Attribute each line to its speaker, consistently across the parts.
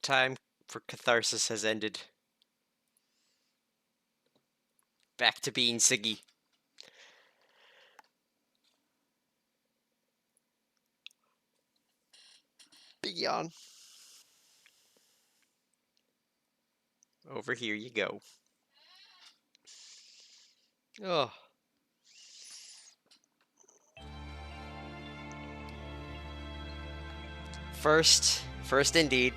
Speaker 1: time for catharsis has ended. Back to being Siggy. Big yawn. Over here you go. Oh. First indeed.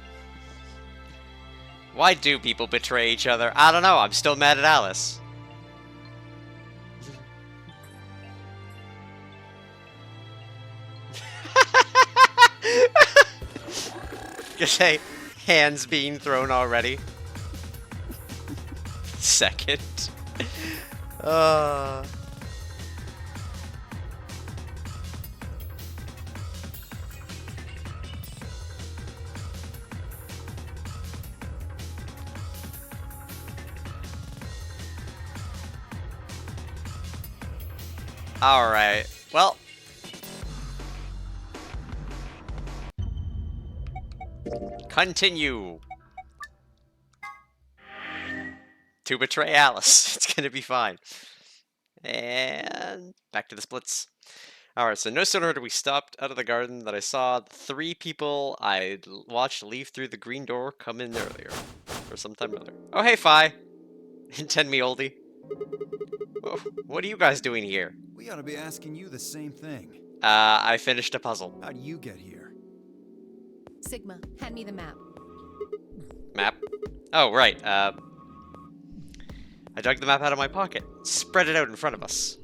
Speaker 1: Why do people betray each other? I don't know, I'm still mad at Alice. You say, hands being thrown already. Second. Alright, well. Continue to betray Alice. It's gonna be fine. And back to the splits. Alright, so no sooner had we stopped out of the garden that I saw 3 people I'd watched leave through the green door come in earlier. Or sometime earlier. Oh, hey, Fi. Intend me, oldie. Whoa, what are you guys doing here?
Speaker 2: We ought to be asking you the same thing.
Speaker 1: I finished a puzzle.
Speaker 2: How'd you get here?
Speaker 3: Sigma, hand me the map.
Speaker 1: Map? Oh, right. I dug the map out of my pocket. Spread it out in front of us.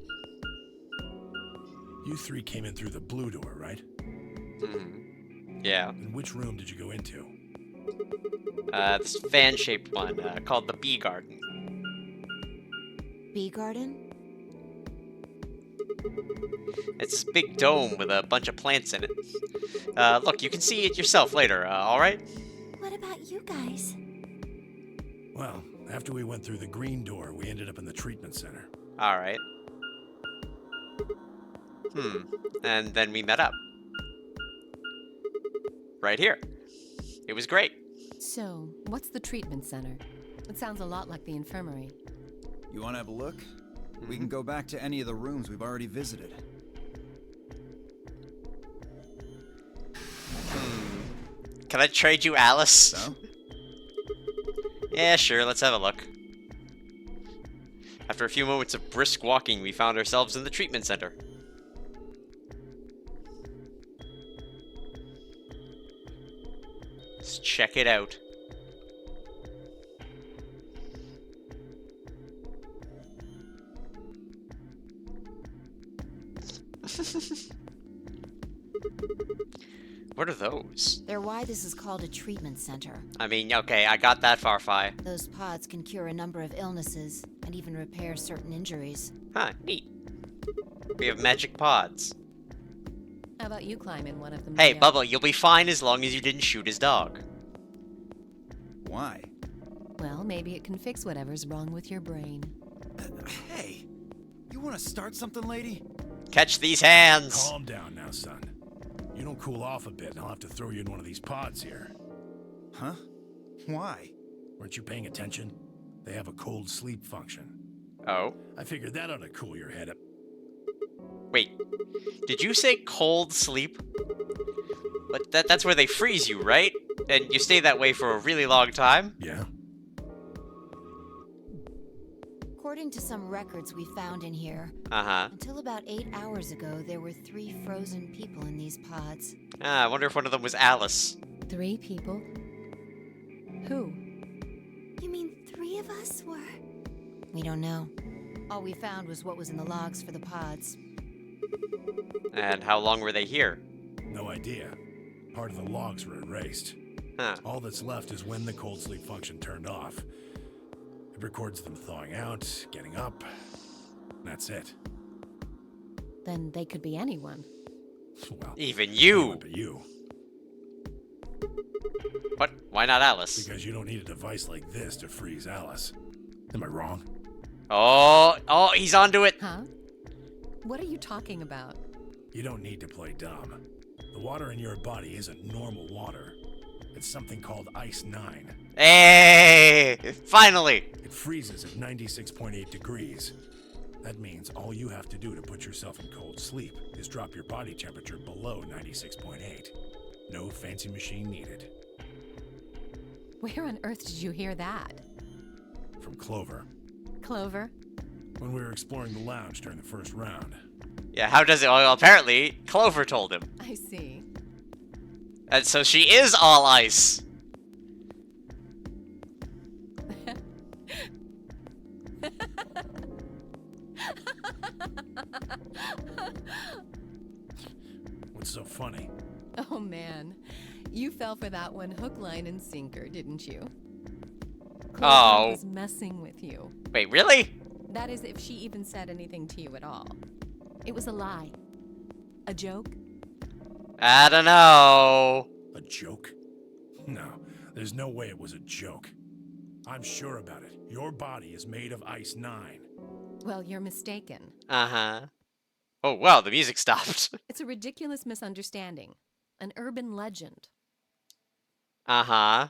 Speaker 4: You 3 came in through the blue door, right?
Speaker 1: Mm-hmm. Yeah.
Speaker 4: And which room did you go into?
Speaker 1: This fan-shaped one, called the Bee Garden.
Speaker 3: Bee garden?
Speaker 1: It's a big dome with a bunch of plants in it. Look, you can see it yourself later, alright?
Speaker 3: What about you guys?
Speaker 4: Well, after we went through the green door, we ended up in the treatment center.
Speaker 1: Alright. And then we met up. Right here. It was great.
Speaker 3: So, what's the treatment center? It sounds a lot like the infirmary.
Speaker 2: You want to have a look? We can go back to any of the rooms we've already visited.
Speaker 1: Can I trade you Alice?
Speaker 2: So?
Speaker 1: Yeah, sure, let's have a look. After a few moments of brisk walking, we found ourselves in the treatment center. Let's check it out. What are those?
Speaker 5: They're why this is called a treatment center.
Speaker 1: I mean, okay, I got that far, Fi.
Speaker 5: Those pods can cure a number of illnesses and even repair certain injuries.
Speaker 1: Huh, neat. We have magic pods.
Speaker 3: How about you climb in one of them?
Speaker 1: Hey,
Speaker 3: Leo?
Speaker 1: Bubba, you'll be fine as long as you didn't shoot his dog.
Speaker 2: Why?
Speaker 3: Well, maybe it can fix whatever's wrong with your brain.
Speaker 2: Hey, you want to start something, lady?
Speaker 1: Catch these hands!
Speaker 4: Calm down now, son. You don't cool off a bit, and I'll have to throw you in one of these pods here.
Speaker 2: Huh? Why?
Speaker 4: Weren't you paying attention? They have a cold sleep function.
Speaker 1: Oh?
Speaker 4: I figured that ought to cool your head up.
Speaker 1: Wait. Did you say cold sleep? But that's where they freeze you, right? And you stay that way for a really long time?
Speaker 4: Yeah?
Speaker 5: According to some records we found in here,
Speaker 1: Uh-huh.
Speaker 5: until about 8 hours ago, there were 3 frozen people in these pods.
Speaker 1: Ah, I wonder if one of them was Alice.
Speaker 3: 3 people? Who?
Speaker 5: You mean 3 of us were? We don't know. All we found was what was in the logs for the pods.
Speaker 1: And how long were they here?
Speaker 4: No idea. Part of the logs were erased.
Speaker 1: Huh.
Speaker 4: All that's left is when the cold sleep function turned off. It records them thawing out, getting up. That's it.
Speaker 3: Then they could be anyone.
Speaker 4: Well,
Speaker 1: Even you!
Speaker 4: anyone but you.
Speaker 1: What? Why not Alice?
Speaker 4: Because you don't need a device like this to freeze Alice. Am I wrong?
Speaker 1: Oh, he's onto it!
Speaker 3: Huh? What are you talking about?
Speaker 4: You don't need to play dumb. The water in your body isn't normal water. It's something called Ice 9.
Speaker 1: Hey! Finally!
Speaker 4: It freezes at 96.8 degrees. That means all you have to do to put yourself in cold sleep is drop your body temperature below 96.8. No fancy machine needed.
Speaker 3: Where on earth did you hear that?
Speaker 4: From Clover,
Speaker 3: Clover?
Speaker 4: when we were exploring the lounge during the first round.
Speaker 1: Yeah, how does it? Well, apparently, Clover told him.
Speaker 3: I see.
Speaker 1: And so she is all ice.
Speaker 4: What's so funny?
Speaker 3: Oh man, you fell for that one hook, line, and sinker, didn't you? Clover
Speaker 1: Oh.
Speaker 3: was messing with you.
Speaker 1: Wait, really?
Speaker 3: That is, if she even said anything to you at all. It was a lie. A joke?
Speaker 1: I don't know.
Speaker 4: A joke? No, there's no way it was a joke. I'm sure about it. Your body is made of Ice 9.
Speaker 3: Well, you're mistaken.
Speaker 1: Uh-huh. Oh, wow, the music stopped.
Speaker 3: It's a ridiculous misunderstanding. An urban legend.
Speaker 1: Uh-huh.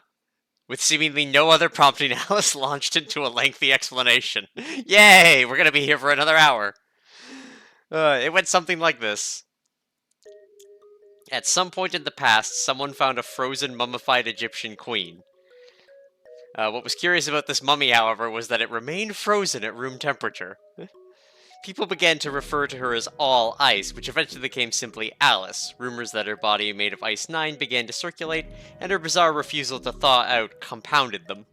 Speaker 1: With seemingly no other prompting, Alice launched into a lengthy explanation. Yay! We're gonna be here for another hour. It went something like this. At some point in the past, someone found a frozen, mummified Egyptian queen. What was curious about this mummy, however, was that it remained frozen at room temperature. People began to refer to her as All Ice, which eventually became simply Alice. Rumors that her body made of Ice 9 began to circulate, and her bizarre refusal to thaw out compounded them.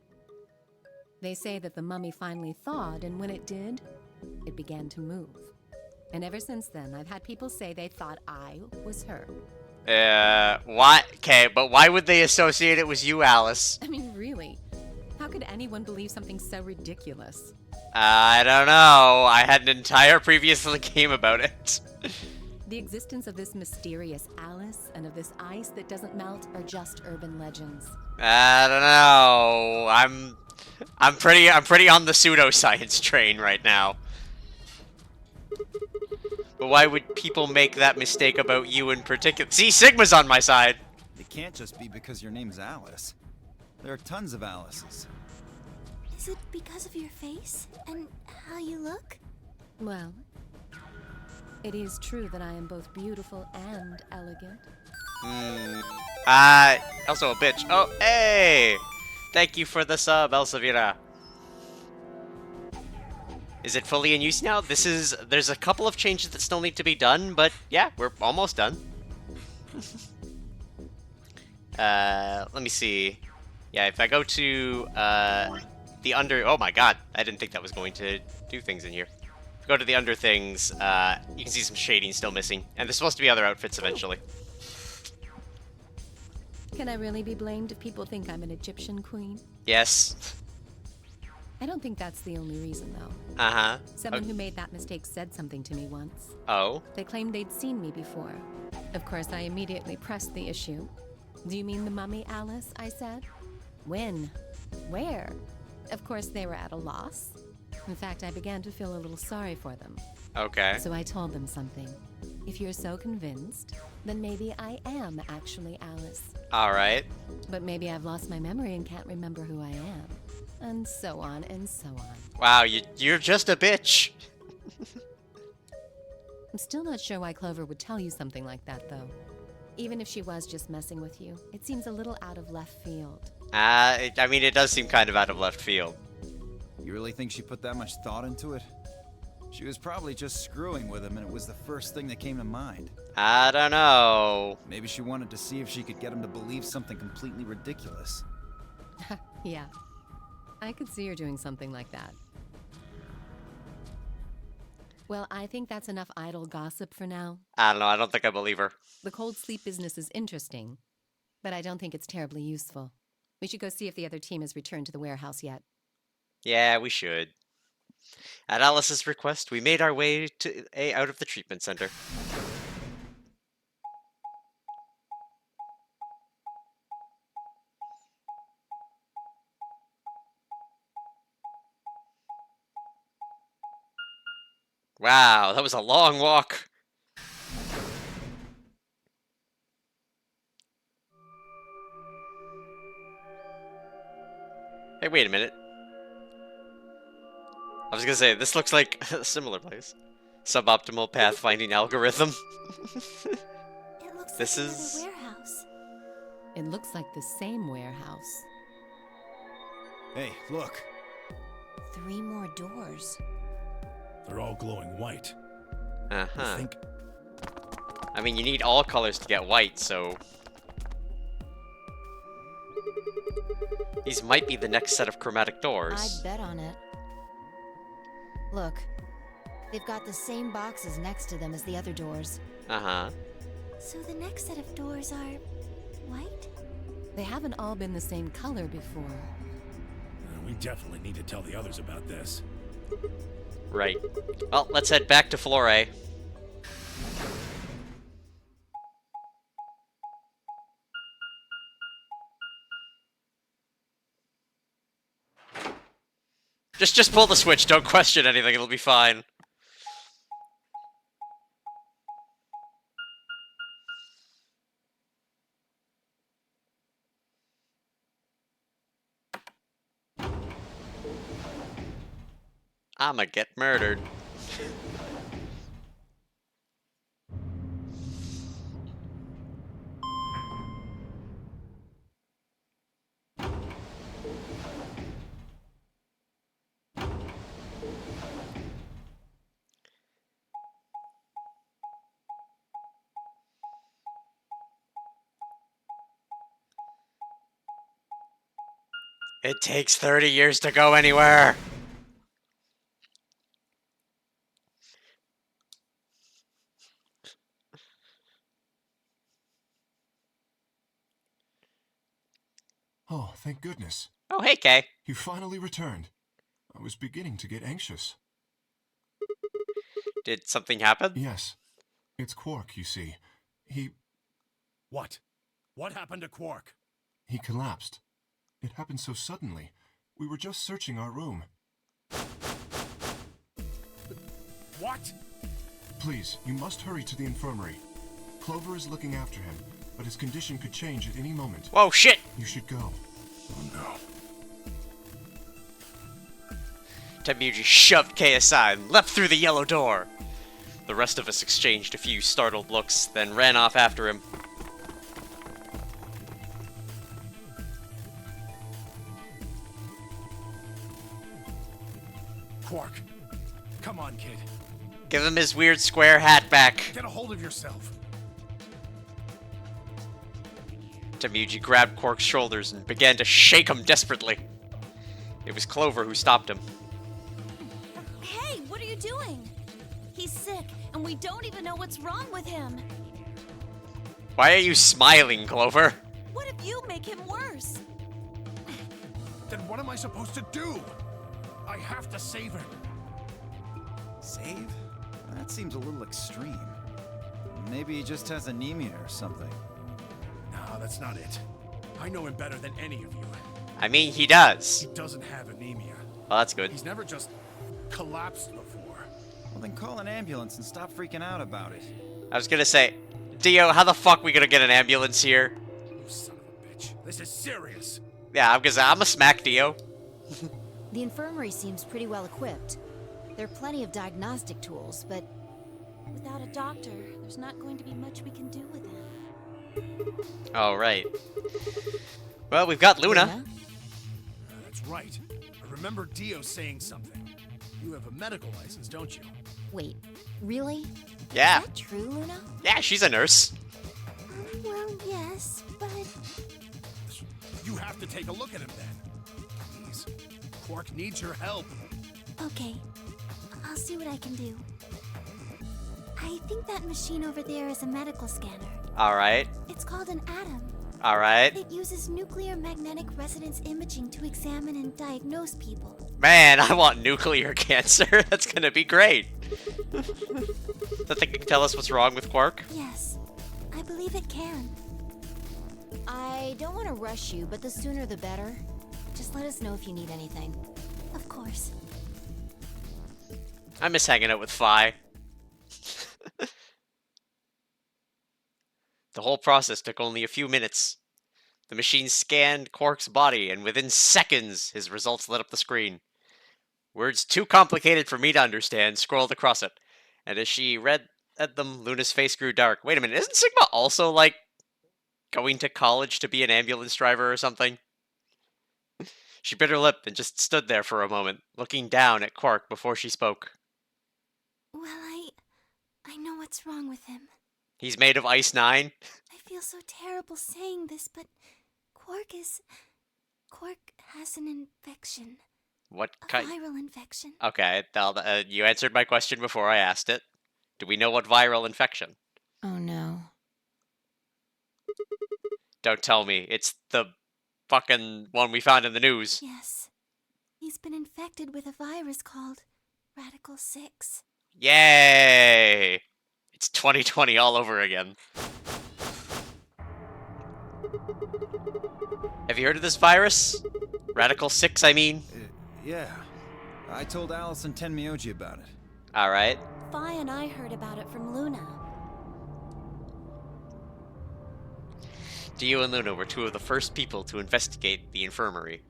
Speaker 3: They say that the mummy finally thawed, and when it did, it began to move. And ever since then, I've had people say they thought I was her.
Speaker 1: Why? Okay, but why would they associate it was you, Alice?
Speaker 3: I mean, really? How could anyone believe something so ridiculous?
Speaker 1: I don't know. I had an entire previous game about it.
Speaker 3: The existence of this mysterious Alice and of this ice that doesn't melt are just urban legends.
Speaker 1: I don't know. I'm pretty on the pseudoscience train right now. But why would people make that mistake about you in particular? See, Sigma's on my side.
Speaker 2: It can't just be because your name's Alice. There are tons of Alices.
Speaker 5: Is it because of your face and how you look?
Speaker 3: Well, it is true that I am both beautiful and elegant.
Speaker 1: Also a bitch. Oh, hey! Thank you for the sub, Elsevira. Is it fully in use now? There's a couple of changes that still need to be done, but yeah, we're almost done. Let me see. Yeah, if I go to, the under... Oh my god, I didn't think that was going to do things in here. If I go to the under things, you can see some shading still missing. And there's supposed to be other outfits eventually.
Speaker 3: Can I really be blamed if people think I'm an Egyptian queen?
Speaker 1: Yes.
Speaker 3: I don't think that's the only reason, though.
Speaker 1: Uh-huh.
Speaker 3: Someone who made that mistake said something to me once.
Speaker 1: Oh?
Speaker 3: They claimed they'd seen me before. Of course, I immediately pressed the issue. Do you mean the mummy, Alice? I said. When? Where? Of course, they were at a loss. In fact, I began to feel a little sorry for them.
Speaker 1: Okay.
Speaker 3: So I told them something. If you're so convinced, then maybe I am actually Alice.
Speaker 1: Alright.
Speaker 3: But maybe I've lost my memory and can't remember who I am. And so on and so on.
Speaker 1: Wow, you're just a bitch.
Speaker 3: I'm still not sure why Clover would tell you something like that, though. Even if she was just messing with you, it seems a little out of left field.
Speaker 1: I mean, it does seem kind of out of left field.
Speaker 2: You really think she put that much thought into it? She was probably just screwing with him, and it was the first thing that came to mind.
Speaker 1: I don't know.
Speaker 2: Maybe she wanted to see if she could get him to believe something completely ridiculous.
Speaker 3: Yeah. I could see her doing something like that. Well, I think that's enough idle gossip for now.
Speaker 1: I don't know, I don't think I believe her.
Speaker 3: The cold sleep business is interesting, but I don't think it's terribly useful. We should go see if the other team has returned to the warehouse yet.
Speaker 1: Yeah, we should. At Alice's request, we made our way out of the treatment center. Wow, that was a long walk. Hey, wait a minute. I was gonna say, this looks like a similar place. Suboptimal pathfinding algorithm.
Speaker 5: It looks
Speaker 1: This
Speaker 5: like
Speaker 1: is-
Speaker 5: another warehouse.
Speaker 3: It looks like the same warehouse.
Speaker 2: Hey, look.
Speaker 5: 3 more doors.
Speaker 4: They're all glowing white.
Speaker 1: Uh-huh.
Speaker 4: I think
Speaker 1: I mean, you need all colors to get white, so... These might be the next set of chromatic
Speaker 5: I'd
Speaker 1: doors.
Speaker 5: bet on it. Look, they've got the same boxes next to them as the other doors.
Speaker 1: Uh-huh.
Speaker 5: So the next set of doors are white?
Speaker 3: They haven't all been the same color before.
Speaker 4: we definitely need to tell the others about this.
Speaker 1: Right. Well, let's head back to floor A. Just pull the switch, don't question anything, it'll be fine. I'ma get murdered. It takes 30 years to go anywhere.
Speaker 6: Oh, thank goodness.
Speaker 1: Oh, hey, Kay.
Speaker 6: You finally returned. I was beginning to get anxious.
Speaker 1: Did something happen?
Speaker 6: Yes. It's Quark, you see.
Speaker 4: What? What happened to Quark?
Speaker 6: He collapsed. It happened so suddenly. We were just searching our room.
Speaker 4: What?
Speaker 6: Please, you must hurry to the infirmary. Clover is looking after him, but his condition could change at any moment.
Speaker 1: Whoa, shit!
Speaker 6: You should go.
Speaker 4: Oh no.
Speaker 1: Temuji shoved Kay aside and leapt through the yellow door. The rest of us exchanged a few startled looks, then ran off after him.
Speaker 4: Quark. Come on, kid.
Speaker 1: Give him his weird square hat back.
Speaker 4: Get a hold of yourself.
Speaker 1: Temuji grabbed Quark's shoulders and began to shake him desperately. It was Clover who stopped him.
Speaker 5: Hey, what are you doing? He's sick, and we don't even know what's wrong with him.
Speaker 1: Why are you smiling, Clover?
Speaker 5: What if you make him worse?
Speaker 4: Then what am I supposed to do? I have to save him.
Speaker 2: Save? That seems a little extreme. Maybe he just has anemia or something.
Speaker 4: No, that's not it. I know him better than any of you.
Speaker 1: I mean, he does.
Speaker 4: He doesn't have anemia.
Speaker 1: Well, that's good.
Speaker 4: He's never just collapsed before.
Speaker 2: Well, then call an ambulance and stop freaking out about it.
Speaker 1: I was gonna say, Dio, how the fuck we gonna get an ambulance here?
Speaker 4: You son of a bitch. This is serious.
Speaker 1: Yeah, I'm gonna say, I'm a smack Dio.
Speaker 5: The infirmary seems pretty well equipped. There are plenty of diagnostic tools, but without a doctor, there's not going to be much we can do with him.
Speaker 1: Oh, right. Well, we've got Luna.
Speaker 4: That's right. I remember Dio saying something. You have a medical license, don't you?
Speaker 5: Wait, really?
Speaker 1: Yeah.
Speaker 5: Is that true, Luna?
Speaker 1: Yeah, she's a nurse.
Speaker 5: Well, yes, but...
Speaker 4: You have to take a look at him then. Please. Quark needs your help.
Speaker 7: Okay, I'll see what I can do. I think that machine over there is a medical scanner.
Speaker 1: Alright.
Speaker 7: It's called an atom.
Speaker 1: Alright.
Speaker 7: It uses nuclear magnetic resonance imaging to examine and diagnose people.
Speaker 1: Man, I want nuclear cancer. That's gonna be great. That thing can tell us what's wrong with Quark?
Speaker 7: Yes, I believe it can.
Speaker 5: I don't want to rush you, but the sooner the better. Just let us know if you need anything.
Speaker 7: Of course.
Speaker 1: I miss hanging out with Phi. The whole process took only a few minutes. The machine scanned Quark's body, and within seconds, his results lit up the screen. Words too complicated for me to understand scrolled across it, and as she read at them, Luna's face grew dark. Wait a minute, isn't Sigma also, like, going to college to be an ambulance driver or something? She bit her lip and just stood there for a moment, looking down at Quark before she spoke.
Speaker 7: Well, I know what's wrong with him.
Speaker 1: He's made of Ice 9?
Speaker 7: I feel so terrible saying this, but Quark has an infection.
Speaker 1: What
Speaker 7: A
Speaker 1: kind?
Speaker 7: viral infection.
Speaker 1: Okay, you answered my question before I asked it. Do we know what viral infection?
Speaker 3: Oh no.
Speaker 1: Don't tell me. It's the fucking one we found in the news.
Speaker 7: Yes. He's been infected with a virus called Radical 6.
Speaker 1: Yay! It's 2020 all over again. Have you heard of this virus? Radical 6, I mean?
Speaker 2: Yeah. I told Alice and Tenmyoji about it.
Speaker 1: Alright.
Speaker 5: Fi and I heard about it from Luna.
Speaker 1: Dio and Luna were two of the first people to investigate the infirmary.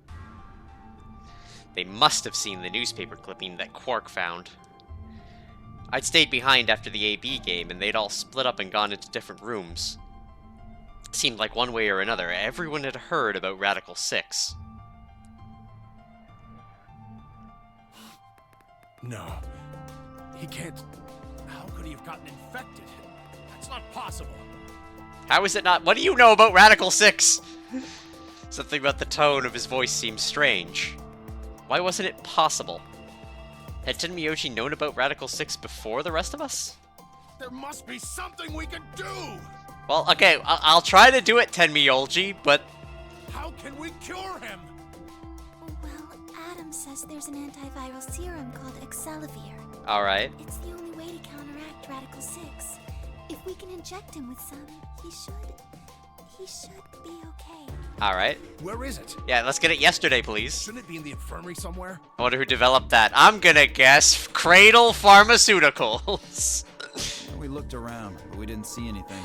Speaker 1: They must have seen the newspaper clipping that Quark found. I'd stayed behind after the AB game, and they'd all split up and gone into different rooms. Seemed like one way or another, everyone had heard about Radical 6.
Speaker 4: No. He can't... How could he have gotten infected? That's not possible.
Speaker 1: How is it not? What do you know about Radical 6? Something about the tone of his voice seemed strange. Why wasn't it possible? Had Tenmyoji known about Radical 6 before the rest of us?
Speaker 4: There must be something we can do!
Speaker 1: Well, okay, I'll try to do it, Tenmyoji, but...
Speaker 4: How can we cure him?
Speaker 7: Well, Adam says there's an antiviral serum called Excelavir.
Speaker 1: Alright.
Speaker 7: It's the only way to counteract Radical 6. If we can inject him with some, he should be okay.
Speaker 1: Alright.
Speaker 4: Where is it?
Speaker 1: Yeah, let's get it yesterday, please.
Speaker 4: Shouldn't it be in the infirmary somewhere?
Speaker 1: I wonder who developed that. I'm gonna guess Cradle Pharmaceuticals.
Speaker 2: We looked around, but we didn't see anything.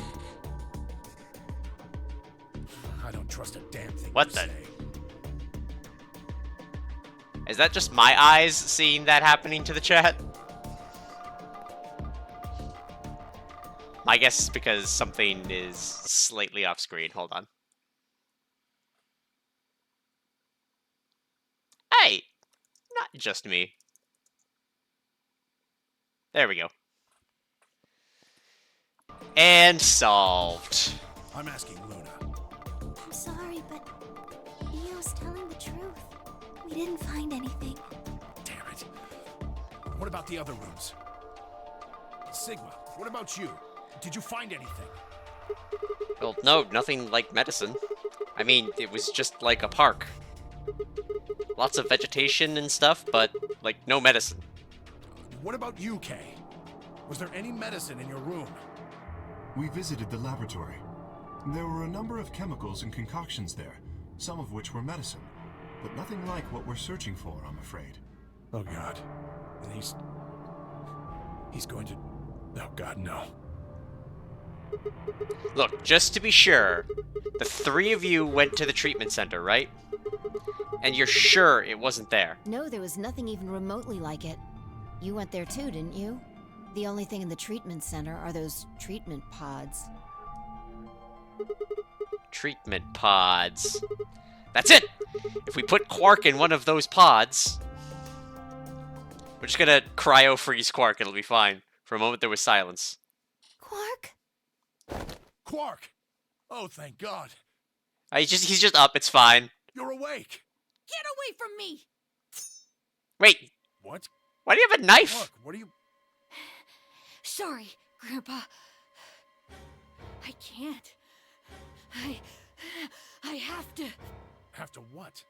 Speaker 4: I don't trust a damn thing
Speaker 1: What
Speaker 4: you
Speaker 1: the-
Speaker 4: say.
Speaker 1: Is that just my eyes seeing that happening to the chat? My guess is because something is slightly off screen. Hold on. Hey! Not just me. There we go. And solved.
Speaker 4: I'm asking Luna.
Speaker 7: I'm sorry, but Eo's telling the truth. We didn't find anything.
Speaker 4: Damn it. What about the other rooms? Sigma, what about you? Did you find anything?
Speaker 1: Well, no, nothing like medicine. I mean, it was just like a park. Lots of vegetation and stuff, but, like, no medicine.
Speaker 4: What about you, Kay? Was there any medicine in your room?
Speaker 6: We visited the laboratory. There were a number of chemicals and concoctions there, some of which were medicine, but nothing like what we're searching for, I'm afraid.
Speaker 4: Oh, God. And he's going to... Oh, God, no.
Speaker 1: Look, just to be sure, the three of you went to the treatment center, right? And you're sure it wasn't there?
Speaker 5: No, there was nothing even remotely like it. You went there too, didn't you? The only thing in the treatment center are those treatment pods.
Speaker 1: Treatment pods. That's it! If we put Quark in one of those pods... We're just gonna cryo-freeze Quark, it'll be fine. For a moment there was silence.
Speaker 7: Quark?
Speaker 4: Quark! Oh, thank God.
Speaker 1: He's just up, it's fine.
Speaker 4: You're awake.
Speaker 5: Get away from me!
Speaker 1: Wait,
Speaker 4: What?
Speaker 1: why do you have a knife?
Speaker 4: Quark, what are you...
Speaker 5: Sorry, Grandpa. I can't. I have to.
Speaker 4: Have to what?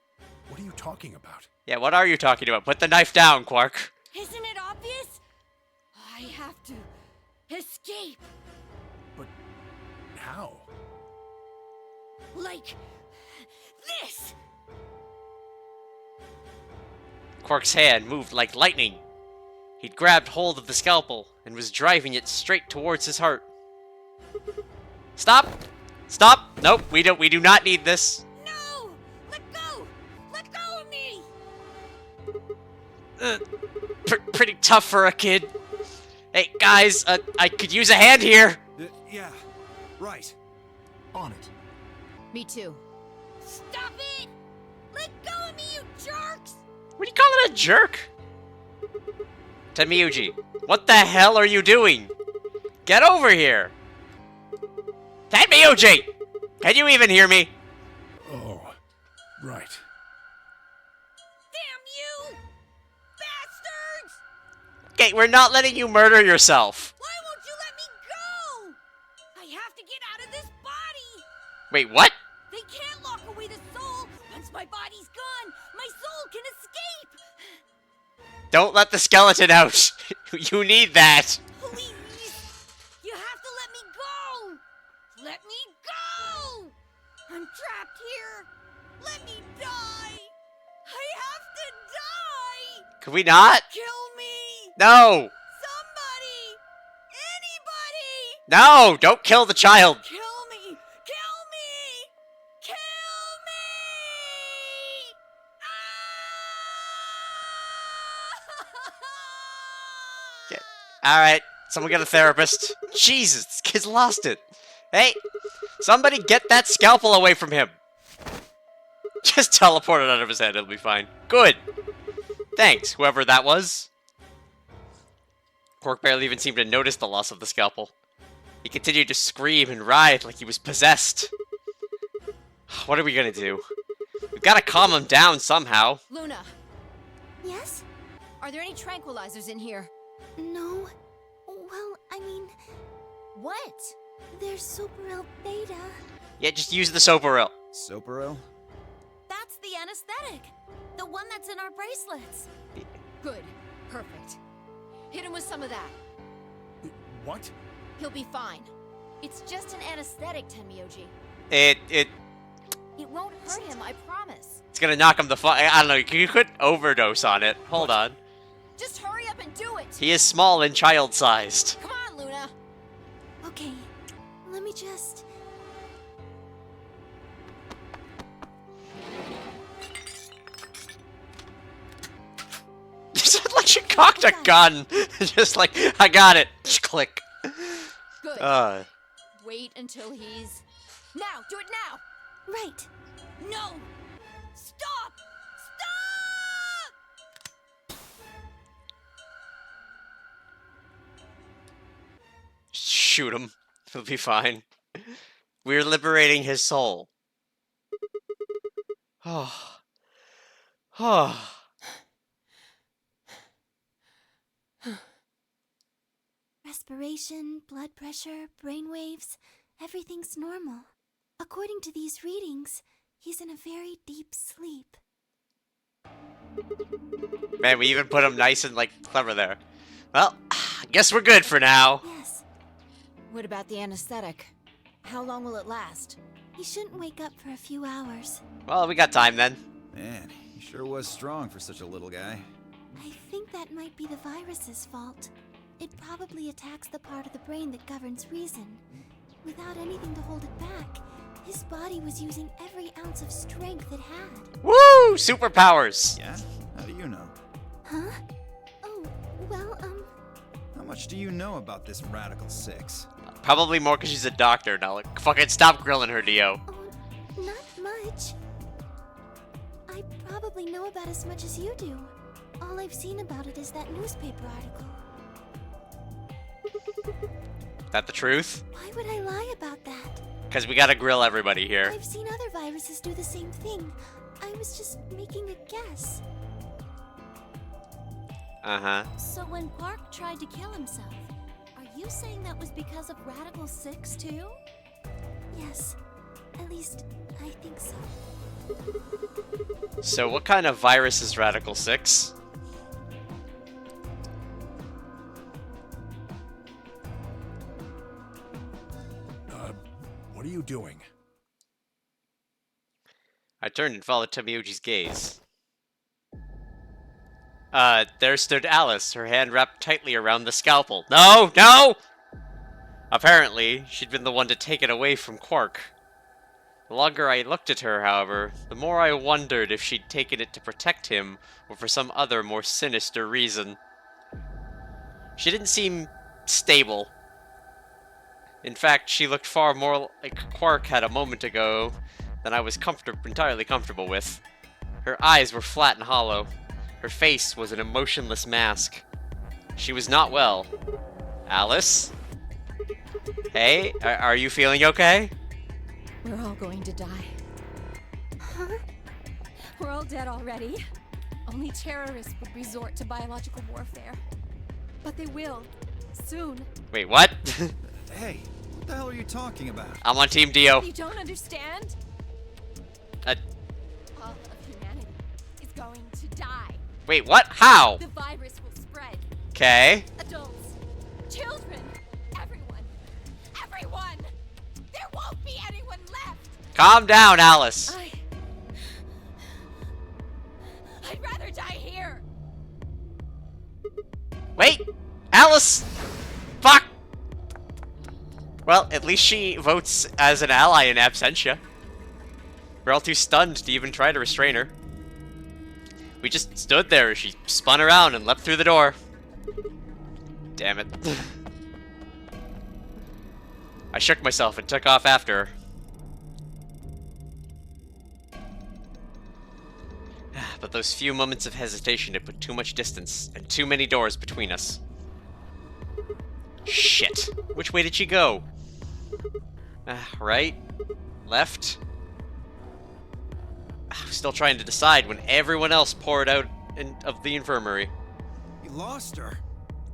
Speaker 4: What are you talking about?
Speaker 1: Yeah, what are you talking about? Put the knife down, Quark.
Speaker 5: Isn't it obvious? I have to escape.
Speaker 4: But... how?
Speaker 5: Like this.
Speaker 1: Quark's hand moved like lightning. He'd grabbed hold of the scalpel and was driving it straight towards his heart. Stop! Stop! Nope, we do not need this.
Speaker 5: No! Let go! Let go of me!
Speaker 1: Pretty tough for a kid. Hey, guys, I could use a hand here.
Speaker 2: Yeah, right.
Speaker 6: On it.
Speaker 5: Me too. Stop it! Let go of me, you jerks!
Speaker 1: What do you call it, a jerk? Tenmyuji, what the hell are you doing? Get over here! Tenmyuji! Can you even hear me?
Speaker 4: Oh, right.
Speaker 5: Damn you! Bastards!
Speaker 1: Okay, we're not letting you murder yourself.
Speaker 5: Why won't you let me go? I have to get out of this body!
Speaker 1: Wait, what?
Speaker 5: They can't lock away the soul! Once my body's gone, my soul can escape!
Speaker 1: Don't let the skeleton out. You need that.
Speaker 5: Please! You have to let me go! Let me go! I'm trapped here! Let me die! I have to die!
Speaker 1: Can we not?
Speaker 5: Kill me!
Speaker 1: No!
Speaker 5: Somebody! Anybody!
Speaker 1: No! Don't kill the child!
Speaker 5: Kill me! Kill me! Kill me!
Speaker 1: Alright, someone get a therapist. Jesus, this kid's lost it. Hey, somebody get that scalpel away from him. Just teleport it out of his head, it'll be fine. Good. Thanks, whoever that was. Quark barely even seemed to notice the loss of the scalpel. He continued to scream and writhe like he was possessed. What are we gonna do? We've gotta calm him down somehow.
Speaker 5: Luna,
Speaker 7: Yes?
Speaker 5: are there any tranquilizers in here?
Speaker 7: No. Well, I mean,
Speaker 5: What?
Speaker 7: there's Superel Beta.
Speaker 1: Yeah, just use the Soparil.
Speaker 2: Soparil?
Speaker 5: That's the anesthetic. The one that's in our bracelets. Good. Perfect. Hit him with some of that.
Speaker 4: What?
Speaker 5: He'll be fine. It's just an anesthetic, Tenmyoji.
Speaker 1: It
Speaker 5: It won't hurt him, I promise.
Speaker 1: It's gonna knock him the fuck. I don't know. You could overdose on it. Hold on.
Speaker 5: Just hurry up and do it.
Speaker 1: He is small and child-sized.
Speaker 5: Come on, Luna.
Speaker 7: Okay, let me just.
Speaker 1: You sound like you cocked a gun. Just like, I got it. Click.
Speaker 5: Good. Wait until he's... Now! Do it now!
Speaker 7: Right.
Speaker 5: No! Stop! Stop!
Speaker 1: Shoot him. He'll be fine. We're liberating his soul. Oh. Oh.
Speaker 7: Respiration, blood pressure, brain waves, everything's normal. According to these readings, he's in a very deep sleep.
Speaker 1: Man, we even put him nice and, like, clever there. Well, I guess we're good for now.
Speaker 7: Yes,
Speaker 5: What about the anesthetic? How long will it last?
Speaker 7: he shouldn't wake up for a few hours.
Speaker 1: Well, we got time then.
Speaker 2: Man, he sure was strong for such a little guy.
Speaker 7: I think that might be the virus's fault. It probably attacks the part of the brain that governs reason. Without anything to hold it back, his body was using every ounce of strength it had.
Speaker 1: Woo! Superpowers!
Speaker 2: Yeah? How do you know?
Speaker 7: Huh? Oh, well,
Speaker 2: How much do you know about this Radical Six?
Speaker 1: Probably more because she's a doctor now. Like, fucking stop grilling her, Dio.
Speaker 7: oh, not much. I probably know about as much as you do. All I've seen about it is that newspaper article.
Speaker 1: That the truth?
Speaker 7: Why would I lie about that?
Speaker 1: Because we gotta grill everybody here.
Speaker 7: I've seen other viruses do the same thing. I was just making a guess.
Speaker 1: Uh-huh.
Speaker 5: So when Quark tried to kill himself, are you saying that was because of Radical 6 too?
Speaker 7: Yes, at least I think so.
Speaker 1: So what kind of virus is Radical 6?
Speaker 4: What are you doing?
Speaker 1: I turned and followed Tomiyuji's gaze. There stood Alice, her hand wrapped tightly around the scalpel. No! No! Apparently, she'd been the one to take it away from Quark. The longer I looked at her, however, the more I wondered if she'd taken it to protect him or for some other more sinister reason. She didn't seem stable. In fact, she looked far more like Quark had a moment ago than I was entirely comfortable with. Her eyes were flat and hollow. Her face was an emotionless mask. She was not well. Alice? Hey, are you feeling okay?
Speaker 3: We're all going to die.
Speaker 7: Huh?
Speaker 3: We're all dead already. Only terrorists would resort to biological warfare. But they will. Soon.
Speaker 1: Wait, what?
Speaker 2: Hey, what the hell are you talking about?
Speaker 1: I'm on Team Dio.
Speaker 3: You don't understand?
Speaker 1: Uh,
Speaker 3: All of humanity is going to die.
Speaker 1: wait, what? How?
Speaker 3: The virus will spread.
Speaker 1: Okay.
Speaker 3: Adults, children, everyone. Everyone! There won't be anyone left!
Speaker 1: Calm down, Alice.
Speaker 3: I'd rather die here!
Speaker 1: Wait! Alice! Fuck! Well, at least she votes as an ally in absentia. We're all too stunned to even try to restrain her. We just stood there as she spun around and leapt through the door. Damn it. I shook myself and took off after her. But those few moments of hesitation had put too much distance and too many doors between us. Shit. Which way did she go? Right? Left? I'm still trying to decide when everyone else poured out of the infirmary.
Speaker 2: You lost her.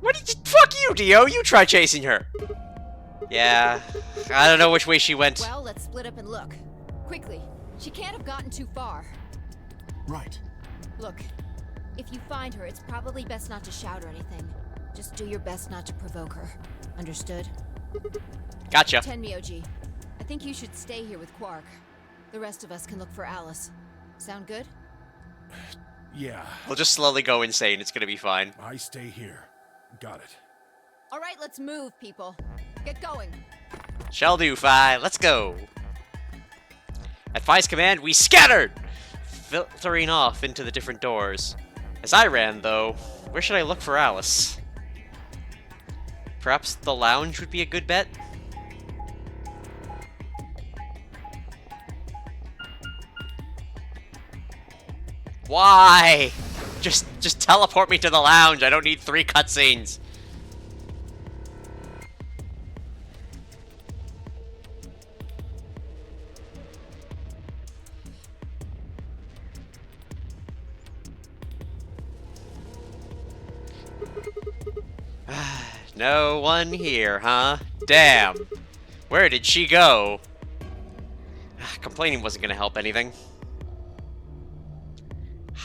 Speaker 1: What did you— Fuck you, Dio! You try chasing her! Yeah, I don't know which way she went.
Speaker 5: Well, let's split up and look. Quickly. She can't have gotten too far.
Speaker 6: Right.
Speaker 5: Look, if you find her, it's probably best not to shout or anything. Just do your best not to provoke her. Understood?
Speaker 1: Gotcha.
Speaker 5: 10 Myoji. I think you should stay here with Quark. The rest of us can look for Alice. Sound good?
Speaker 4: Yeah,
Speaker 1: We'll just slowly go insane. It's gonna be fine.
Speaker 4: I stay here. Got it.
Speaker 5: All right, let's move, people. Get going.
Speaker 1: Shall do, Phi. Let's go. At Phi's command, we scattered! Filtering off into the different doors. As I ran, though, where should I look for Alice? Perhaps the lounge would be a good bet? Why? Just teleport me to the lounge. I don't need 3 cutscenes. No one here, huh? Damn. Where did she go? Complaining wasn't gonna help anything.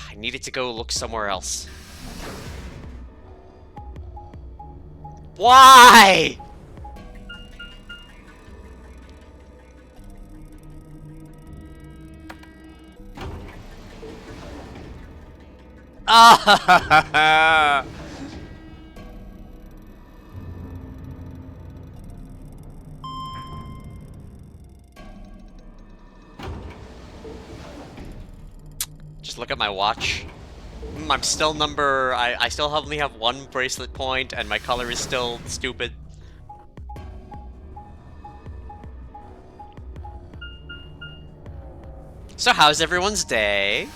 Speaker 1: I needed to go look somewhere else. Why? Ah! Just look at my watch. I'm still I still only have 1 bracelet point, and my color is still stupid. So how's everyone's day?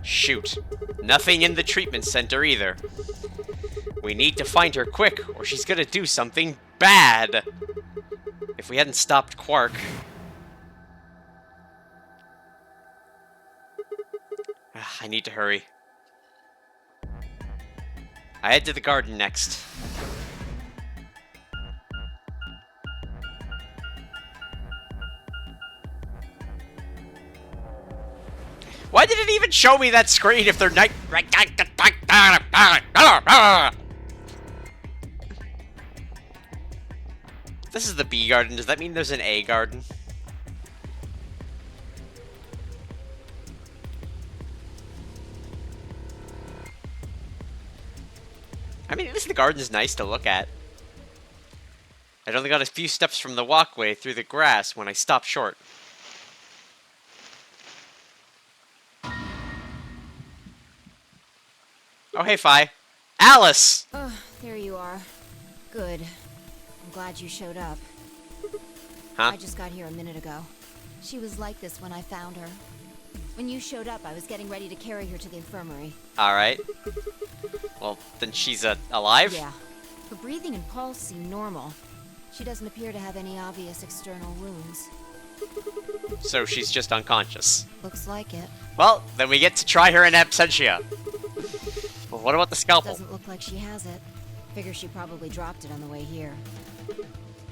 Speaker 1: Shoot. Nothing in the treatment center either. We need to find her quick, or she's gonna do something bad. If we hadn't stopped Quark. I need to hurry. I head to the garden next. Why did it even show me that screen if they're night? This is the B garden. Does that mean there's an A garden? I mean, at least the garden's nice to look at. I'd only got a few steps from the walkway through the grass when I stopped short. Oh, hey, Fi. Alice!
Speaker 5: Oh, there you are. Good. I'm glad you showed up.
Speaker 1: Huh?
Speaker 5: I just got here a minute ago. She was like this when I found her. When you showed up, I was getting ready to carry her to the infirmary.
Speaker 1: Alright. Well, then she's alive?
Speaker 5: Yeah. Her breathing and pulse seem normal. She doesn't appear to have any obvious external wounds.
Speaker 1: So she's just unconscious.
Speaker 5: Looks like it.
Speaker 1: Well, then we get to try her in absentia. Well, what about the scalpel?
Speaker 5: Doesn't look like she has it. Figure she probably dropped it on the way here.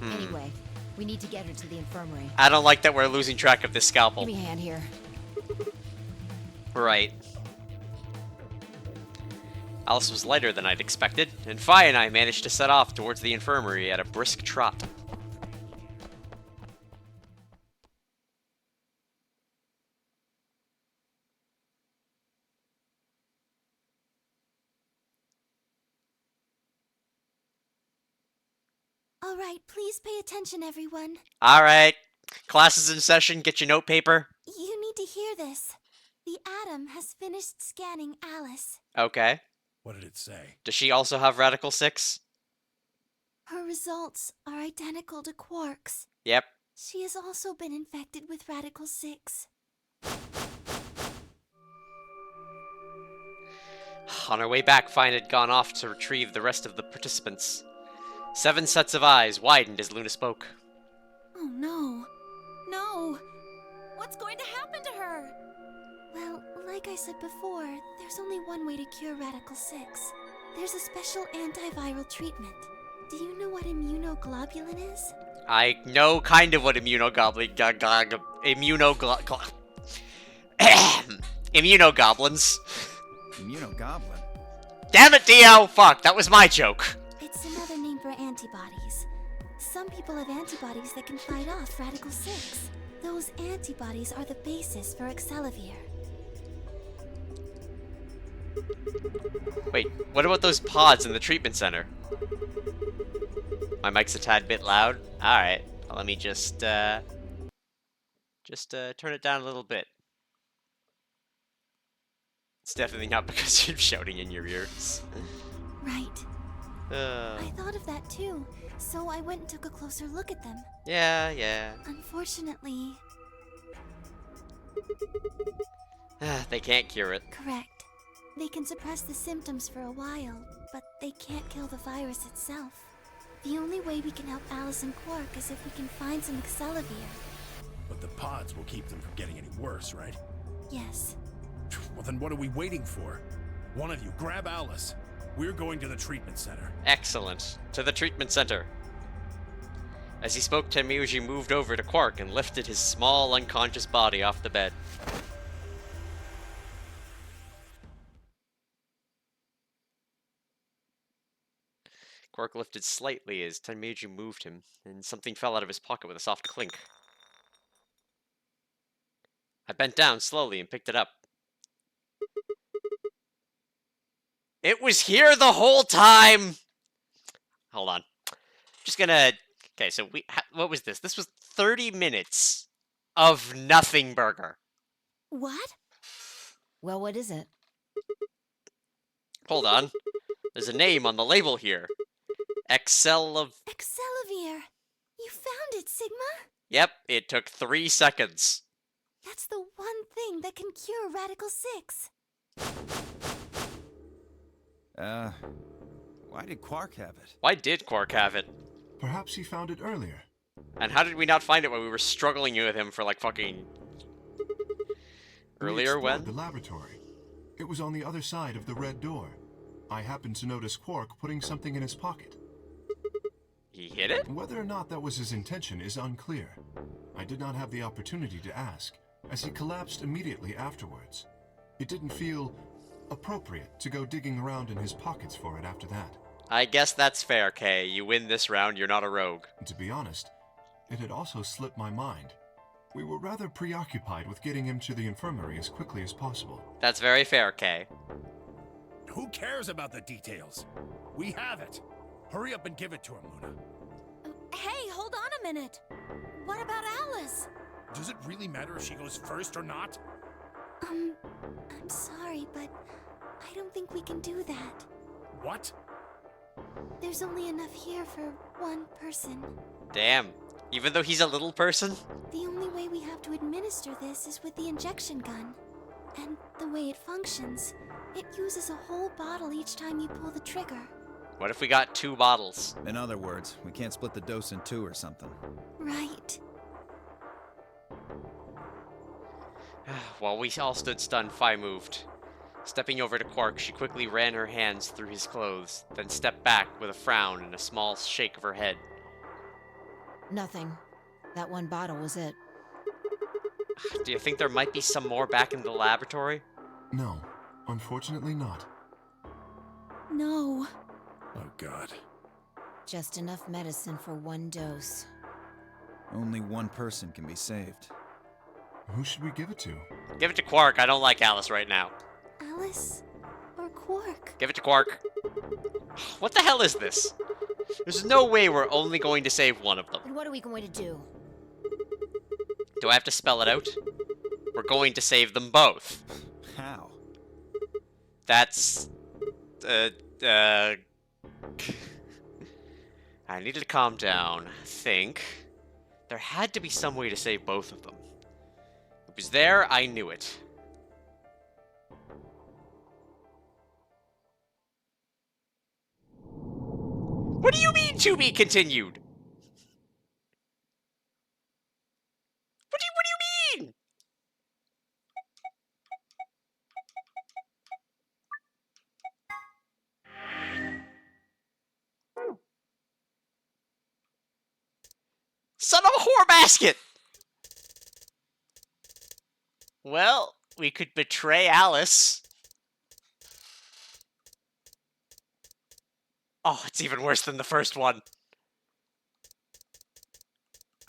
Speaker 5: Anyway, we need to get her to the infirmary.
Speaker 1: I don't like that we're losing track of this scalpel.
Speaker 5: Give me a hand here.
Speaker 1: Right. Alice was lighter than I'd expected, and Fi and I managed to set off towards the infirmary at a brisk trot.
Speaker 7: All right, please pay attention, everyone.
Speaker 1: Alright, class is in session, get your note paper.
Speaker 7: You need to hear this. The Atom has finished scanning Alice.
Speaker 1: Okay.
Speaker 4: What did it say?
Speaker 1: Does she also have Radical 6?
Speaker 7: Her results are identical to Quark's.
Speaker 1: Yep.
Speaker 7: She has also been infected with Radical 6.
Speaker 1: On our way back, Fine had gone off to retrieve the rest of the participants. 7 sets of eyes widened as Luna spoke.
Speaker 7: Oh no.
Speaker 5: No! What's going to happen to her?
Speaker 7: Well, like I said before, there's only one way to cure Radical 6. There's a special antiviral treatment. Do you know what immunoglobulin is?
Speaker 1: I know kind of what immunogoblins.
Speaker 2: Immunogoblin?
Speaker 1: Damn it, Dio! Fuck, that was my joke.
Speaker 7: It's another name for antibodies. Some people have antibodies that can fight off Radical 6. Those antibodies are the basis for Excelavir.
Speaker 1: Wait, what about those pods in the treatment center? My mic's a tad bit loud. Alright, let me just turn it down a little bit. It's definitely not because you're shouting in your ears.
Speaker 7: Right. I thought of that too, so I went and took a closer look at them.
Speaker 1: Yeah.
Speaker 7: Unfortunately,
Speaker 1: They can't cure it.
Speaker 7: correct. They can suppress the symptoms for a while, but they can't kill the virus itself. The only way we can help Alice and Quark is if we can find some Excelavir.
Speaker 4: But the pods will keep them from getting any worse, right?
Speaker 7: Yes.
Speaker 4: Well, then what are we waiting for? One of you, grab Alice. We're going to the treatment center.
Speaker 1: Excellent. To the treatment center. As he spoke, Tenmyuji moved over to Quark and lifted his small, unconscious body off the bed. Quark lifted slightly as Tenmyuji moved him, and something fell out of his pocket with a soft clink. I bent down slowly and picked it up. It was here the whole time! Hold on. Just gonna... Okay, so what was this? This was 30 minutes of nothing burger.
Speaker 7: What?
Speaker 5: Well, what is it?
Speaker 1: Hold on. There's a name on the label here.
Speaker 7: Excelavir. You found it, Sigma?
Speaker 1: Yep, it took 3 seconds.
Speaker 7: That's the one thing that can cure Radical 6.
Speaker 2: Why did Quark have it?
Speaker 1: Why did Quark have it?
Speaker 6: Perhaps he found it earlier.
Speaker 1: And how did we not find it when we were struggling with him for like fucking...
Speaker 6: We
Speaker 1: Earlier
Speaker 6: explored
Speaker 1: when?
Speaker 6: the laboratory. It was on the other side of the red door. I happened to notice Quark putting something in his pocket.
Speaker 1: He hid it?
Speaker 6: Whether or not that was his intention is unclear. I did not have the opportunity to ask, as he collapsed immediately afterwards. It didn't feel appropriate to go digging around in his pockets for it after that.
Speaker 1: I guess that's fair, Kay. You win this round, you're not a rogue.
Speaker 6: To be honest, it had also slipped my mind. We were rather preoccupied with getting him to the infirmary as quickly as possible.
Speaker 1: That's very fair, Kay.
Speaker 4: Who cares about the details? We have it. Hurry up and give it to him, Luna.
Speaker 5: Hey, hold on a minute. What about Alice?
Speaker 4: Does it really matter if she goes first or not?
Speaker 7: I'm sorry, but I don't think we can do that.
Speaker 4: What?
Speaker 7: There's only enough here for one person.
Speaker 1: Damn. Even though he's a little person?
Speaker 7: The only way we have to administer this is with the injection gun. And the way it functions, it uses a whole bottle each time you pull the trigger.
Speaker 1: What if we got 2 bottles?
Speaker 2: In other words, we can't split the dose in 2 or something.
Speaker 7: Right.
Speaker 1: While we all stood stunned, Fi moved. Stepping over to Quark, she quickly ran her hands through his clothes, then stepped back with a frown and a small shake of her head.
Speaker 3: Nothing. That one bottle was it.
Speaker 1: Do you think there might be some more back in the laboratory?
Speaker 6: No, unfortunately not.
Speaker 7: No.
Speaker 4: Oh, God.
Speaker 3: Just enough medicine for 1 dose.
Speaker 2: Only one person can be saved.
Speaker 6: Who should we give it to?
Speaker 1: Give it to Quark. I don't like Alice right now.
Speaker 7: Alice or Quark?
Speaker 1: Give it to Quark. What the hell is this? There's no way we're only going to save one of them.
Speaker 3: And what are we going to do?
Speaker 1: Do I have to spell it out? We're going to save them both.
Speaker 2: How?
Speaker 1: That's... I needed to calm down. Think. There had to be some way to save both of them. It was there, I knew it. What do you mean, to be continued? What do you mean? Son of a whore basket! Well, we could betray Alice. Oh, it's even worse than the first one.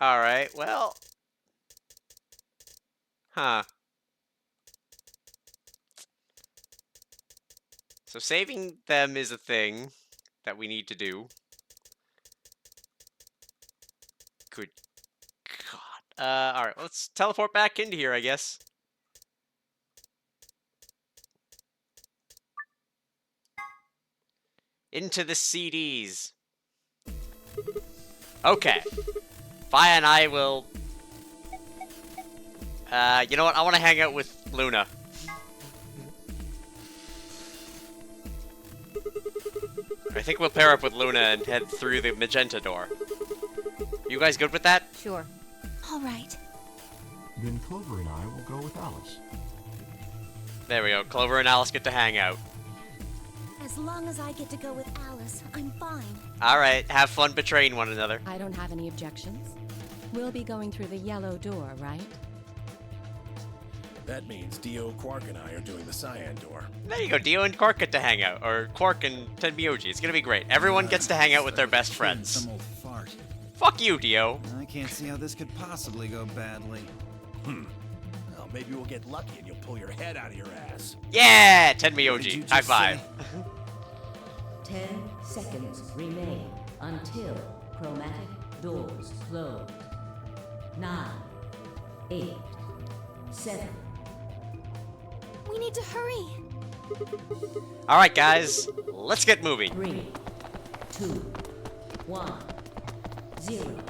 Speaker 1: Alright, well... Huh. So saving them is a thing that we need to do. Good God. Alright, let's teleport back into here, I guess. Into the CDs. Okay. Fi and I will... you know what? I want to hang out with Luna. I think we'll pair up with Luna and head through the magenta door. You guys good with that?
Speaker 3: Sure.
Speaker 7: All right.
Speaker 6: Then Clover and I will go with Alice.
Speaker 1: There we go. Clover and Alice get to hang out.
Speaker 7: As long as I get to go with Alice, I'm fine.
Speaker 1: Alright, have fun betraying one another.
Speaker 3: I don't have any objections. We'll be going through the yellow door, right?
Speaker 4: That means Dio, Quark, and I are doing the cyan door.
Speaker 1: There you go, Dio and Quark get to hang out. Or Quark and Tenmyoji. It's gonna be great. Everyone gets to hang out with their best friends.
Speaker 2: Some old fart.
Speaker 1: Fuck you, Dio.
Speaker 2: I can't see how this could possibly go badly.
Speaker 4: Well, maybe we'll get lucky and you'll pull your head out of your ass.
Speaker 1: Yeah!
Speaker 2: What did you
Speaker 1: Tenmyoji.
Speaker 2: just
Speaker 1: High five.
Speaker 2: say?
Speaker 8: 10 seconds remain until chromatic doors close. 9, 8, 7.
Speaker 7: We need to hurry.
Speaker 1: Alright, guys. Let's get moving.
Speaker 8: 3, 2, 1, 0.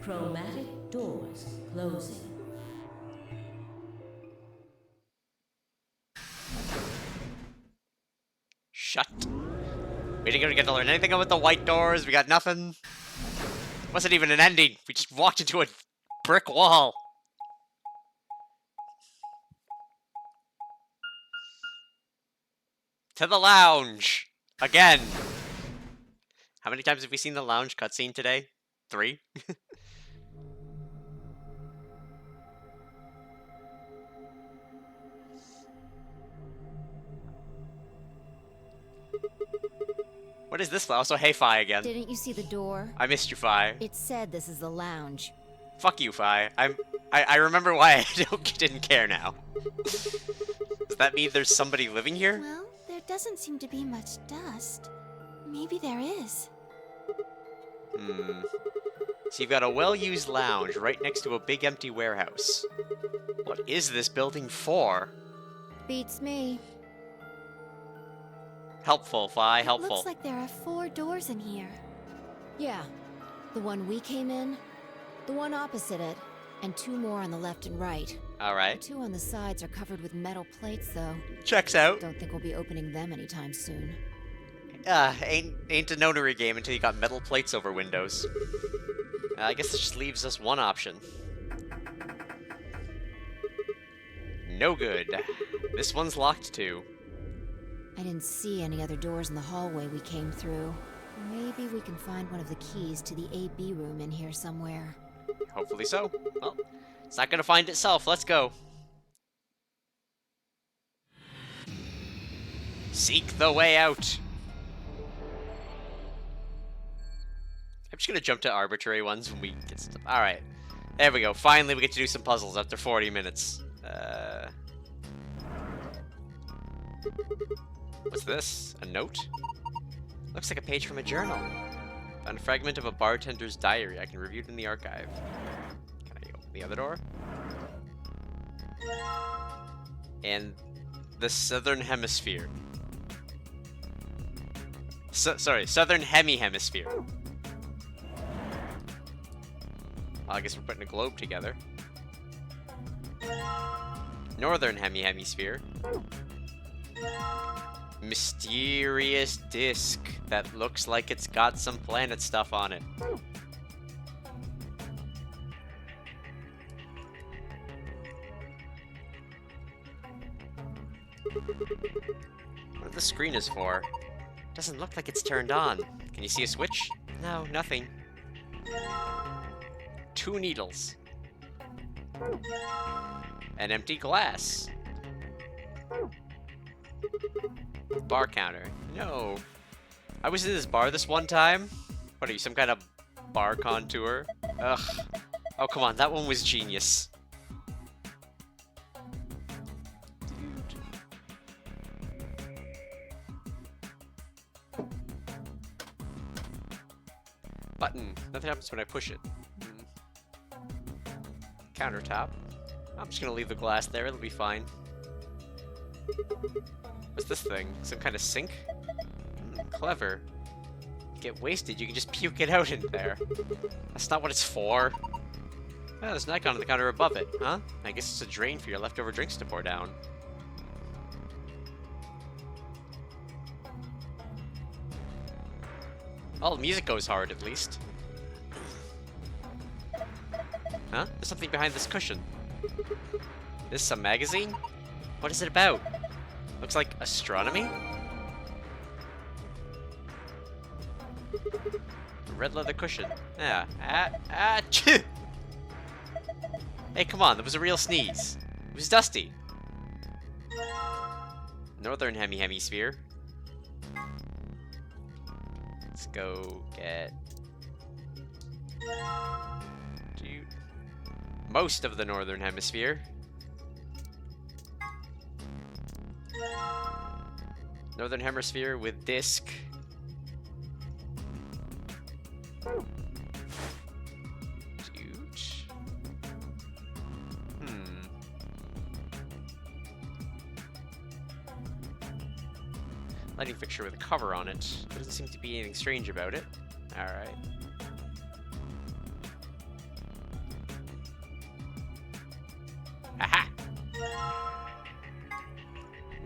Speaker 8: Chromatic doors closing.
Speaker 1: Shut. We didn't get to learn anything about the white doors. We got nothing. Wasn't even an ending. We just walked into a brick wall. To the lounge. Again. How many times have we seen the lounge cutscene today? 3? What is this? Also, hey, Fi again.
Speaker 7: Didn't you see the door?
Speaker 1: I missed you, Fi.
Speaker 7: It said this is the lounge.
Speaker 1: Fuck you, Fi. I remember why I didn't care now. Does that mean there's somebody living here?
Speaker 7: Well, there doesn't seem to be much dust. Maybe there is.
Speaker 1: So you've got a well-used lounge right next to a big empty warehouse. What is this building for?
Speaker 7: Beats me.
Speaker 1: Helpful, Fi, helpful.
Speaker 7: Looks like there are 4 doors in here. Yeah. The one we came in, the one opposite it, and 2 more on the left and right. The
Speaker 1: Alright.
Speaker 7: 2 on the sides are covered with metal plates, though.
Speaker 1: Checks out.
Speaker 7: Don't think we'll be opening them anytime soon.
Speaker 1: Ain't a notary game until you got metal plates over windows. I guess this just leaves us one option. No good. This one's locked too.
Speaker 7: I didn't see any other doors in the hallway we came through. Maybe we can find one of the keys to the AB room in here somewhere.
Speaker 1: Hopefully so. Well, it's not gonna find itself. Let's go. Seek the way out. I'm just gonna jump to arbitrary ones when we get stuff. Alright. There we go. Finally, we get to do some puzzles after 40 minutes. What's this? A note? Looks like a page from a journal. Found a fragment of a bartender's diary. I can review it in the archive. Can I open the other door? And the Southern Hemisphere. Sorry, Southern Hemisphere. I guess we're putting a globe together. Northern Hemisphere. Mysterious disc that looks like it's got some planet stuff on it. What the screen is for? Doesn't look like it's turned on. Can you see a switch? No, nothing. 2 needles. An empty glass. Bar counter. No. I was in this bar this one time. What are you, some kind of bar contour? Ugh. Oh, come on. That one was genius. Button. Nothing happens when I push it. Countertop. I'm just gonna leave the glass there. It'll be fine. What's this thing? Some kind of sink? Clever. Get wasted, you can just puke it out in there. That's not what it's for. Oh, there's an icon on the counter above it, huh? I guess it's a drain for your leftover drinks to pour down. Well, the music goes hard, at least. Huh? There's something behind this cushion. This some magazine? What is it about? Looks like astronomy? Red leather cushion. Yeah. Achoo! Hey, come on, that was a real sneeze. It was dusty. Northern Hemisphere. Let's go get... most of the Northern Hemisphere. Northern Hemisphere with disc. Huge. Lighting fixture with a cover on it. There doesn't seem to be anything strange about it. Alright. Aha!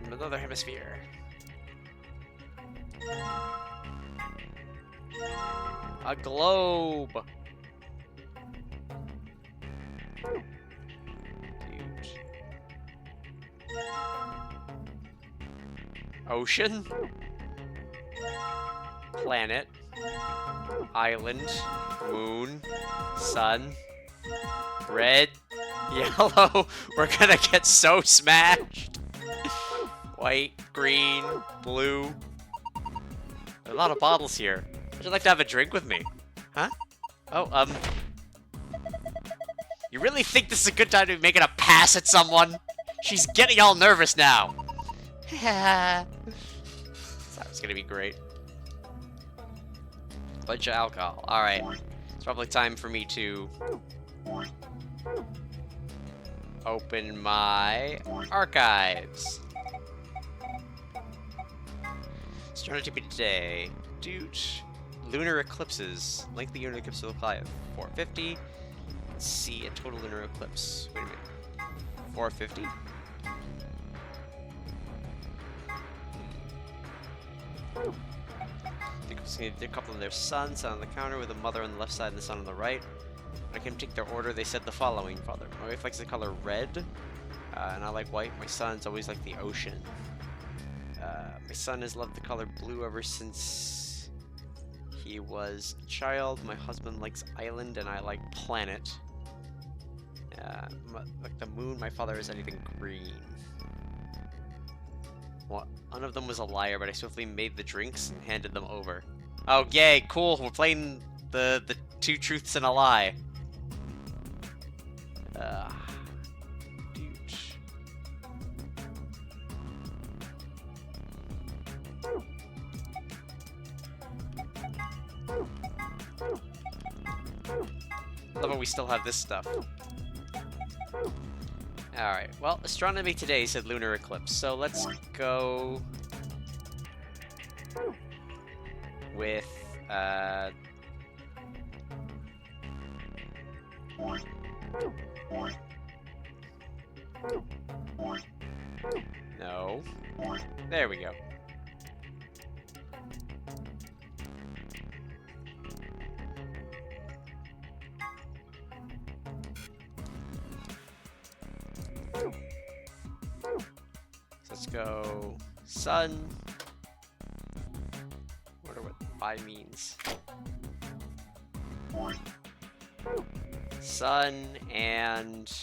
Speaker 1: Another hemisphere. A globe! Huge. Ocean? Planet. Island. Moon. Sun. Red. Yellow. We're gonna get so smashed. White. Green. Blue. There are a lot of bottles here. Would you like to have a drink with me? Huh? Oh, You really think this is a good time to be making a pass at someone? She's getting all nervous now. That was gonna be great. Bunch of alcohol. Alright. It's probably time for me to open my archives. Astronomy today. Dude. Lunar eclipses. Lengthy lunar eclipse will apply at 450. Let's see a total lunar eclipse. Wait a minute. 450? They're a couple of their sons on the counter with a mother on the left side and the son on the right. When I came to take their order, they said the following. Father, my wife likes the color red, and I like white. My son's always liked the ocean. My son has loved the color blue ever since he was a child. My husband likes island, and I like planet. Like the moon, my father is anything green. Well, none of them was a liar, but I swiftly made the drinks and handed them over. Oh, yay, cool. We're playing the two truths and a lie. Dude. I love how we still have this stuff. Alright, well, astronomy today said lunar eclipse, so let's go with, no. There we go. Let's go sun. Wonder what phi means. Sun and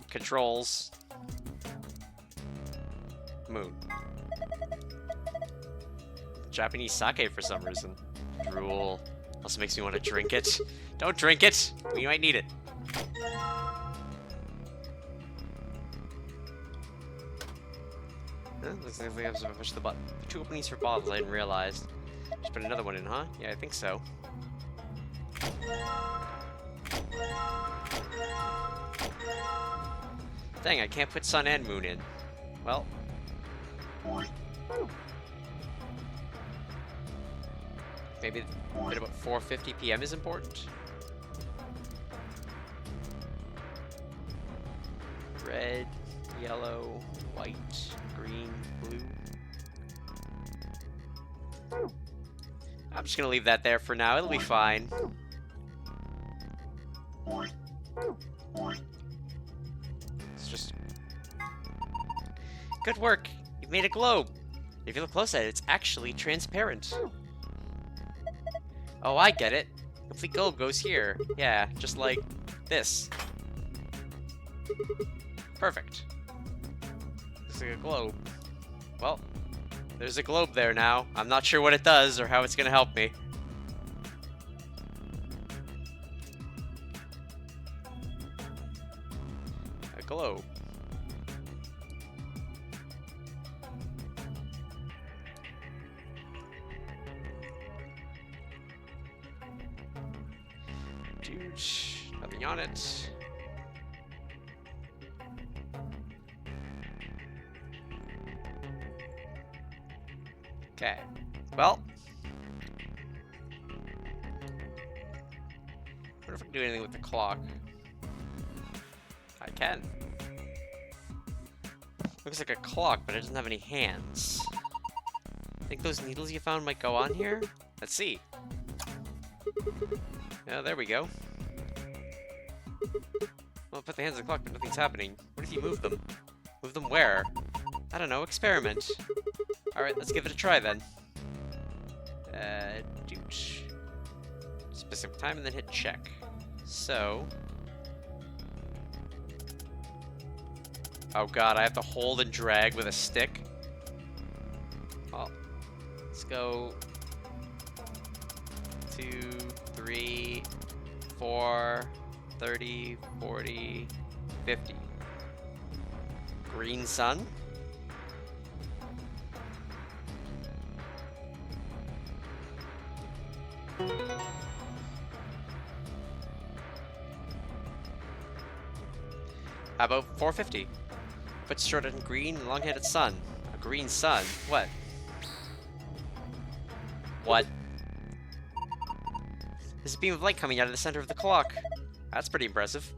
Speaker 1: controls moon. Japanese sake for some reason. Drool. Also makes me want to drink it. Don't drink it. We might need it. Looks like we have to push the button. 2 openings for bottles, I didn't realize. Just put another one in, huh? Yeah, I think so. Dang, I can't put sun and moon in. Well. Maybe a bit about 4:50 p.m. is important. Red, yellow, white, green, blue. I'm just gonna leave that there for now. It'll be fine. It's just... Good work! You've made a globe! If you look close at it, it's actually transparent. Oh, I get it. Complete globe goes here. Yeah, just like this. Perfect. Looks like a globe. Well, there's a globe there now. I'm not sure what it does or how it's gonna help me. A globe. Dude, nothing on it. Okay, well. I wonder if I can do anything with the clock. I can. Looks like a clock, but it doesn't have any hands. Think those needles you found might go on here? Let's see. Yeah, there we go. Well, put the hands on the clock, but nothing's happening. What if you move them? Move them where? I don't know, experiment. Alright, let's give it a try then. Douche. Specific time and then hit check. So... Oh god, I have to hold and drag with a stick. Well, let's go 2, 3, 4, 30, 40, 50. Green sun. How about 450? Foot short and green, long-headed sun. A green sun? What? What? There's a beam of light coming out of the center of the clock. That's pretty impressive.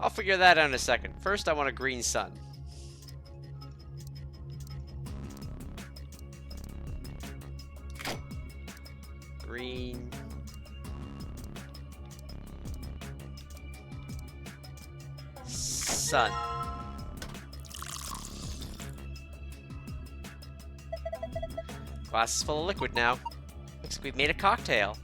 Speaker 1: I'll figure that out in a second. First, I want a green sun. Green. Sun. Glass is full of liquid now. Looks like we've made a cocktail.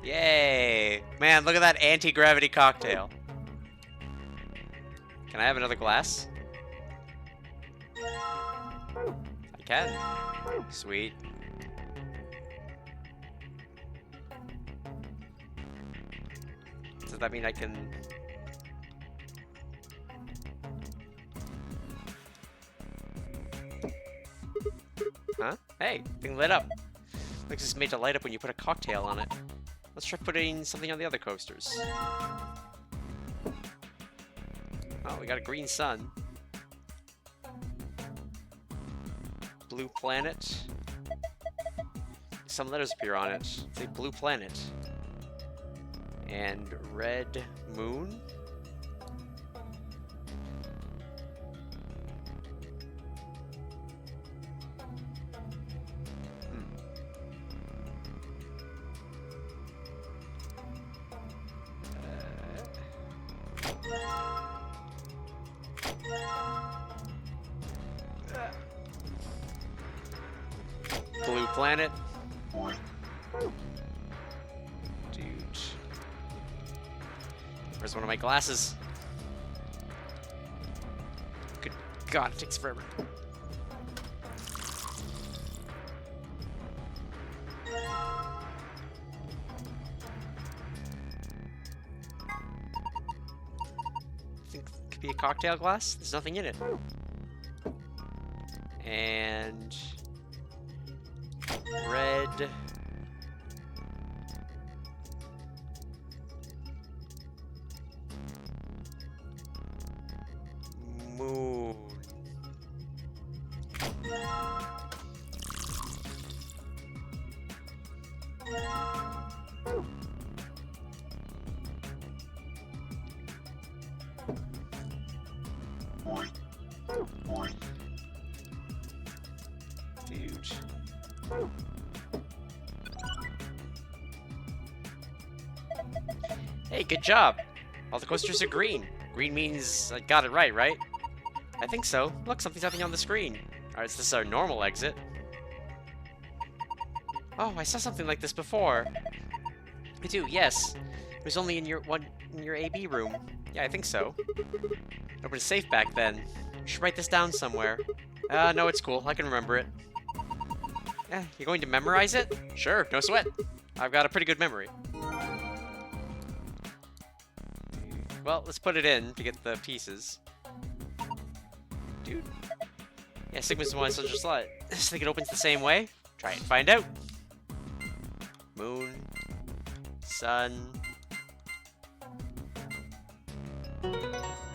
Speaker 1: Yay! Man, look at that anti-gravity cocktail. Can I have another glass? I can. Sweet. Does that mean I can... Huh? Hey, thing lit up. Looks like it's made to light up when you put a cocktail on it. Let's try putting something on the other coasters. Oh, we got a green sun. Blue planet. Some letters appear on it. Say blue planet. And red moon. Blue planet. Dude. Where's one of my glasses? Good God, it takes forever. Think it could be a cocktail glass? There's nothing in it. And red. Moon. Dude. Hey, good job. All the coasters are green. Green means I got it right, right? I think so. Look, something's happening on the screen. Alright, so this is our normal exit. Oh, I saw something like this before. I do, yes. It was only in your AB room. Yeah, I think so. Opened a safe back then. You should write this down somewhere. No, it's cool. I can remember it. Yeah, you're going to memorize it? Sure, no sweat. I've got a pretty good memory. Well, let's put it in to get the pieces. Dude. Yeah, Sigma's the one so just let. This think it opens the same way? Try and find out. Moon. Sun.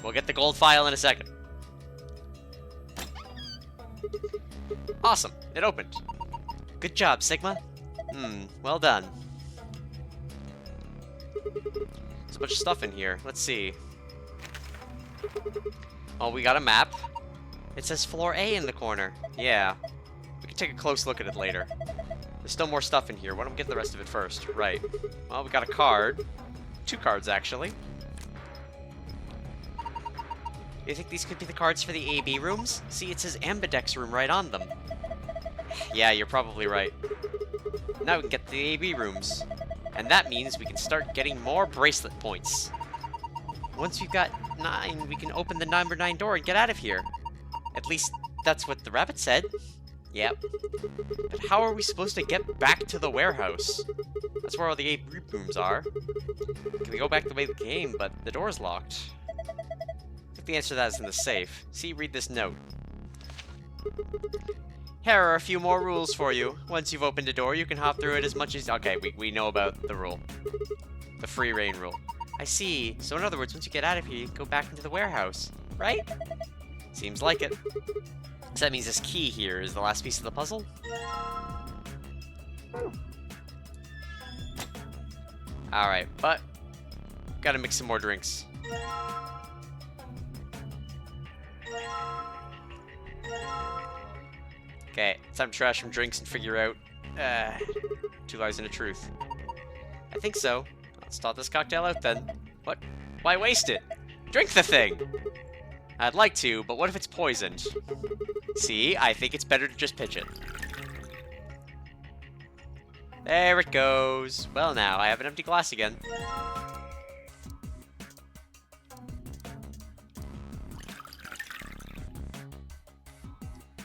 Speaker 1: We'll get the gold file in a second. Awesome, it opened. Good job, Sigma. Well done. There's a bunch of stuff in here. Let's see. Oh, we got a map. It says floor A in the corner. Yeah. We can take a close look at it later. There's still more stuff in here. Why don't we get the rest of it first? Right. Well, we got a card. 2 cards, actually. You think these could be the cards for the AB rooms? See, it says Ambidex room right on them. Yeah, you're probably right. Now we can get to the AB rooms. And that means we can start getting more bracelet points. Once we've got 9, we can open the number 9 door and get out of here. At least, that's what the rabbit said. Yep. But how are we supposed to get back to the warehouse? That's where all the 8 rooms are. Can we go back the way we came, but the door's locked. I think the answer to that is in the safe. See, read this note. Here are a few more rules for you. Once you've opened a door, you can hop through it as much as... Okay, we know about the rule. The free reign rule. I see. So in other words, once you get out of here, you can go back into the warehouse. Right? Seems like it. So that means this key here is the last piece of the puzzle? Alright, but... Gotta mix some more drinks. Okay, it's time to trash some drinks and figure out... 2 lies and a truth. I think so. Let's start this cocktail out then. What? Why waste it? Drink the thing! I'd like to, but what if it's poisoned? See, I think it's better to just pitch it. There it goes. Well now, I have an empty glass again.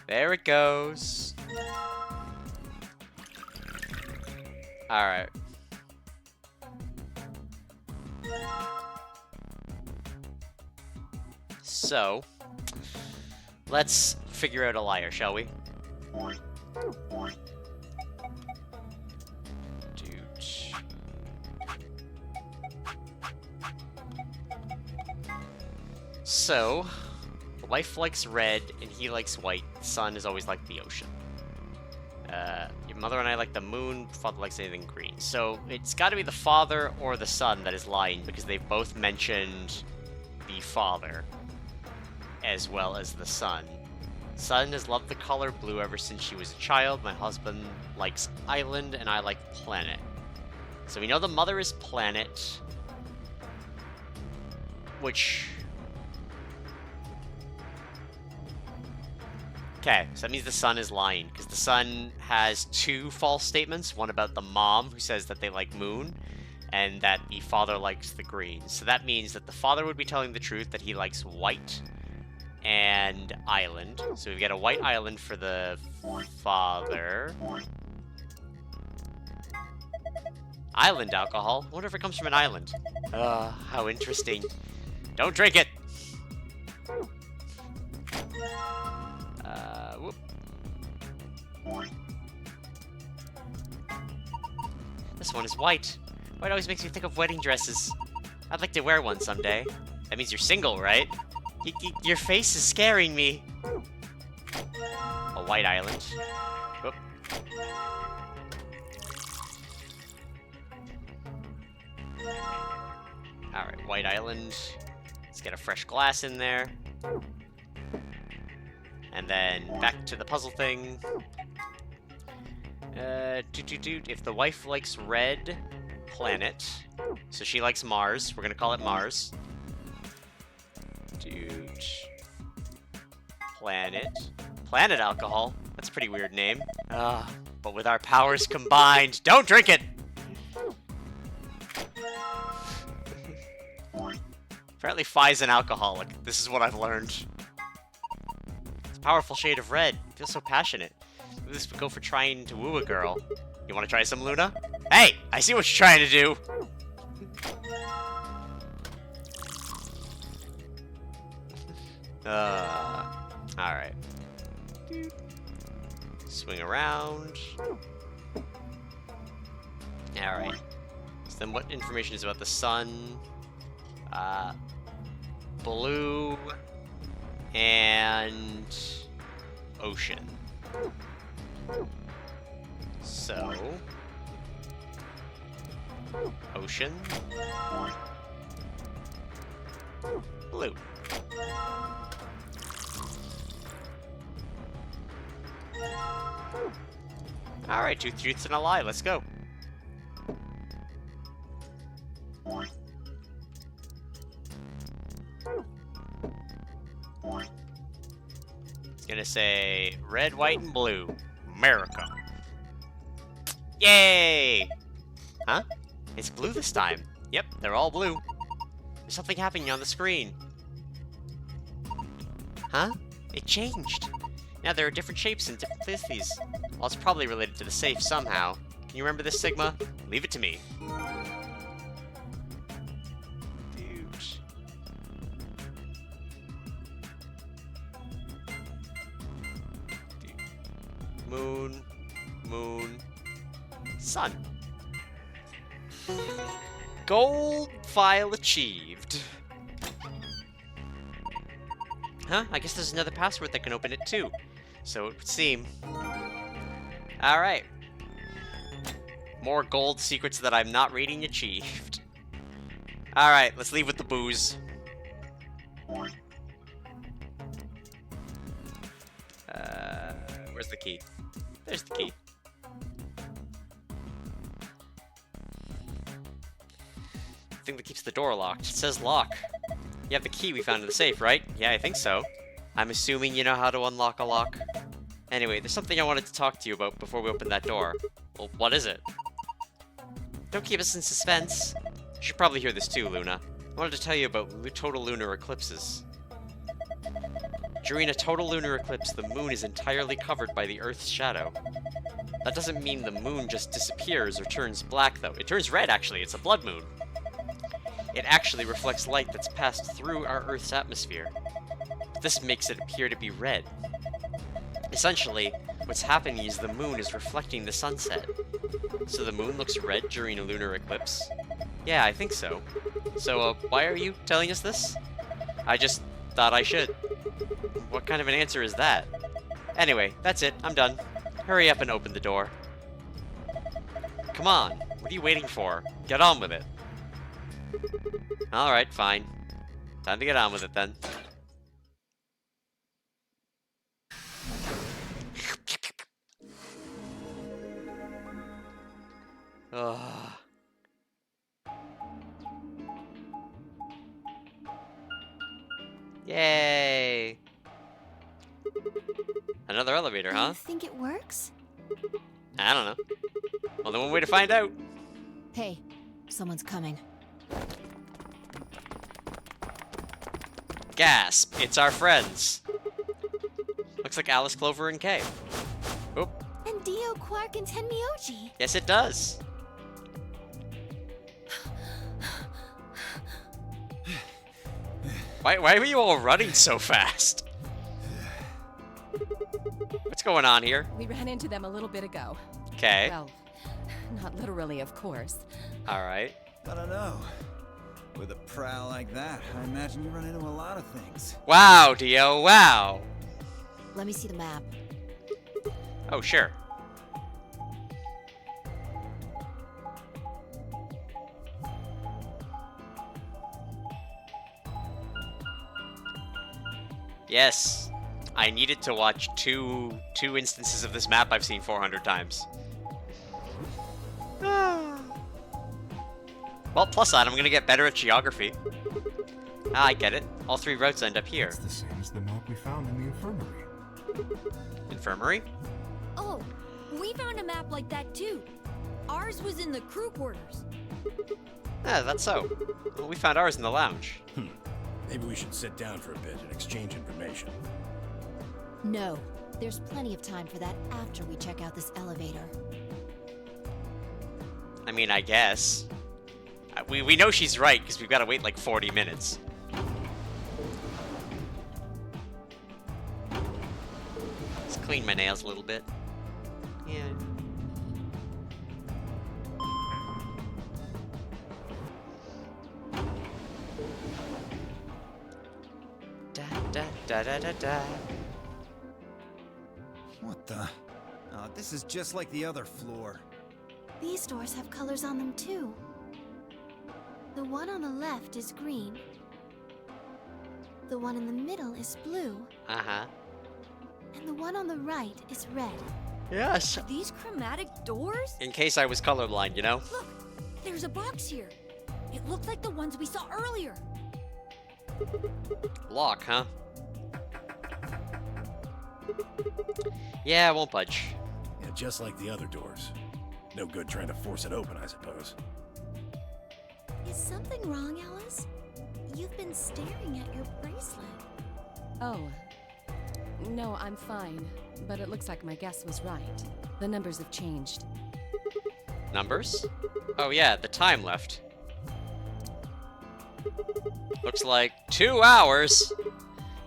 Speaker 1: There it goes. Alright. So, let's figure out a liar, shall we? So, the wife likes red and he likes white. The son is always like the ocean. Your mother and I like the moon. Father likes anything green. So it's got to be the father or the son that is lying because they've both mentioned the father as well as the son. Son has loved the color blue ever since she was a child. My husband likes island and I like planet. So we know the mother is planet, which... Okay, so that means the son is lying, because the son has 2 false statements. One about the mom, who says that they like moon, and that the father likes the green. So that means that the father would be telling the truth, that he likes white and island. So we get a white island for the father. Island alcohol? I wonder if it comes from an island. How interesting. Don't drink it! Whoop. This one is white. White always makes me think of wedding dresses. I'd like to wear one someday. That means you're single, right? Your face is scaring me. A white island. Whoop. Alright, white island. Let's get a fresh glass in there. And then back to the puzzle thing. If the wife likes red, planet. So she likes Mars. We're gonna call it Mars. Planet. Planet alcohol. That's a pretty weird name. But with our powers combined, don't drink it! Apparently Phi's an alcoholic. This is what I've learned. Powerful shade of red. Feels so passionate. This would go for trying to woo a girl. You want to try some, Luna? Hey! I see what you're trying to do! Alright. Swing around. Alright. So then what information is about the sun? Blue... and ocean. So, ocean, blue. All right, 2 truths and a lie. Let's go. Gonna say red, white, and blue. America. Yay! Huh? It's blue this time. Yep, they're all blue. There's something happening on the screen. Huh? It changed. Now there are different shapes and different places. Well, it's probably related to the safe somehow. Can you remember this, Sigma? Leave it to me. Douche. Moon. Moon. Sun. Gold file achieved. Huh? I guess there's another password that can open it too. So it would seem. Alright. More gold secrets that I'm not reading achieved. Alright, let's leave with the booze. Where's the key? There's the key. Thing that keeps the door locked. It says lock. You have the key we found in the safe, right? Yeah, I think so. I'm assuming you know how to unlock a lock. Anyway, there's something I wanted to talk to you about before we open that door. Well, what is it? Don't keep us in suspense. You should probably hear this too, Luna. I wanted to tell you about total lunar eclipses. During a total lunar eclipse, the moon is entirely covered by the Earth's shadow. That doesn't mean the moon just disappears or turns black, though. It turns red, actually. It's a blood moon. It actually reflects light that's passed through our Earth's atmosphere. But this makes it appear to be red. Essentially, what's happening is the moon is reflecting the sunset. So the moon looks red during a lunar eclipse? Yeah, I think so. So, why are you telling us this? I just thought I should. What kind of an answer is that? Anyway, that's it. I'm done. Hurry up and open the door. Come on. What are you waiting for? Get on with it. Alright, fine. Time to get on with it then. Ugh. Yay! Another elevator,
Speaker 7: Do
Speaker 1: huh?
Speaker 7: you think it works?
Speaker 1: I don't know. Only one way to find out.
Speaker 3: Hey, someone's coming.
Speaker 1: Gasp! It's our friends. Looks like Alice, Clover, and Kay. Oop.
Speaker 7: And Dio, Quark, and Tenmyoji.
Speaker 1: Yes, it does. Why were you all running so fast? What's going on here?
Speaker 3: We ran into them a little bit ago.
Speaker 1: Okay.
Speaker 3: Well, not literally, of course.
Speaker 1: Alright.
Speaker 2: I don't know. With a prowl like that, I imagine you run into a lot of things.
Speaker 1: Wow, Dio, wow.
Speaker 7: Let me see the map.
Speaker 1: Oh, sure. Yes. I needed to watch two instances of this map I've seen 400 times. Well, plus that, I'm gonna get better at geography. Ah, I get it. All three routes end up here.
Speaker 6: It's the same as the map we found in the infirmary.
Speaker 1: Infirmary?
Speaker 5: Oh, we found a map like that too. Ours was in the crew quarters.
Speaker 1: Yeah, that's so. Well, we found ours in the lounge.
Speaker 4: Maybe we should sit down for a bit and exchange information.
Speaker 7: No, there's plenty of time for that after we check out this elevator.
Speaker 1: I mean, I guess. We know she's right, because we've got to wait like 40 minutes. Let's clean my nails a little bit. Yeah. Da da da da da da.
Speaker 2: What the? Oh, this is just like the other floor.
Speaker 7: These doors have colors on them too. The one on the left is green. The one in the middle is blue.
Speaker 1: Uh-huh.
Speaker 7: And the one on the right is red.
Speaker 1: Yes.
Speaker 5: Are these chromatic doors?
Speaker 1: In case I was colorblind, you know?
Speaker 5: Look, there's a box here. It looked like the ones we saw earlier.
Speaker 1: Lock, huh? Yeah, it won't budge.
Speaker 4: Yeah, just like the other doors. No good trying to force it open, I suppose.
Speaker 7: Is something wrong, Alice? You've been staring at your bracelet.
Speaker 3: Oh. No, I'm fine. But it looks like my guess was right. The numbers have changed.
Speaker 1: Numbers? Oh yeah, the time left. Looks like 2 hours.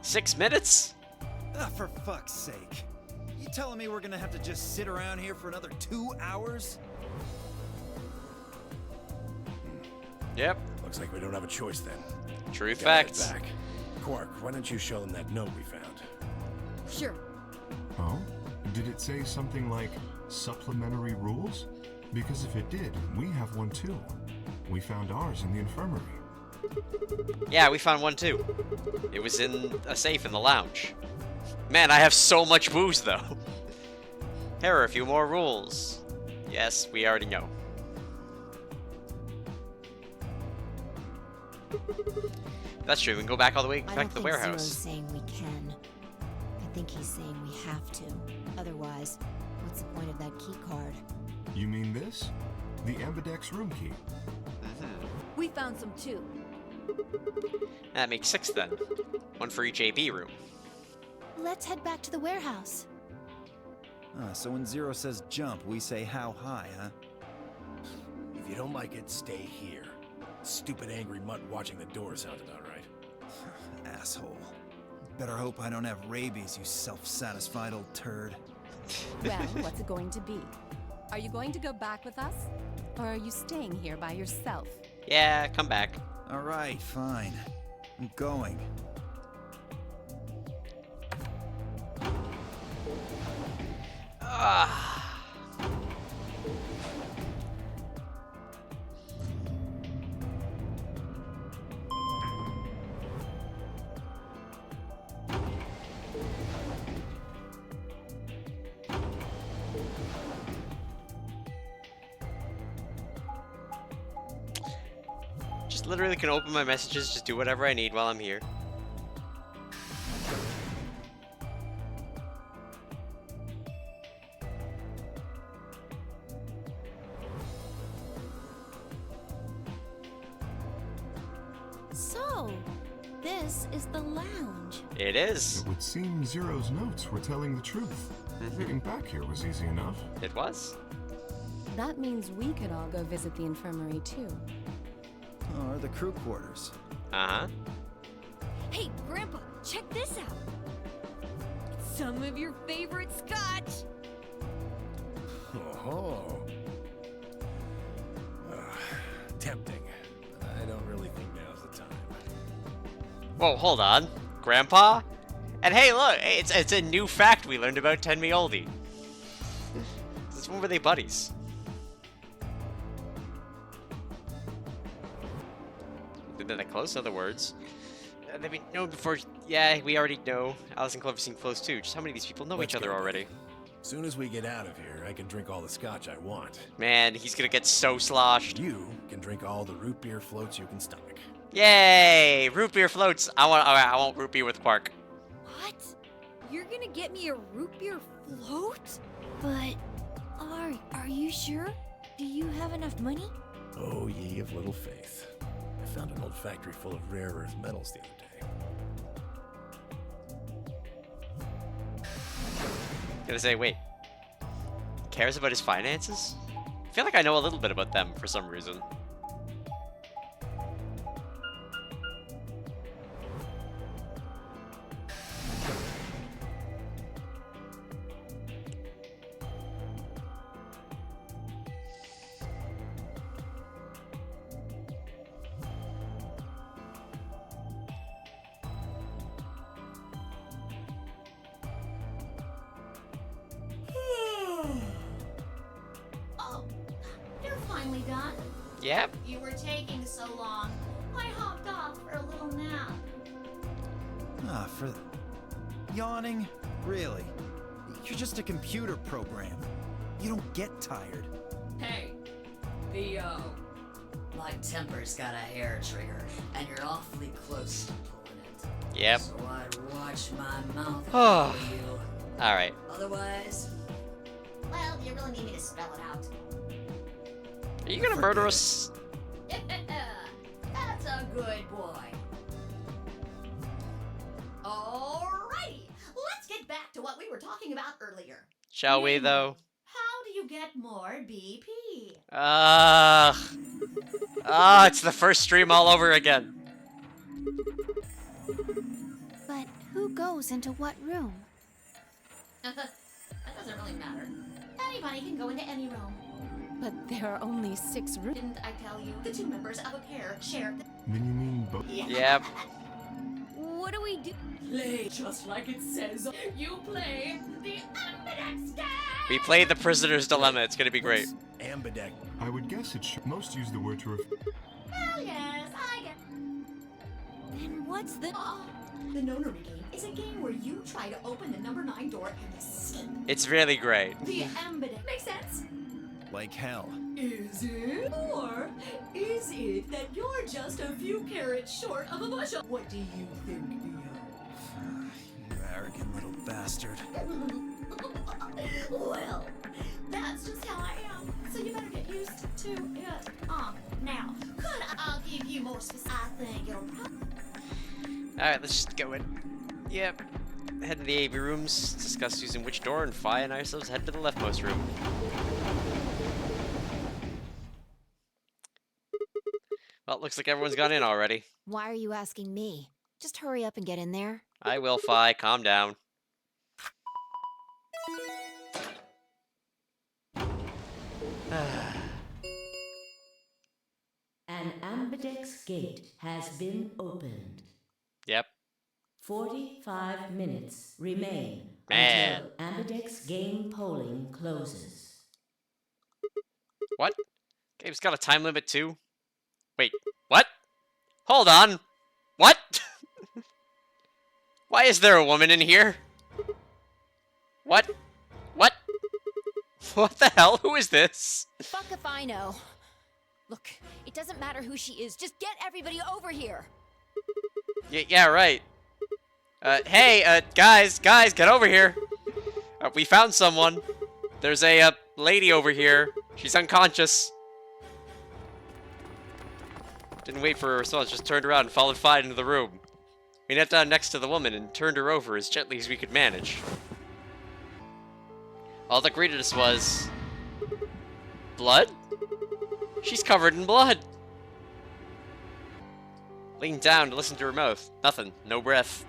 Speaker 1: 6 minutes?
Speaker 2: Ah, for fuck's sake. You telling me we're gonna have to just sit around here for another 2 hours?
Speaker 1: Yep.
Speaker 4: Looks like we don't have a choice then.
Speaker 1: Truth
Speaker 4: Gotta head
Speaker 1: facts.
Speaker 4: back. Quark, why don't you show them that note we found?
Speaker 5: Sure.
Speaker 6: Oh? Did it say something like supplementary rules? Because if it did, we have one too. We found ours in the infirmary.
Speaker 1: Yeah, we found one too. It was in a safe in the lounge. Man, I have so much booze though. Here are a few more rules. Yes, we already know. That's true. We can go back all the way
Speaker 7: I
Speaker 1: back
Speaker 7: don't
Speaker 1: to the
Speaker 7: think
Speaker 1: warehouse.
Speaker 7: Zero's saying we can. I think he's saying we have to. Otherwise, what's the point of that key card?
Speaker 6: You mean this? The Ambidex room key.
Speaker 5: We found some too.
Speaker 1: That makes 6 then. One for each AB room.
Speaker 7: Let's head back to the warehouse.
Speaker 2: Ah, so when Zero says jump, we say how high, huh?
Speaker 4: If you don't like it, stay here. Stupid angry mutt watching the door sounds about right.
Speaker 2: Asshole. Better hope I don't have rabies, you self-satisfied old turd.
Speaker 3: Well, what's it going to be? Are you going to go back with us? Or are you staying here by yourself?
Speaker 1: Yeah, come back.
Speaker 2: Alright, fine. I'm going.
Speaker 1: Ah. Just literally can open my messages, just do whatever I need while I'm here.
Speaker 7: So, this is the lounge.
Speaker 1: It is.
Speaker 6: It would seem Zero's notes were telling the truth. Getting back here was easy enough.
Speaker 1: It was.
Speaker 3: That means we could all go visit the infirmary too.
Speaker 2: Or the crew quarters.
Speaker 1: Uh-huh.
Speaker 5: Hey, Grandpa, check this out. It's some of your favorite scotch.
Speaker 4: Oh. Tempting. I don't really think now's the time.
Speaker 1: Whoa, hold on. Grandpa? And hey, look, it's a new fact we learned about Tenmi Oldie. Since when were they buddies? They're that close, in other words. They've been known before. Yeah, we already know. Alice and Clover seem close too. Just how many of these people know
Speaker 4: Let's
Speaker 1: each other
Speaker 4: go,
Speaker 1: already?
Speaker 4: buddy. Soon as we get out of here, I can drink all the scotch I want.
Speaker 1: Man, he's gonna get so sloshed.
Speaker 4: You can drink all the root beer floats you can stomach.
Speaker 1: Yay! Root beer floats. I want root beer with Quark.
Speaker 5: What? You're gonna get me a root beer float?
Speaker 7: But, are you sure? Do you have enough money?
Speaker 4: Oh, ye of little faith. I found an old factory full of rare earth metals the other day.
Speaker 1: Gonna say, wait. Cares about his finances? I feel like I know a little bit about them for some reason.
Speaker 9: Oh, you're finally done.
Speaker 1: Yep.
Speaker 9: You were taking so long. I hopped off for a little nap.
Speaker 2: Ah, for... Yawning? Really? You're just a computer program. You don't get tired.
Speaker 8: Hey, my temper's got a hair trigger, and you're awfully close to pulling it.
Speaker 1: Yep.
Speaker 8: So I'd watch my mouth
Speaker 1: Oh.
Speaker 8: for you.
Speaker 1: Alright.
Speaker 8: Otherwise,
Speaker 9: Well, you really need me to spell it out.
Speaker 1: Are you gonna murder us?
Speaker 8: that's a good boy. Alrighty, let's get back to what we were talking about earlier.
Speaker 1: Shall we,
Speaker 8: Namely,
Speaker 1: though?
Speaker 8: How do you get more BP?
Speaker 1: It's the first stream all over again.
Speaker 7: But who goes into what room?
Speaker 9: That doesn't really matter. Anybody can go into any room.
Speaker 3: But there are only 6 rooms.
Speaker 8: Didn't I tell you? The two members of a pair share the...
Speaker 6: Then you mean both?
Speaker 1: Yep.
Speaker 5: What do we do?
Speaker 8: Play just like it says. You play the ambidex game!
Speaker 1: We played the prisoner's dilemma. It's gonna be great.
Speaker 4: Ambidex.
Speaker 6: I would guess it should. Most use the word to refer.
Speaker 9: Hell yes, I get.
Speaker 7: Then what's the...
Speaker 8: The nonary game is a game where you try to open the number 9 door and escape.
Speaker 1: It's really great.
Speaker 8: The ambidex. Makes sense?
Speaker 2: Like hell.
Speaker 8: Is it? Or is it that you're just a few carrots short of a bushel? What do you think, Theo?
Speaker 2: You arrogant little bastard.
Speaker 8: Well, that's just how I am. So you better get used to it. Now, could I'll give you more specific? I think it'll probably...
Speaker 1: Alright, let's just go in. Yep. Head to the AV rooms, discuss using which door, and Fi and ourselves head to the leftmost room. Well, it looks like everyone's gone in already.
Speaker 7: Why are you asking me? Just hurry up and get in there.
Speaker 1: I will, Fi. Calm down.
Speaker 10: An ambidex gate has been opened.
Speaker 1: Yep.
Speaker 10: 45 minutes remain
Speaker 1: Man.
Speaker 10: until ambidex game polling closes.
Speaker 1: What? Game's got a time limit too? Wait, what? Hold on. What? Why is there a woman in here? What? What? What the hell? Who is this?
Speaker 5: Fuck if I know. Look, it doesn't matter who she is. Just get everybody over here.
Speaker 1: Yeah, right. Hey, guys, get over here. We found someone. There's a, lady over here. She's unconscious. Didn't wait for a response, just turned around and followed Fi into the room. We knelt down next to the woman and turned her over as gently as we could manage. All that greeted us was... blood? She's covered in blood. Leaned down to listen to her mouth. Nothing. No breath.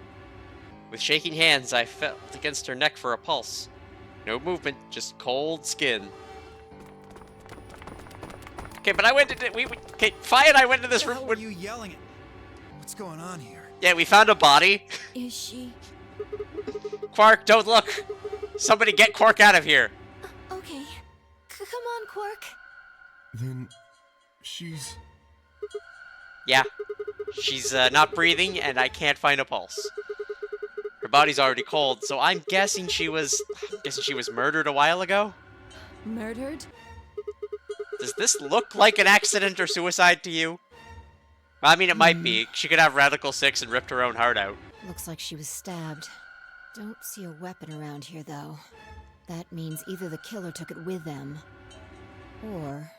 Speaker 1: With shaking hands, I felt against her neck for a pulse. No movement, just cold skin. Okay, but I went into... Okay, Fi and I went into this room...
Speaker 2: What are you yelling at? What's going on here?
Speaker 1: Yeah, we found a body.
Speaker 5: Is she?
Speaker 1: Quark, don't look. Somebody get Quark out of here.
Speaker 7: Okay. Come on, Quark.
Speaker 6: Then she's.
Speaker 1: Yeah. She's not breathing, and I can't find a pulse. Her body's already cold, so I'm guessing she was murdered a while ago?
Speaker 3: Murdered?
Speaker 1: Does this look like an accident or suicide to you? I mean, it might be. She could have Radical 6 and ripped her own heart out.
Speaker 7: Looks like she was stabbed. Don't see a weapon around here, though. That means either the killer took it with them, or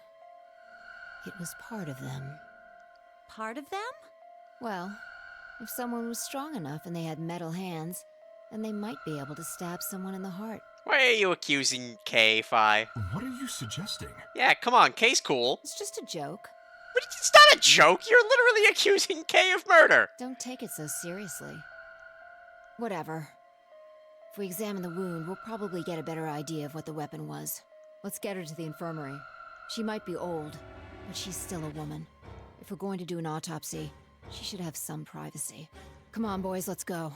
Speaker 7: it was part of them.
Speaker 5: Part of them?
Speaker 7: Well, if someone was strong enough and they had metal hands, then they might be able to stab someone in the heart.
Speaker 1: Why are you accusing Kay, Fi?
Speaker 6: What are you suggesting?
Speaker 1: Yeah, come on, Kay's cool.
Speaker 7: It's just a joke.
Speaker 1: But it's not a joke. You're literally accusing Kay of murder.
Speaker 7: Don't take it so seriously. Whatever. If we examine the wound, we'll probably get a better idea of what the weapon was. Let's get her to the infirmary. She might be old, but she's still a woman. If we're going to do an autopsy, she should have some privacy. Come on, boys, let's go.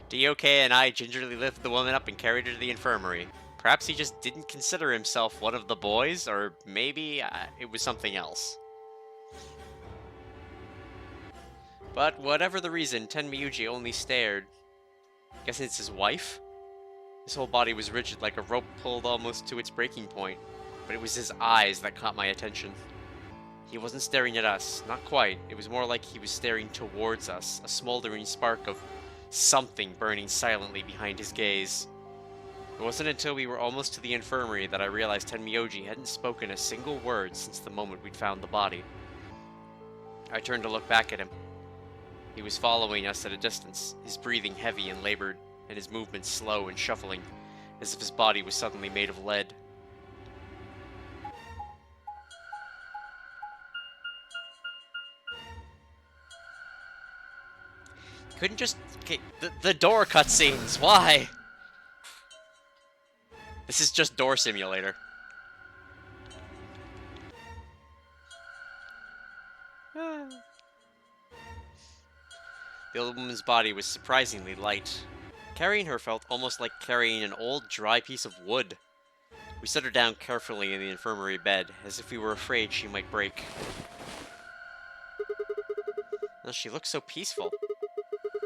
Speaker 1: DOK and I gingerly lifted the woman up and carried her to the infirmary. Perhaps he just didn't consider himself one of the boys, or maybe it was something else. But whatever the reason, Tenmyuji only stared. Guessing it's his wife? His whole body was rigid like a rope pulled almost to its breaking point, but it was his eyes that caught my attention. He wasn't staring at us, not quite. It was more like he was staring towards us, a smoldering spark of something burning silently behind his gaze. It wasn't until we were almost to the infirmary that I realized Tenmyoji hadn't spoken a single word since the moment we'd found the body. I turned to look back at him. He was following us at a distance, his breathing heavy and labored, and his movements slow and shuffling, as if his body was suddenly made of lead. Couldn't just... Okay, the door cutscenes, why? This is just Door Simulator. The old woman's body was surprisingly light. Carrying her felt almost like carrying an old, dry piece of wood. We set her down carefully in the infirmary bed, as if we were afraid she might break. Well, she looked so peaceful.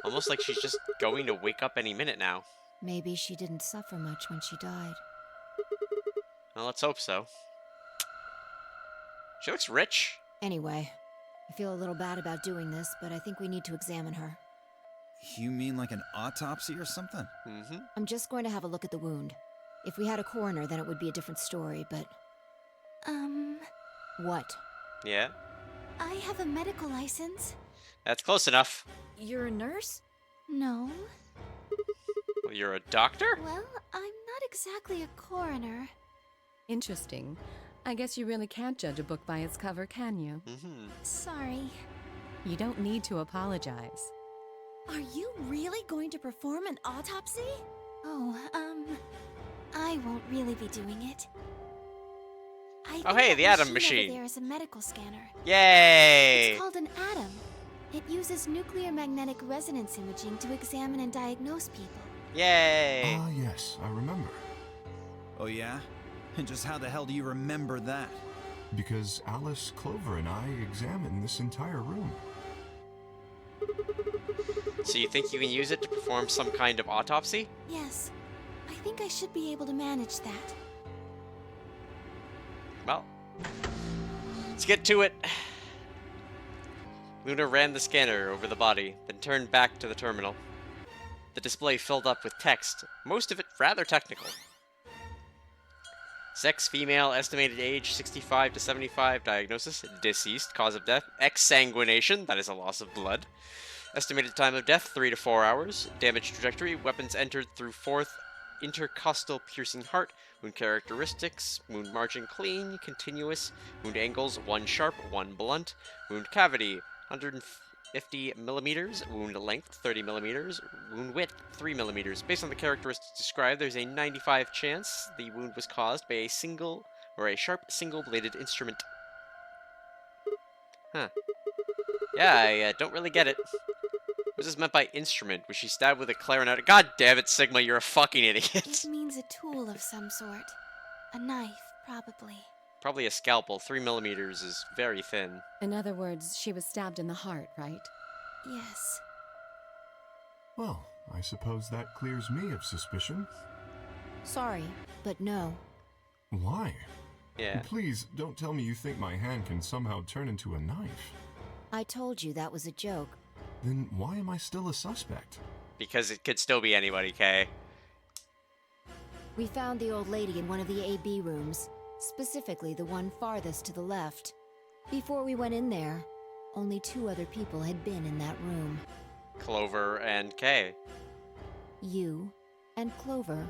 Speaker 1: Almost like she's just going to wake up any minute now.
Speaker 3: Maybe she didn't suffer much when she died.
Speaker 1: Well, let's hope so. She looks rich.
Speaker 3: Anyway, I feel a little bad about doing this, but I think we need to examine her.
Speaker 2: You mean like an autopsy or something?
Speaker 1: Mm-hmm.
Speaker 3: I'm just going to have a look at the wound. If we had a coroner, then it would be a different story, but... What?
Speaker 1: Yeah,
Speaker 7: I have a medical license.
Speaker 1: that's close enough.
Speaker 3: You're a nurse?
Speaker 7: No.
Speaker 1: Well, you're a doctor?
Speaker 7: Well, I'm not exactly a coroner.
Speaker 3: Interesting. I guess you really can't judge a book by its cover, can you?
Speaker 1: Mm-hmm.
Speaker 7: Sorry.
Speaker 3: You don't need to apologize.
Speaker 5: Are you really going to perform an autopsy?
Speaker 7: Oh, I won't really be doing it. I
Speaker 1: Oh,
Speaker 7: think
Speaker 1: hey,
Speaker 7: that
Speaker 1: the Atom
Speaker 7: over
Speaker 1: machine.
Speaker 7: there is a medical scanner.
Speaker 1: Yay!
Speaker 7: It's called an atom. It uses nuclear magnetic resonance imaging to examine and diagnose people.
Speaker 1: Yay!
Speaker 6: Ah, yes, I remember.
Speaker 2: Oh yeah? And just how the hell do you remember that?
Speaker 6: Because Alice, Clover, and I examined this entire room.
Speaker 1: So you think you can use it to perform some kind of autopsy?
Speaker 7: Yes, I think I should be able to manage that.
Speaker 1: Well, let's get to it. Luna ran the scanner over the body, then turned back to the terminal. The display filled up with text, most of it rather technical. Sex, female, estimated age 65 to 75, diagnosis, deceased, cause of death, exsanguination, that is a loss of blood. Estimated time of death, 3 to 4 hours. Damage trajectory, weapons entered through 4th intercostal piercing heart. Wound characteristics, wound margin clean, continuous. Wound angles, 1 sharp, 1 blunt. Wound cavity, 150 millimeters. Wound length, 30 millimeters. Wound width, 3 millimeters. Based on the characteristics described, there's a 95% chance the wound was caused by a single or a sharp single-bladed instrument. Huh. Yeah, I don't really get it. What is this meant by instrument? Was she stabbed with a clarinet? God damn it, Sigma, you're a fucking idiot.
Speaker 7: It means a tool of some sort. A knife, probably.
Speaker 1: Probably a scalpel. 3 millimeters is very thin.
Speaker 3: In other words, she was stabbed in the heart, right?
Speaker 7: Yes.
Speaker 6: Well, I suppose that clears me of suspicion.
Speaker 3: Sorry, but no.
Speaker 6: Why?
Speaker 1: Yeah.
Speaker 6: Please, don't tell me you think my hand can somehow turn into a knife.
Speaker 3: I told you that was a joke.
Speaker 6: Then why am I still a suspect?
Speaker 1: Because it could still be anybody, Kay.
Speaker 3: We found the old lady in one of the AB rooms, specifically the one farthest to the left. Before we went in there, only 2 other people had been in that room.
Speaker 1: Clover and Kay.
Speaker 3: You and Clover.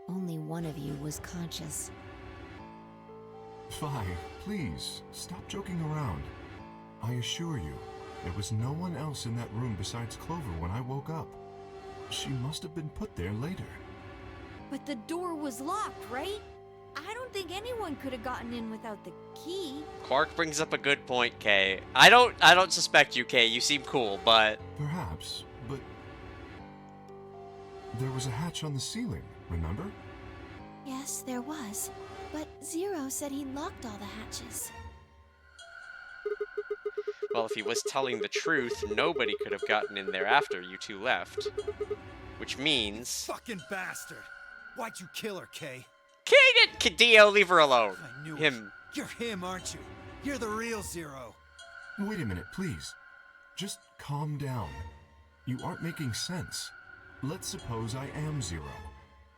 Speaker 3: Only one of you was conscious.
Speaker 6: Fi, please, stop joking around. I assure you, there was no one else in that room besides Clover when I woke up. She must have been put there later.
Speaker 5: But the door was locked, right? I don't think anyone could have gotten in without the key.
Speaker 1: Quark brings up a good point, Kay. I don't suspect you, Kay. You seem cool, but...
Speaker 6: Perhaps, but... There was a hatch on the ceiling, remember?
Speaker 7: Yes, there was. But Zero said he locked all the hatches.
Speaker 1: Well, if he was telling the truth, nobody could have gotten in there after you 2 left. Which means...
Speaker 2: Fucking bastard! Why'd you kill her, Kay?
Speaker 1: Kay did! Dio, leave her alone.
Speaker 2: I knew
Speaker 1: Him.
Speaker 2: it. You're him, aren't you? You're the real Zero.
Speaker 6: Wait a minute, please. Just calm down. You aren't making sense. Let's suppose I am Zero.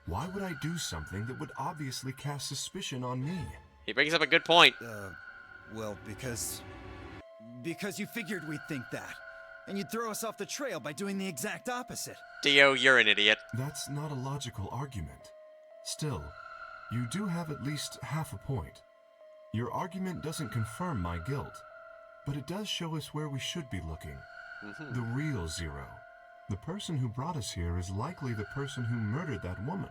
Speaker 6: Why would I do something that would obviously cast suspicion on me?
Speaker 1: He brings up a good point.
Speaker 2: Well, because you figured we'd think that. And you'd throw us off the trail by doing the exact opposite.
Speaker 1: Dio, you're an idiot.
Speaker 6: That's not a logical argument. Still, you do have at least half a point. Your argument doesn't confirm my guilt, but it does show us where we should be looking. The real Zero. The person who brought us here is likely the person who murdered that woman.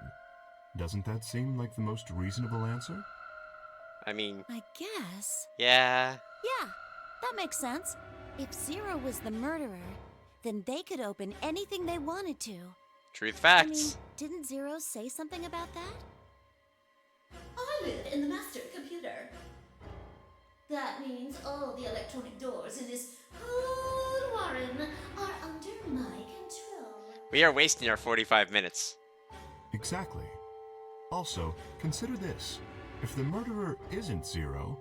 Speaker 6: Doesn't that seem like the most reasonable answer?
Speaker 1: I mean,
Speaker 7: I guess.
Speaker 1: yeah.
Speaker 7: Yeah, that makes sense. If Zero was the murderer, then they could open anything they wanted to.
Speaker 1: Truth
Speaker 7: I mean,
Speaker 1: facts.
Speaker 7: didn't Zero say something about that?
Speaker 8: I live in the master computer. That means all the electronic doors in this whole warren are under my control.
Speaker 1: We are wasting our 45 minutes.
Speaker 6: Exactly. Also, consider this. If the murderer isn't Zero,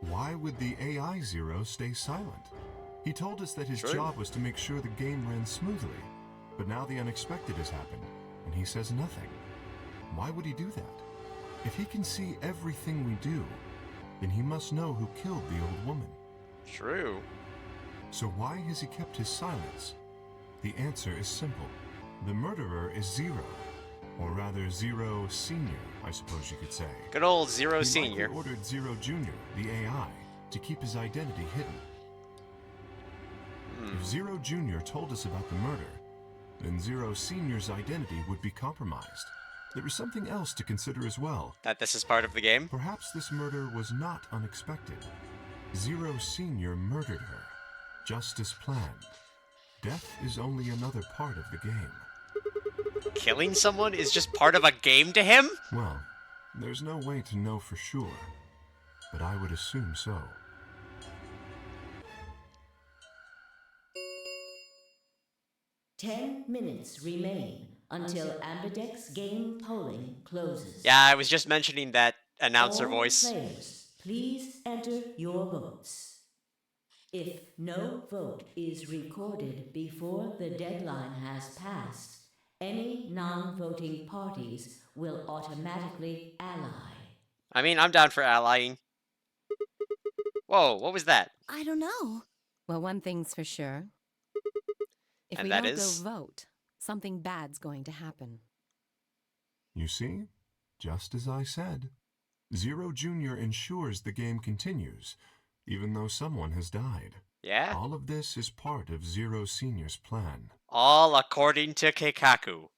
Speaker 6: why would the AI Zero stay silent? He told us that his
Speaker 1: True.
Speaker 6: job was to make sure the game ran smoothly, but now the unexpected has happened, and he says nothing. Why would he do that? If he can see everything we do, then he must know who killed the old woman.
Speaker 1: True.
Speaker 6: So why has he kept his silence? The answer is simple. The murderer is Zero, or rather Zero Senior, I suppose you could say.
Speaker 1: Good old Zero
Speaker 6: He
Speaker 1: Senior.
Speaker 6: likely ordered Zero Junior, the AI, to keep his identity hidden. If Zero Junior told us about the murder, then Zero Senior's identity would be compromised. There is something else to consider as well.
Speaker 1: That this is part of the game.
Speaker 6: Perhaps this murder was not unexpected. Zero Senior murdered her, just as planned. Death is only another part of the game.
Speaker 1: Killing someone is just part of a game to him?
Speaker 6: Well, there's no way to know for sure, but I would assume so.
Speaker 10: Ten minutes remain until Ambidex game polling closes.
Speaker 1: Yeah, I was just mentioning that announcer
Speaker 10: All
Speaker 1: voice.
Speaker 10: players, please enter your votes. If no vote is recorded before the deadline has passed, any non-voting parties will automatically ally.
Speaker 1: I mean, I'm down for allying. Whoa, what was that?
Speaker 7: I don't know.
Speaker 3: Well, one thing's for sure. If
Speaker 1: And
Speaker 3: we
Speaker 1: that
Speaker 3: don't
Speaker 1: is?
Speaker 3: go vote, something bad's going to happen.
Speaker 6: You see? Just as I said. Zero Junior ensures the game continues, even though someone has died.
Speaker 1: Yeah?
Speaker 6: All of this is part of Zero Senior's plan.
Speaker 1: All according to Keikaku.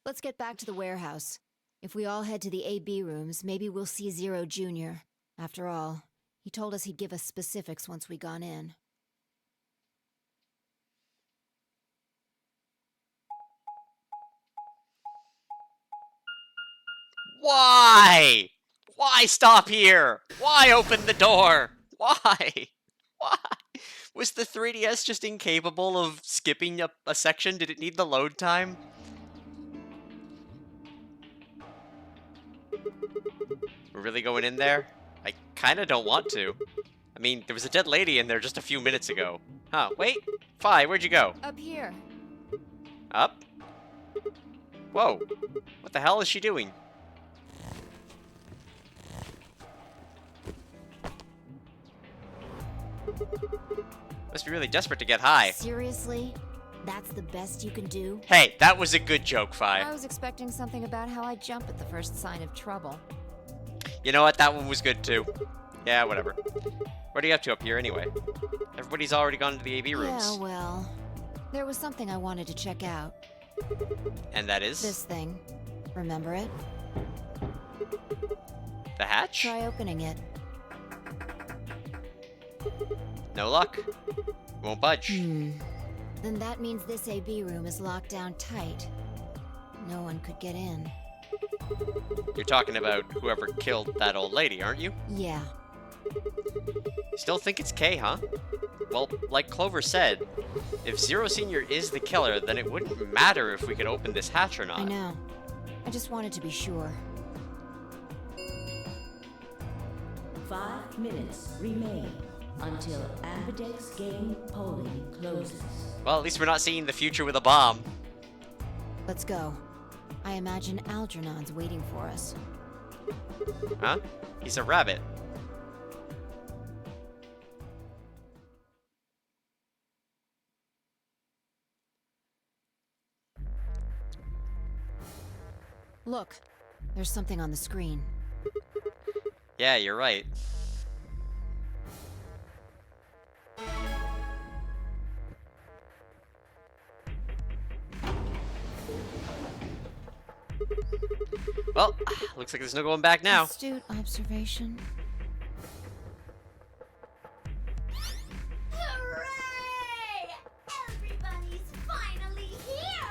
Speaker 11: Let's get back to the warehouse. If we all head to the AB rooms, maybe we'll see Zero Jr. After all, he told us he'd give us specifics once we gone in.
Speaker 1: Why? Why stop here? Why open the door? Why? Why? Was the 3DS just incapable of skipping a section? Did it need the load time? We're really going in there? I kinda don't want to. I mean, there was a dead lady in there just a few minutes ago. Huh, wait. Fi, where'd you go?
Speaker 11: Up here.
Speaker 1: Up? Whoa. What the hell is she doing? Must be really desperate to get high.
Speaker 11: Seriously? That's the best you can do?
Speaker 1: Hey, that was a good joke, Fi.
Speaker 11: I was expecting something about how I jump at the first sign of trouble.
Speaker 1: You know what? That one was good too. Yeah, whatever. What are you up to up here anyway? Everybody's already gone to the AB rooms.
Speaker 11: Yeah, well, there was something I wanted to check out.
Speaker 1: And that is?
Speaker 11: This thing. Remember it?
Speaker 1: The hatch?
Speaker 11: Try opening it.
Speaker 1: No luck. Won't budge.
Speaker 11: Then that means this AB room is locked down tight. No one could get in.
Speaker 1: You're talking about whoever killed that old lady, aren't you?
Speaker 11: Yeah.
Speaker 1: Still think it's K, huh? Well, like Clover said, if Zero Senior is the killer, then it wouldn't matter if we could open this hatch or not.
Speaker 11: I know. I just wanted to be sure.
Speaker 10: 5 minutes remain until Ambidex game polling closes.
Speaker 1: Well, at least we're not seeing the future with a bomb.
Speaker 11: Let's go. I imagine Algernon's waiting for us.
Speaker 1: Huh? He's a rabbit.
Speaker 11: Look, there's something on the screen.
Speaker 1: Yeah, you're right. Well, looks like there's no going back now.
Speaker 11: Astute observation.
Speaker 8: Hooray! Everybody's finally here!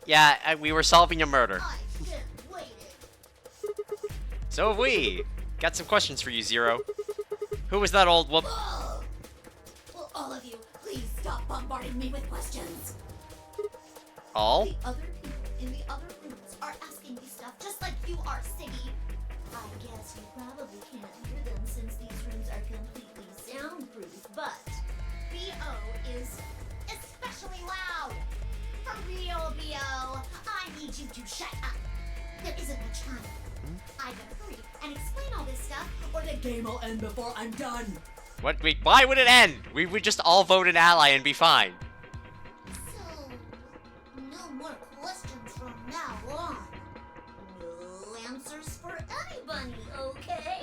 Speaker 1: Yeah, we were solving a murder.
Speaker 8: I've been waiting.
Speaker 1: So have we. Got some questions for you, Zero. Who was that old whoop?
Speaker 8: Ugh. Will all of you please stop bombarding me with questions?
Speaker 1: All?
Speaker 8: The other people in the other rooms are asking me stuff just like you are, Siggy. I guess you probably can't hear them since these rooms are completely soundproof, but BO is especially loud. For real, BO. I need you to shut up. There isn't much time. I better hurry and explain all this stuff, or the game will end before I'm done.
Speaker 1: What? Wait, why would it end? We would just all vote an ally and be fine.
Speaker 8: So, no more questions from now on. No answers for anybody, okay?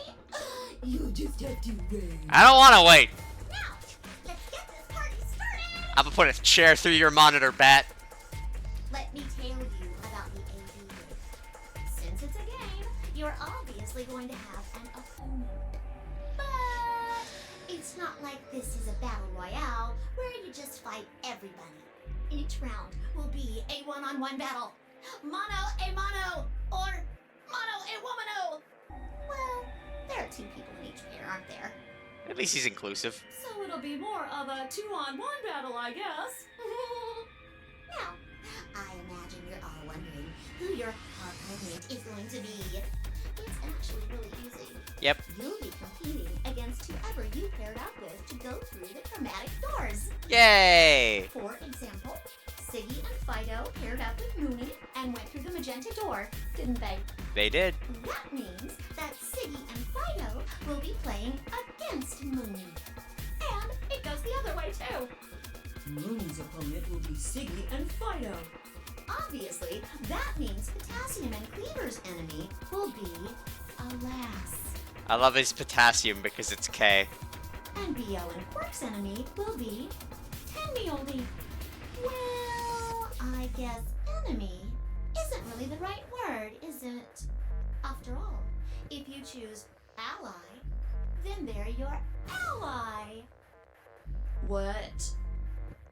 Speaker 8: You just have to wait.
Speaker 1: I don't want to wait.
Speaker 8: Now, let's get this party started!
Speaker 1: I'm gonna put a chair through your monitor, Bat.
Speaker 8: Let me tell you about the AB game. Since it's a game, you're obviously going to have an opponent. But it's not like this is a battle royale where you just fight everybody. Each round will be a one-on-one battle. Mono a mono, or mono a womano. Well, there are 2 people in each pair, aren't there?
Speaker 1: At least he's inclusive.
Speaker 12: So it'll be more of a 2-on-1 battle, I guess.
Speaker 8: Now, I imagine you're all wondering who your opponent is going to be. It's actually really easy.
Speaker 1: Yep.
Speaker 8: You'll be competing against whoever you paired up with to go through the chromatic doors.
Speaker 1: Yay!
Speaker 8: For example, Siggy and Fido paired up with Mooney and went through the magenta door, didn't they?
Speaker 1: They did.
Speaker 8: That means that Siggy and Fido will be playing against Mooney.
Speaker 12: And it goes the other way, too. Mooney's opponent will be Siggy and Fido.
Speaker 8: Obviously, that means Potassium and Cleaver's enemy will be Alas.
Speaker 1: I love his potassium because it's K.
Speaker 8: And BO and Quark's enemy will be Tenmioldy. Well, I guess enemy isn't really the right word, is it? After all, if you choose ally, then they're your ally.
Speaker 12: What?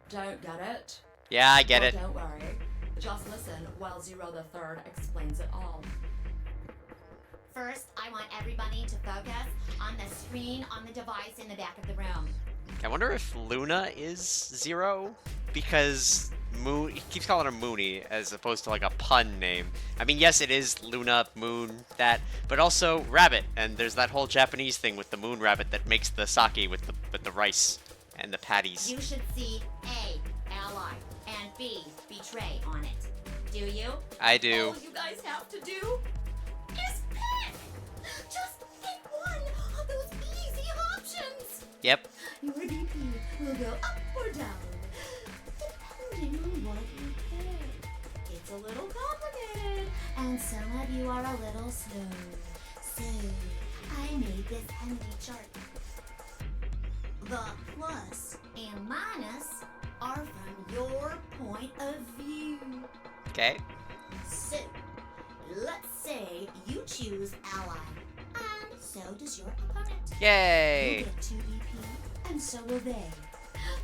Speaker 12: Don't get it?
Speaker 1: Yeah, I get
Speaker 12: Well,
Speaker 1: it.
Speaker 12: don't worry. Just listen while Zero the Third explains it all.
Speaker 8: First, I want everybody to focus on the screen on the device in the back of the room.
Speaker 1: I wonder if Luna is Zero? Because he keeps calling her Mooney as opposed to like a pun name. I mean, yes, it is Luna, Moon, that, but also Rabbit. And there's that whole Japanese thing with the Moon Rabbit that makes the sake with the rice and the patties.
Speaker 8: You should see A, ally, and B, betray on it. Do you?
Speaker 1: I do.
Speaker 12: All you guys have to do is pick!
Speaker 8: Just pick one of those easy options.
Speaker 1: Yep.
Speaker 8: Your BP will go up or down, depending on what you pick. It's a little complicated, and some of you are a little slow. So, I made this handy chart. The plus and minus are from your point of view.
Speaker 1: Okay.
Speaker 8: So, let's say you choose ally, and so does your opponent.
Speaker 1: Yay!
Speaker 8: You'll get 2 EP, and so will they.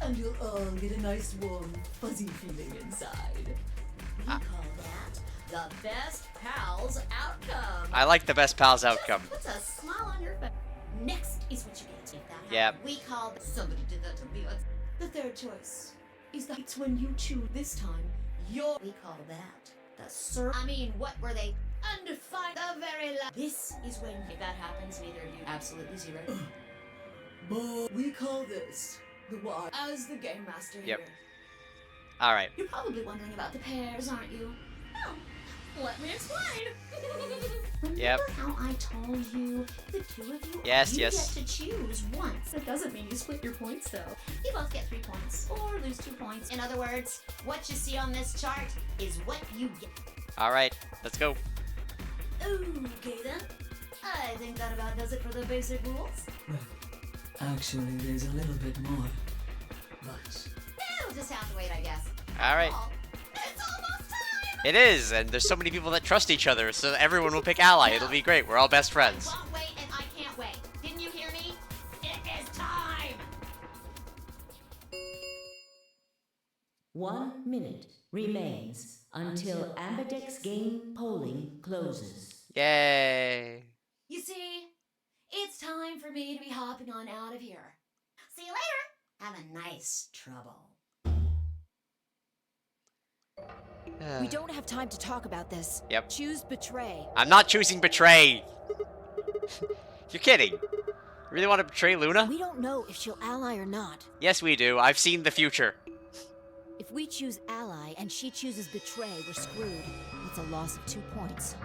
Speaker 8: And you'll all get a nice warm, fuzzy feeling inside. We call that the best pals outcome.
Speaker 1: I like the best pals outcome.
Speaker 8: Just puts a smile on your face. Next is what you get. If that
Speaker 1: Yep.
Speaker 8: we call somebody did that to me. The third choice is that it's when you choose this time. We call that the I mean, what were they?
Speaker 12: and find the very last. This is when if that happens, neither of you absolutely zero. But we call this the Y as the game master
Speaker 1: Yep.
Speaker 12: here.
Speaker 1: Alright.
Speaker 12: You're probably wondering about the pairs, aren't you? Well, let me explain. Remember
Speaker 1: Yep.
Speaker 12: how I told you the two of you
Speaker 1: Yes,
Speaker 12: you
Speaker 1: yes.
Speaker 12: get to choose once? That doesn't mean you split your points, though. You both get 3 points, or lose 2 points. In other words, what you see on this chart is what you get.
Speaker 1: Alright, let's go.
Speaker 12: Okay then. I think that about does it for the basic rules.
Speaker 13: Actually, there's a little bit more. But
Speaker 9: We'll just have to wait, I guess.
Speaker 1: Alright.
Speaker 9: Oh, it's almost time!
Speaker 1: It is, and there's so many people that trust each other, so everyone will pick Ally. It'll be great. We're all best friends.
Speaker 9: I won't wait, and I can't wait. Didn't you hear me? It is time!
Speaker 10: 1 minute remains until Ambidex game polling closes.
Speaker 1: Yay.
Speaker 12: You see, it's time for me to be hopping on out of here.
Speaker 9: See you later. Have a nice trouble.
Speaker 11: We don't have time to talk about this.
Speaker 1: Yep.
Speaker 11: Choose betray.
Speaker 1: I'm not choosing betray. You're kidding. You really want to betray Luna?
Speaker 11: We don't know if she'll ally or not.
Speaker 1: Yes, we do. I've seen the future.
Speaker 11: If we choose ally and she chooses betray, we're screwed. It's a loss of 2 points.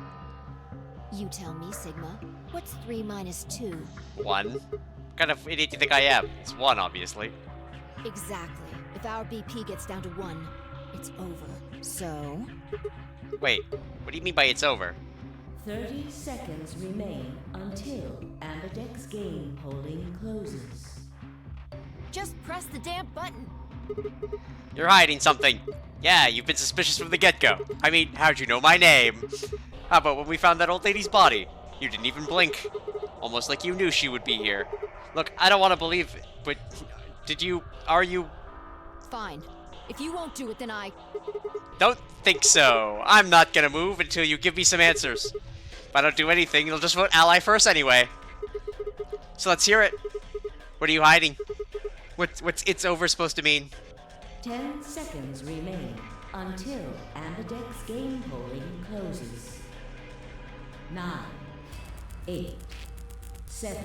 Speaker 11: You tell me, Sigma. What's 3 minus 2?
Speaker 1: 1. What kind of idiot do you think I am? It's 1, obviously.
Speaker 11: Exactly. If our BP gets down to 1, it's over. So...
Speaker 1: Wait, what do you mean by it's over?
Speaker 10: 30 seconds remain until Ambidex game polling closes.
Speaker 11: just press the damn button.
Speaker 1: You're hiding something. Yeah, you've been suspicious from the get-go. I mean, how'd you know my name? How about when we found that old lady's body? You didn't even blink. Almost like you knew she would be here. Look, I don't want to believe it, but are you...
Speaker 11: Fine. If you won't do it, then I...
Speaker 1: Don't think so. I'm not gonna move until you give me some answers. If I don't do anything, you'll just vote ally first anyway. So let's hear it. What are you hiding? What's it's over supposed to mean?
Speaker 10: 10 seconds remain until Ambidex game polling closes. 9, 8, 7,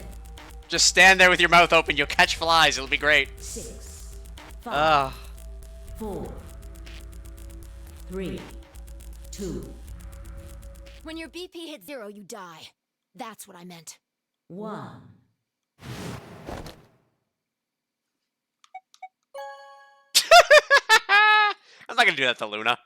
Speaker 1: Just stand there with your mouth open. You'll catch flies. It'll be great.
Speaker 10: 6, 5,
Speaker 1: Ugh.
Speaker 10: 4, 3, 2,
Speaker 11: When your BP hits 0, you die. That's what I meant.
Speaker 10: 1.
Speaker 1: I'm not gonna do that to Luna.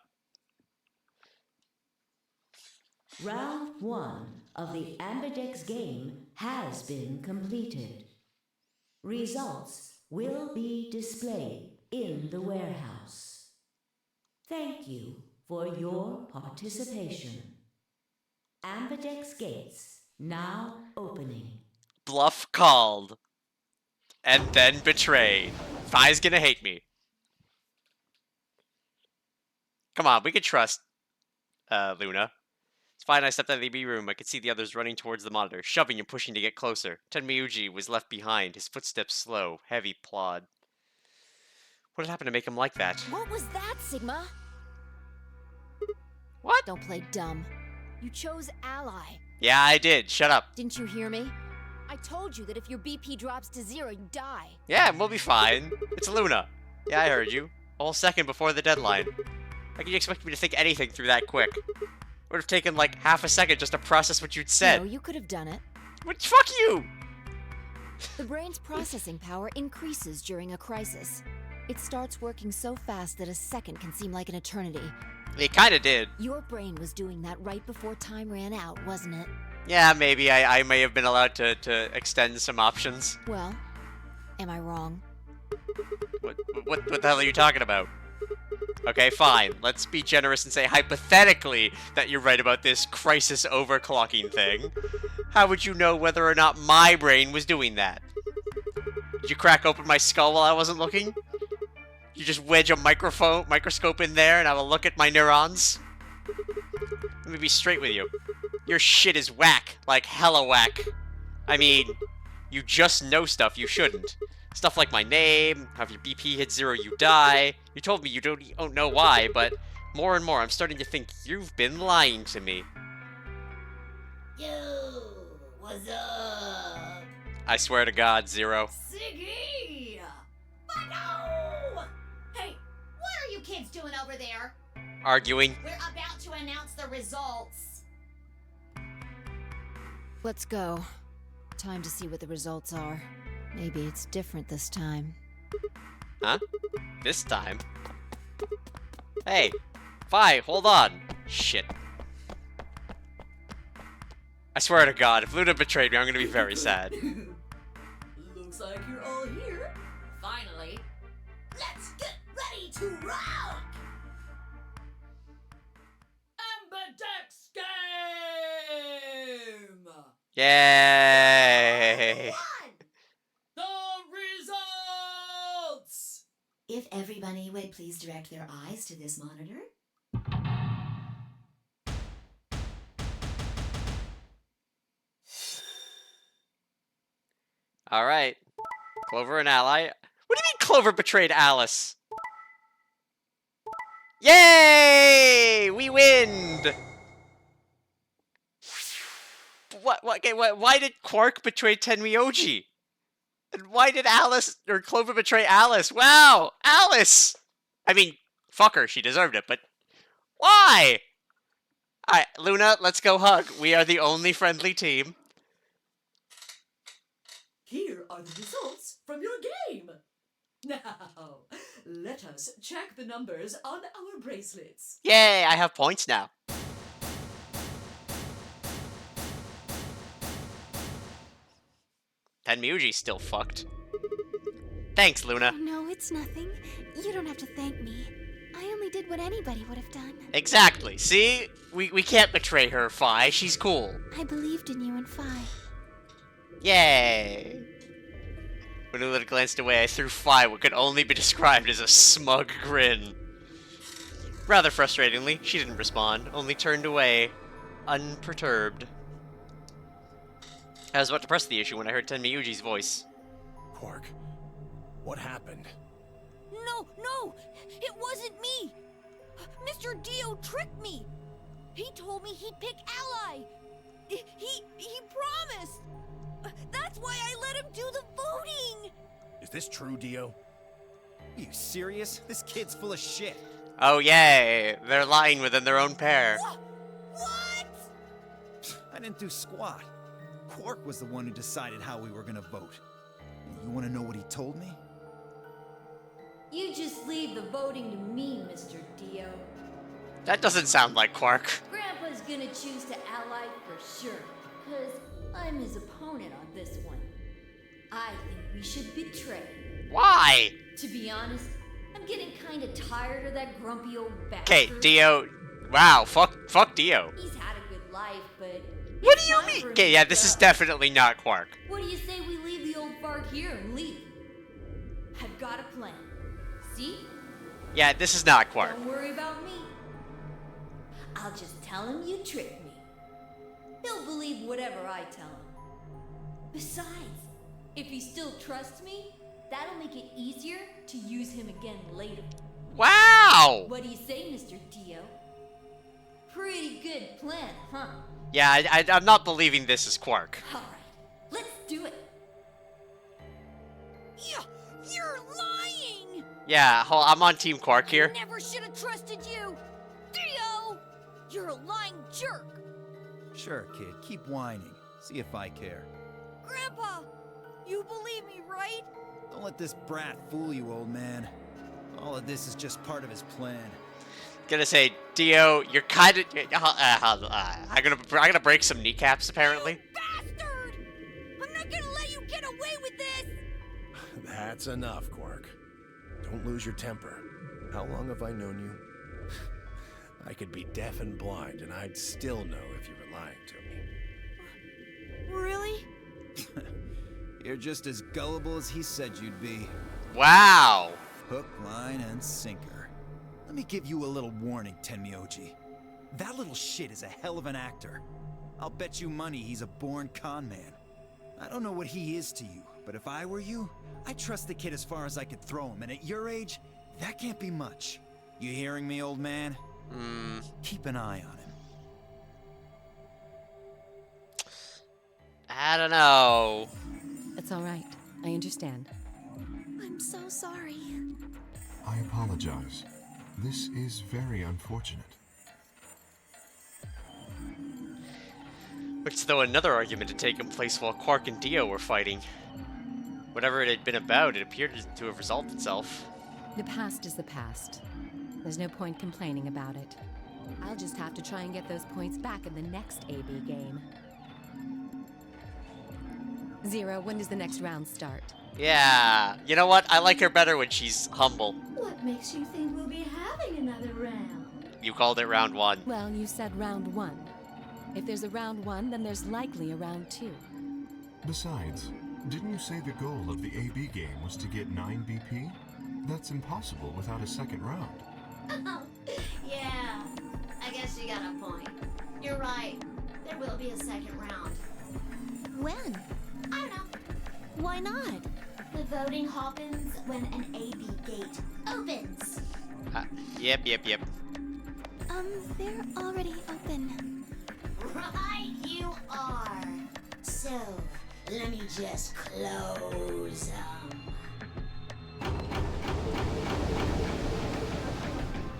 Speaker 10: Round 1 of the Ambidex game has been completed. Results will be displayed in the warehouse. Thank you for your participation. Ambidex gates now opening.
Speaker 1: Bluff called. And then betrayed. Fi's gonna hate me. Come on, we can trust Luna. It's fine, I stepped out of the B room. I could see the others running towards the monitor, shoving and pushing to get closer. Tenmyuji was left behind, his footsteps slow, heavy plod. What had happened to make him like that?
Speaker 11: What was that, Sigma?
Speaker 1: What?
Speaker 11: Don't play dumb. You chose ally.
Speaker 1: Yeah, I did. Shut up.
Speaker 11: Didn't you hear me? I told you that if your BP drops to 0, you die.
Speaker 1: Yeah, we'll be fine. It's Luna. Yeah, I heard you. A whole second before the deadline. How can you expect me to think anything through that quick? It would have taken like half a second just to process what you'd said.
Speaker 11: No, you could have done it.
Speaker 1: What? Fuck you!
Speaker 11: The brain's processing power increases during a crisis. It starts working so fast that a second can seem like an eternity.
Speaker 1: It kinda did.
Speaker 11: Your brain was doing that right before time ran out, wasn't it?
Speaker 1: Yeah, maybe I may have been allowed to extend some options.
Speaker 11: Well, am I wrong?
Speaker 1: What the hell are you talking about? Okay, fine. Let's be generous and say hypothetically that you're right about this crisis overclocking thing. How would you know whether or not my brain was doing that? Did you crack open my skull while I wasn't looking? You just wedge a microscope in there and have a look at my neurons? Let me be straight with you. Your shit is whack, like hella whack. I mean, you just know stuff you shouldn't. Stuff like my name, how if your BP hits 0 you die. You told me you don't know why, but more and more I'm starting to think you've been lying to me.
Speaker 8: Yo, what's up?
Speaker 1: I swear to God, Zero.
Speaker 9: Siggy! But no! Hey, what are you kids doing over there?
Speaker 1: Arguing.
Speaker 9: We're about to announce the results.
Speaker 11: Let's go. Time to see what the results are. Maybe it's different this time.
Speaker 1: Huh? This time? Hey, Fi, hold on. Shit. I swear to God, if Luna betrayed me, I'm gonna be very sad.
Speaker 12: Looks like you're all here.
Speaker 9: Finally.
Speaker 8: Let's get ready to rock!
Speaker 12: Ambidex game!
Speaker 1: Yay!
Speaker 12: The results!
Speaker 8: If everybody would please direct their eyes to this monitor.
Speaker 1: Alright. Clover and Ally. What do you mean Clover betrayed Alice? Yay! We win! Okay, why did Quark betray Tenmyoji? And why did Alice, or Clover betray Alice? Wow! Alice! I mean, fuck her, she deserved it, but why? Alright, Luna, let's go hug. We are the only friendly team.
Speaker 12: Here are the results from your game. Now, let us check the numbers on our bracelets.
Speaker 1: Yay, I have points now. Tenmyuji's still fucked. Thanks, Luna.
Speaker 7: Oh, no, it's nothing. You don't have to thank me. I only did what anybody would have done.
Speaker 1: Exactly. See? We can't betray her, Fi. She's cool.
Speaker 7: I believed in you and Phi.
Speaker 1: Yay. When Luna glanced away, I threw Fi what could only be described as a smug grin. Rather frustratingly, she didn't respond, only turned away, unperturbed. I was about to press the issue when I heard Tenmyuji's voice.
Speaker 4: Quark, what happened?
Speaker 5: No, no! It wasn't me! Mr. Dio tricked me! He told me he'd pick Ally! He promised! That's why I let him do the voting!
Speaker 4: Is this true, Dio?
Speaker 2: Are you serious? This kid's full of shit.
Speaker 1: Oh yay, they're lying within their own pair.
Speaker 5: What?
Speaker 2: I didn't do squat. Quark was the one who decided how we were gonna vote. You wanna know what he told me?
Speaker 10: You just leave the voting to me, Mr. Dio.
Speaker 1: That doesn't sound like Quark.
Speaker 10: Grandpa's gonna choose to ally for sure, because I'm his opponent on this one. I think we should betray.
Speaker 1: Why?
Speaker 10: To be honest, I'm getting kinda tired of that grumpy old bastard.
Speaker 1: Okay, Dio. Wow, fuck Dio.
Speaker 10: He's had a good life, but...
Speaker 1: What do you mean? Okay, yeah, this is definitely not Quark.
Speaker 10: What do you say we leave the old fart here and leave? I've got a plan. See?
Speaker 1: Yeah, this is not Quark.
Speaker 10: Don't worry about me. I'll just tell him you tricked me. He'll believe whatever I tell him. Besides, if he still trusts me, that'll make it easier to use him again later.
Speaker 1: Wow!
Speaker 10: What do you say, Mr. Dio? Pretty good plan, huh?
Speaker 1: Yeah, I'm not believing this is Quark.
Speaker 10: Alright, let's do it.
Speaker 5: Yeah, you're lying!
Speaker 1: Yeah, I'm on Team Quark here.
Speaker 5: Never should have trusted you! Dio! You're a lying jerk!
Speaker 2: Sure, kid. Keep whining. See if I care.
Speaker 5: Grandpa! You believe me, right?
Speaker 2: Don't let this brat fool you, old man. All of this is just part of his plan.
Speaker 1: Gonna say, Dio, you're kind of. I'm gonna break some kneecaps apparently.
Speaker 5: You bastard! I'm not gonna let you get away with this!
Speaker 4: That's enough, Quark. Don't lose your temper. How long have I known you? I could be deaf and blind, and I'd still know if you were lying to me.
Speaker 5: Really?
Speaker 2: You're just as gullible as he said you'd be.
Speaker 1: Wow.
Speaker 2: Hook, line, and sinker. Let me give you a little warning, Tenmyoji. That little shit is a hell of an actor. I'll bet you money he's a born con man. I don't know what he is to you, but if I were you, I'd trust the kid as far as I could throw him, and at your age, that can't be much. You hearing me, old man? Keep an eye on him.
Speaker 1: I don't know.
Speaker 3: It's all right. I understand.
Speaker 7: I'm so sorry.
Speaker 6: I apologize. This is very unfortunate.
Speaker 1: Which, though, another argument had taken place while Quark and Dio were fighting. Whatever it had been about, it appeared to have resolved itself.
Speaker 3: The past is the past. There's no point complaining about it. I'll just have to try and get those points back in the next AB game. Zero, when does the next round start?
Speaker 1: Yeah, you know what? I like her better when she's humble.
Speaker 8: What makes you think we'll be having another round?
Speaker 1: You called it round 1.
Speaker 3: Well, you said round 1. If there's a round 1, then there's likely a round 2.
Speaker 6: Besides, didn't you say the goal of the AB game was to get 9 BP? That's impossible without a second round.
Speaker 8: Oh, yeah. I guess you got a point. You're right. There will be a second round.
Speaker 7: When?
Speaker 8: I don't know.
Speaker 7: Why not?
Speaker 8: The voting happens when an AB gate opens.
Speaker 1: Yep.
Speaker 7: They're already open.
Speaker 8: Right, you are. So, let me just close them.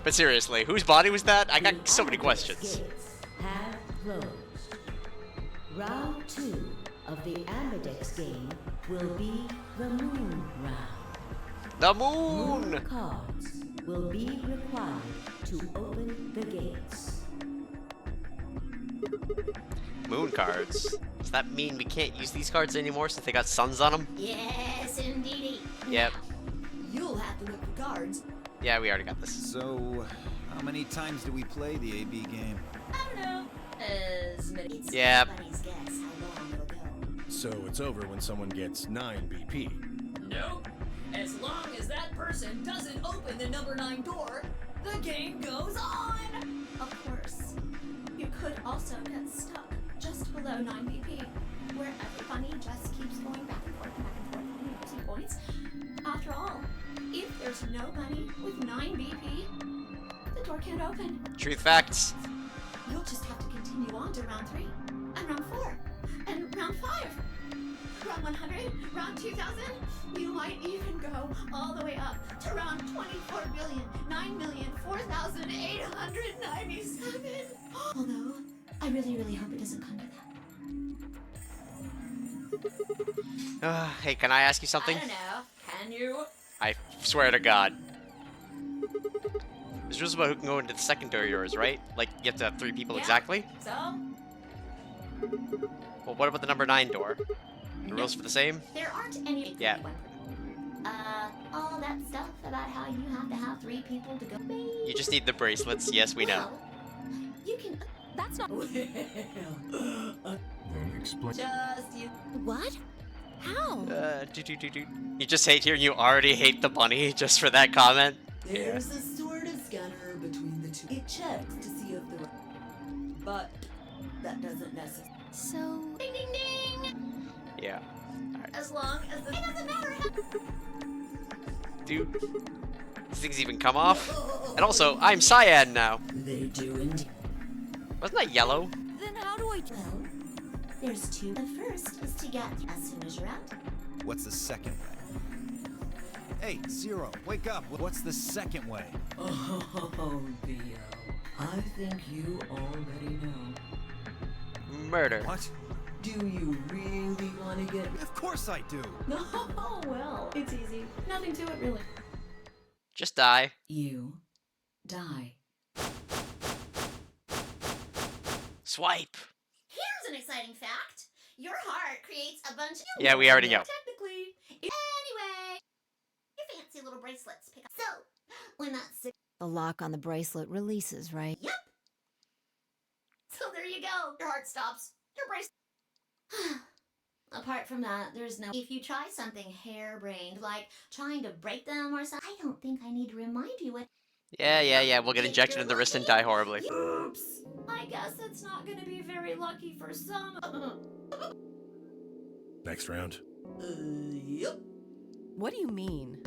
Speaker 1: But seriously, whose body was that? I got so many questions.
Speaker 10: Gates have closed. Round 2 of the Ambidex game will be the Moon Round.
Speaker 1: The moon!
Speaker 10: Moon cards will be required to open the gates.
Speaker 1: Moon cards. Does that mean we can't use these cards anymore since they got suns on them?
Speaker 8: Yes, indeedy.
Speaker 1: Yep.
Speaker 12: You'll have to look for cards.
Speaker 1: Yeah, we already got this.
Speaker 2: So, how many times do we play the AB game?
Speaker 8: I don't know. As many. It's
Speaker 1: Yep.
Speaker 8: anybody's guess how long it'll go.
Speaker 4: So it's over when someone gets 9 BP.
Speaker 12: Nope. As long as that person doesn't open the number 9 door, the game goes on.
Speaker 8: Of course. You could also get stuck just below 9 BP, where everybody just keeps going back and forth and back and forth and losing points. After all, if there's nobody with 9 BP, the door can't open.
Speaker 1: Truth facts.
Speaker 8: You'll just have to continue on to round 3, and round 4, and round 5. Round 100, round 2000, you might even go all the way up to round 24,9,004,897. Although, I really, really hope it doesn't come to that.
Speaker 1: Hey, can I ask you something?
Speaker 12: I don't know. Can you?
Speaker 1: I swear to God. There's rules about who can go into the secondary doors, right? Like, you have to have 3 people
Speaker 12: Yeah.
Speaker 1: exactly?
Speaker 12: So?
Speaker 1: Well, what about the number 9 door? The rules for the same?
Speaker 8: There aren't any.
Speaker 1: Yeah.
Speaker 8: All that stuff about how you have to have 3 people to go.
Speaker 1: You just need the bracelets, yes, we know.
Speaker 8: Well, you can.
Speaker 3: That's not.
Speaker 6: Then explain.
Speaker 12: Just you.
Speaker 7: What? How?
Speaker 1: You just hate hearing you already hate the bunny just for that comment?
Speaker 12: There's a sort of scanner between the two. It checks to see if the. But that doesn't necessarily.
Speaker 7: So,
Speaker 8: Ding ding ding!
Speaker 1: Yeah.
Speaker 8: As long as the. It doesn't matter how.
Speaker 1: Dude. These things even come off? And also, I'm cyan now.
Speaker 12: They do indeed.
Speaker 1: Wasn't that yellow?
Speaker 8: Then how do I. Well, there's 2. The first is to get as soon as you're out.
Speaker 2: What's the second way? Hey, Zero, wake up. What's the second way?
Speaker 13: Oh, Theo. I think you already know.
Speaker 1: Murder.
Speaker 2: What?
Speaker 13: Do you really want to get...
Speaker 2: Of course I do.
Speaker 12: Oh, well, it's easy. Nothing to it, really.
Speaker 1: Just die.
Speaker 13: You die.
Speaker 1: Swipe.
Speaker 8: Here's an exciting fact. Your heart creates a bunch of.
Speaker 1: Yeah, we already know.
Speaker 8: Technically. Anyway, your fancy little bracelets pick up. So, when that's.
Speaker 11: The lock on the bracelet releases, right?
Speaker 8: Yep. So there you go. Your heart stops. Your bracelet. Apart from that, there's no. If you try something harebrained, like trying to break them or something, I don't think I need to remind you what.
Speaker 1: Yeah. We'll get injected in the wrist and die horribly.
Speaker 8: Oops. I guess it's not going to be very lucky for some.
Speaker 4: Next round.
Speaker 12: Yep.
Speaker 3: What do you mean?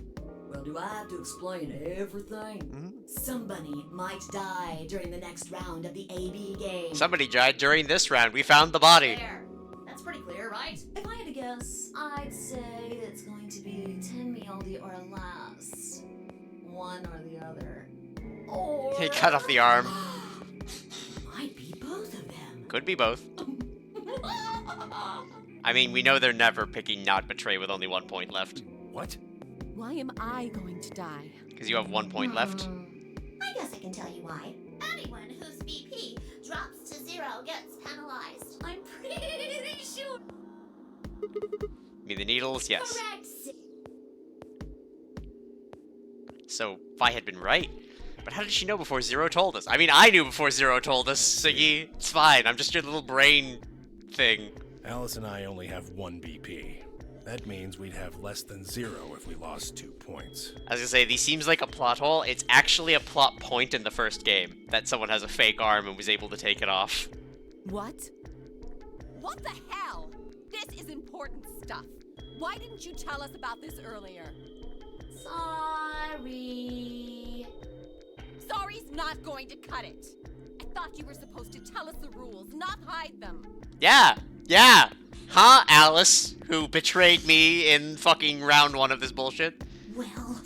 Speaker 12: Well, do I have to explain everything?
Speaker 8: Somebody might die during the next round of the AB game.
Speaker 1: Somebody died during this round. We found the body.
Speaker 8: There. That's pretty clear, order, right? If I had to guess, I'd say it's going to be 10 Miyoldi or less. One or the other. Or...
Speaker 1: He cut off the arm.
Speaker 10: Might be both of them.
Speaker 1: Could be both. I mean, we know they're never picking not betray with only 1 point left.
Speaker 4: What?
Speaker 3: Why am I going to die?
Speaker 1: Because you have 1 point left.
Speaker 8: I guess I can tell you why. Anyone whose BP drops to 0 gets penalized. I'm pretty sure.
Speaker 1: Me the needles, yes.
Speaker 8: Correct.
Speaker 1: So, Vi had been right. But how did she know before Zero told us? I mean, I knew before Zero told us, Siggy. It's fine, I'm just your little brain thing.
Speaker 4: Alice and I only have 1 BP. That means we'd have less than 0 if we lost 2 points.
Speaker 1: I was gonna say, these seems like a plot hole. It's actually a plot point in the first game, that someone has a fake arm and was able to take it off.
Speaker 3: What? What the hell? This is important stuff. Why didn't you tell us about this earlier?
Speaker 8: Sorry.
Speaker 3: Sorry's not going to cut it. I thought you were supposed to tell us the rules, not hide them.
Speaker 1: Yeah! Yeah! Huh, Alice, who betrayed me in fucking round 1 of this bullshit?
Speaker 8: Well...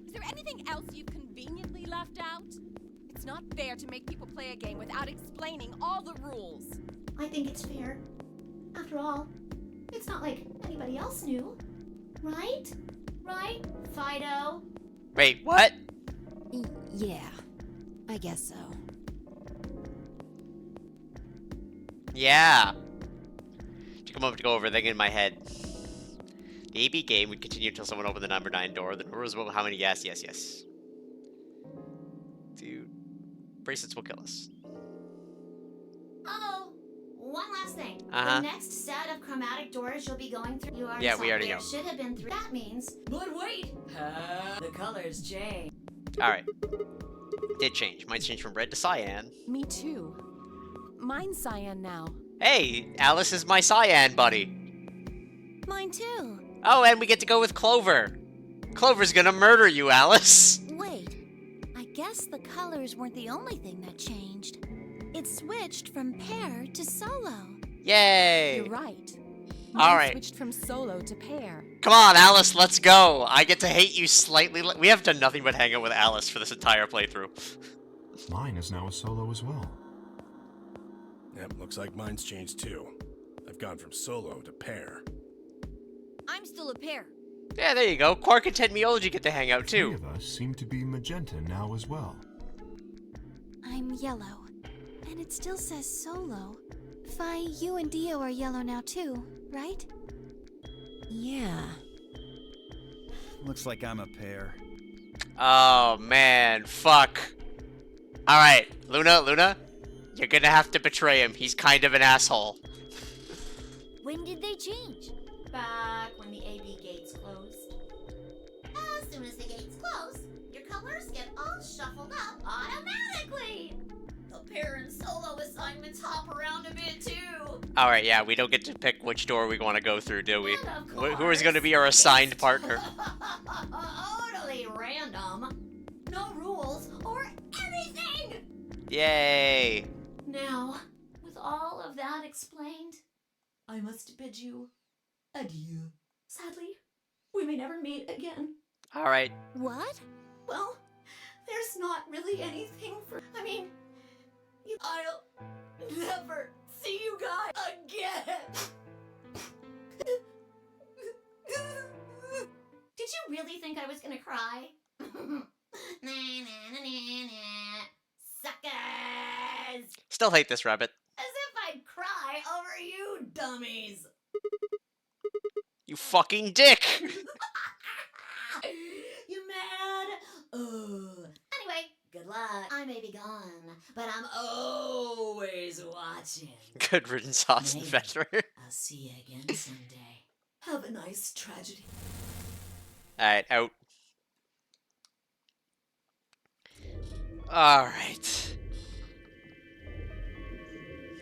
Speaker 3: Is there anything else you've conveniently left out? It's not fair to make people play a game without explaining all the rules.
Speaker 8: I think it's fair. After all, it's not like anybody else knew. Right? Right, Fido?
Speaker 1: Wait, what?
Speaker 11: Yeah, I guess so.
Speaker 1: Yeah. Took a moment to go over everything in my head. The AB game would continue until someone opened the number 9 door. The door was about how many? Yes. Dude. Bracelets will kill us.
Speaker 8: Oh, one last thing.
Speaker 1: Uh-huh.
Speaker 8: The next set of chromatic doors you'll be going through, you already
Speaker 1: Yeah,
Speaker 8: saw.
Speaker 1: we already
Speaker 8: There
Speaker 1: know.
Speaker 8: should have been 3. That means...
Speaker 12: But wait! The colors change.
Speaker 1: Alright. Did change. Mine's changed from red to cyan.
Speaker 3: Me too. Mine's cyan now.
Speaker 1: Hey, Alice is my cyan buddy.
Speaker 7: Mine too.
Speaker 1: Oh, and we get to go with Clover. Clover's gonna murder you, Alice.
Speaker 7: Wait, I guess the colors weren't the only thing that changed. It switched from pair to solo.
Speaker 1: Yay.
Speaker 3: You're right.
Speaker 1: All
Speaker 3: Mine
Speaker 1: right.
Speaker 3: switched from solo to pair.
Speaker 1: Come on, Alice, let's go. I get to hate you slightly. We have done nothing but hang out with Alice for this entire playthrough.
Speaker 6: Mine is now a solo as well.
Speaker 4: Yep, looks like mine's changed too. I've gone from solo to pair.
Speaker 5: I'm still a pair.
Speaker 1: Yeah, there you go. Quark and Ted Miology get to hang out
Speaker 6: Three
Speaker 1: too.
Speaker 6: of us seem to be magenta now as well.
Speaker 7: I'm yellow. And it still says solo. Fi, you and Dio are yellow now too, right?
Speaker 11: Yeah.
Speaker 2: Looks like I'm a pair.
Speaker 1: Oh man, fuck. All right, Luna, you're gonna have to betray him. He's kind of an asshole.
Speaker 5: When did they change?
Speaker 8: Back when the AB gates closed. As soon as the gates close, your colors get all shuffled up automatically. The pair and solo assignments hop around a bit too.
Speaker 1: All right, yeah, we don't get to pick which door we want to go through, do we?
Speaker 8: And of
Speaker 1: Who is going to
Speaker 8: course,
Speaker 1: be our assigned
Speaker 8: it's
Speaker 1: partner?
Speaker 8: Totally random. No rules or anything.
Speaker 1: Yay!
Speaker 8: Now, with all of that explained, I must bid you adieu. Sadly, we may never meet again.
Speaker 1: All right.
Speaker 7: What?
Speaker 8: Well, there's not really anything for. I mean, I'll never see you guys again. Did you really think I was gonna cry? Suckers!
Speaker 1: Still hate this rabbit.
Speaker 8: As if I'd cry over you dummies.
Speaker 1: You fucking dick!
Speaker 8: You mad? Anyway, good luck. I may be gone, but I'm always watching.
Speaker 1: Good riddance, Austin
Speaker 10: Maybe.
Speaker 1: Veteran.
Speaker 10: I'll see you again someday.
Speaker 8: Have a nice tragedy.
Speaker 1: Alright, out. Alright.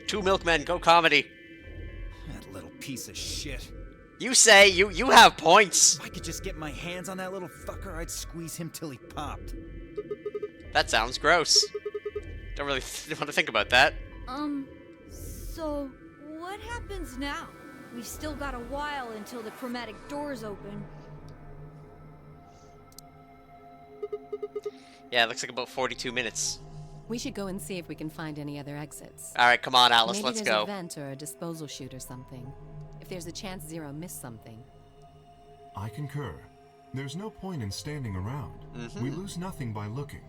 Speaker 1: Two milkmen, go comedy.
Speaker 2: That little piece of shit.
Speaker 1: You say, you have points.
Speaker 2: If I could just get my hands on that little fucker, I'd squeeze him till he popped.
Speaker 1: That sounds gross. Don't really want to think about that.
Speaker 5: So what happens now? We've still got a while until the chromatic doors open.
Speaker 1: Yeah, it looks like about 42 minutes.
Speaker 3: We should go and see if we can find any other exits.
Speaker 1: All right, come on, Alice,
Speaker 3: Maybe
Speaker 1: let's
Speaker 3: there's
Speaker 1: go.
Speaker 3: a vent or a disposal chute or something. If there's a chance Zero missed something.
Speaker 6: I concur. There's no point in standing around. We lose nothing by looking.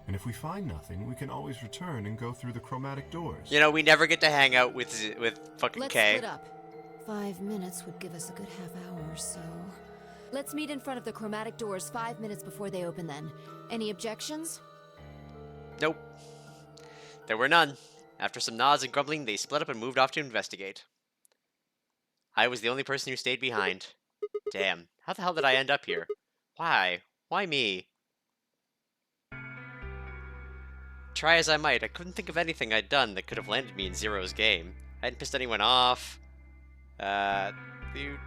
Speaker 6: And if we find nothing, we can always return and go through the chromatic doors.
Speaker 1: You know, we never get to hang out with fucking
Speaker 11: Let's
Speaker 1: Kay.
Speaker 11: split up. 5 minutes would give us a good half hour or so. Let's meet in front of the chromatic doors 5 minutes before they open then. Any objections?
Speaker 1: Nope. There were none. After some nods and grumbling, they split up and moved off to investigate. I was the only person who stayed behind. Damn, how the hell did I end up here? Why? Why me? Try as I might, I couldn't think of anything I'd done that could have landed me in Zero's game. I hadn't pissed anyone off. Dude.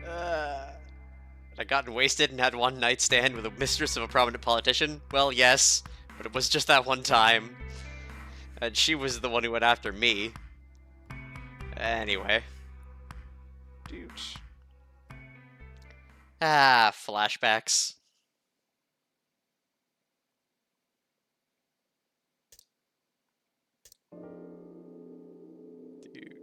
Speaker 1: Had I gotten wasted and had one night stand with a mistress of a prominent politician? Well, yes, but it was just that one time. And she was the one who went after me. Anyway. Dude. Ah, flashbacks. Dude.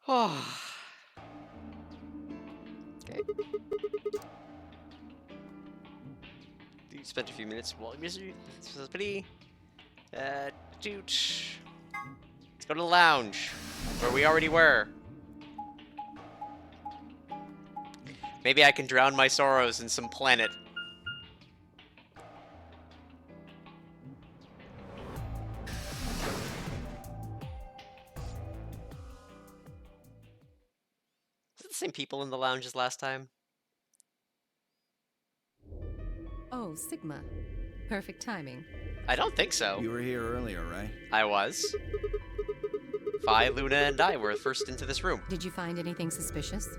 Speaker 1: Oh. Okay. You spent a few minutes while misery. Dude. Let's go to the lounge, where we already were. Maybe I can drown my sorrows in some planet. Is it the same people in the lounge as last time?
Speaker 3: Oh, Sigma. Perfect timing.
Speaker 1: I don't think so.
Speaker 2: You were here earlier, right?
Speaker 1: I was. Phi, Luna, and I were first into this room.
Speaker 3: Did you find anything suspicious?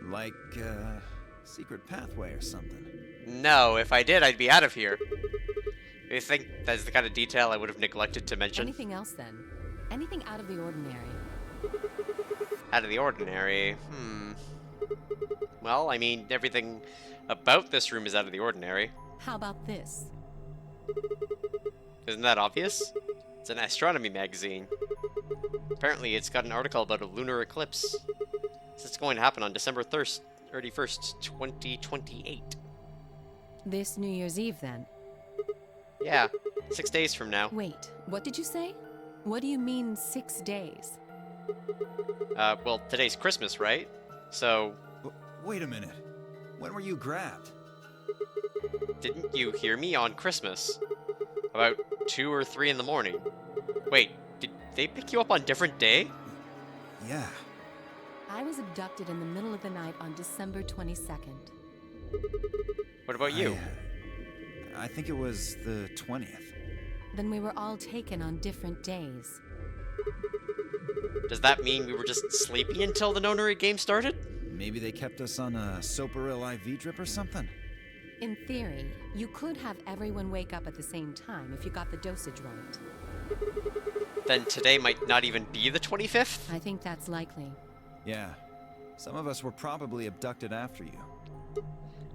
Speaker 2: Like, secret pathway or something.
Speaker 1: No, if I did, I'd be out of here. I think that's the kind of detail I would have neglected to mention.
Speaker 3: Anything else then? Anything out of the ordinary?
Speaker 1: Out of the ordinary? Well, I mean, everything about this room is out of the ordinary.
Speaker 3: How about this?
Speaker 1: Isn't that obvious? It's an astronomy magazine. Apparently, it's got an article about a lunar eclipse. It's going to happen on December 31st, 2028.
Speaker 3: This New Year's Eve, then?
Speaker 1: Yeah, 6 days from now.
Speaker 3: Wait, what did you say? What do you mean 6 days?
Speaker 1: Well, today's Christmas, right? So...
Speaker 2: Wait a minute. When were you grabbed?
Speaker 1: Didn't you hear me on Christmas? About 2 or 3 in the morning. Wait, did they pick you up on different day?
Speaker 2: Yeah.
Speaker 3: I was abducted in the middle of the night on December 22nd.
Speaker 1: What about you?
Speaker 2: I think it was the 20th.
Speaker 3: Then we were all taken on different days.
Speaker 1: Does that mean we were just sleeping until the nonary game started?
Speaker 2: Maybe they kept us on a Soparil IV drip or something?
Speaker 3: In theory, you could have everyone wake up at the same time if you got the dosage right.
Speaker 1: Then today might not even be the 25th?
Speaker 3: I think that's likely.
Speaker 2: Yeah. Some of us were probably abducted after you.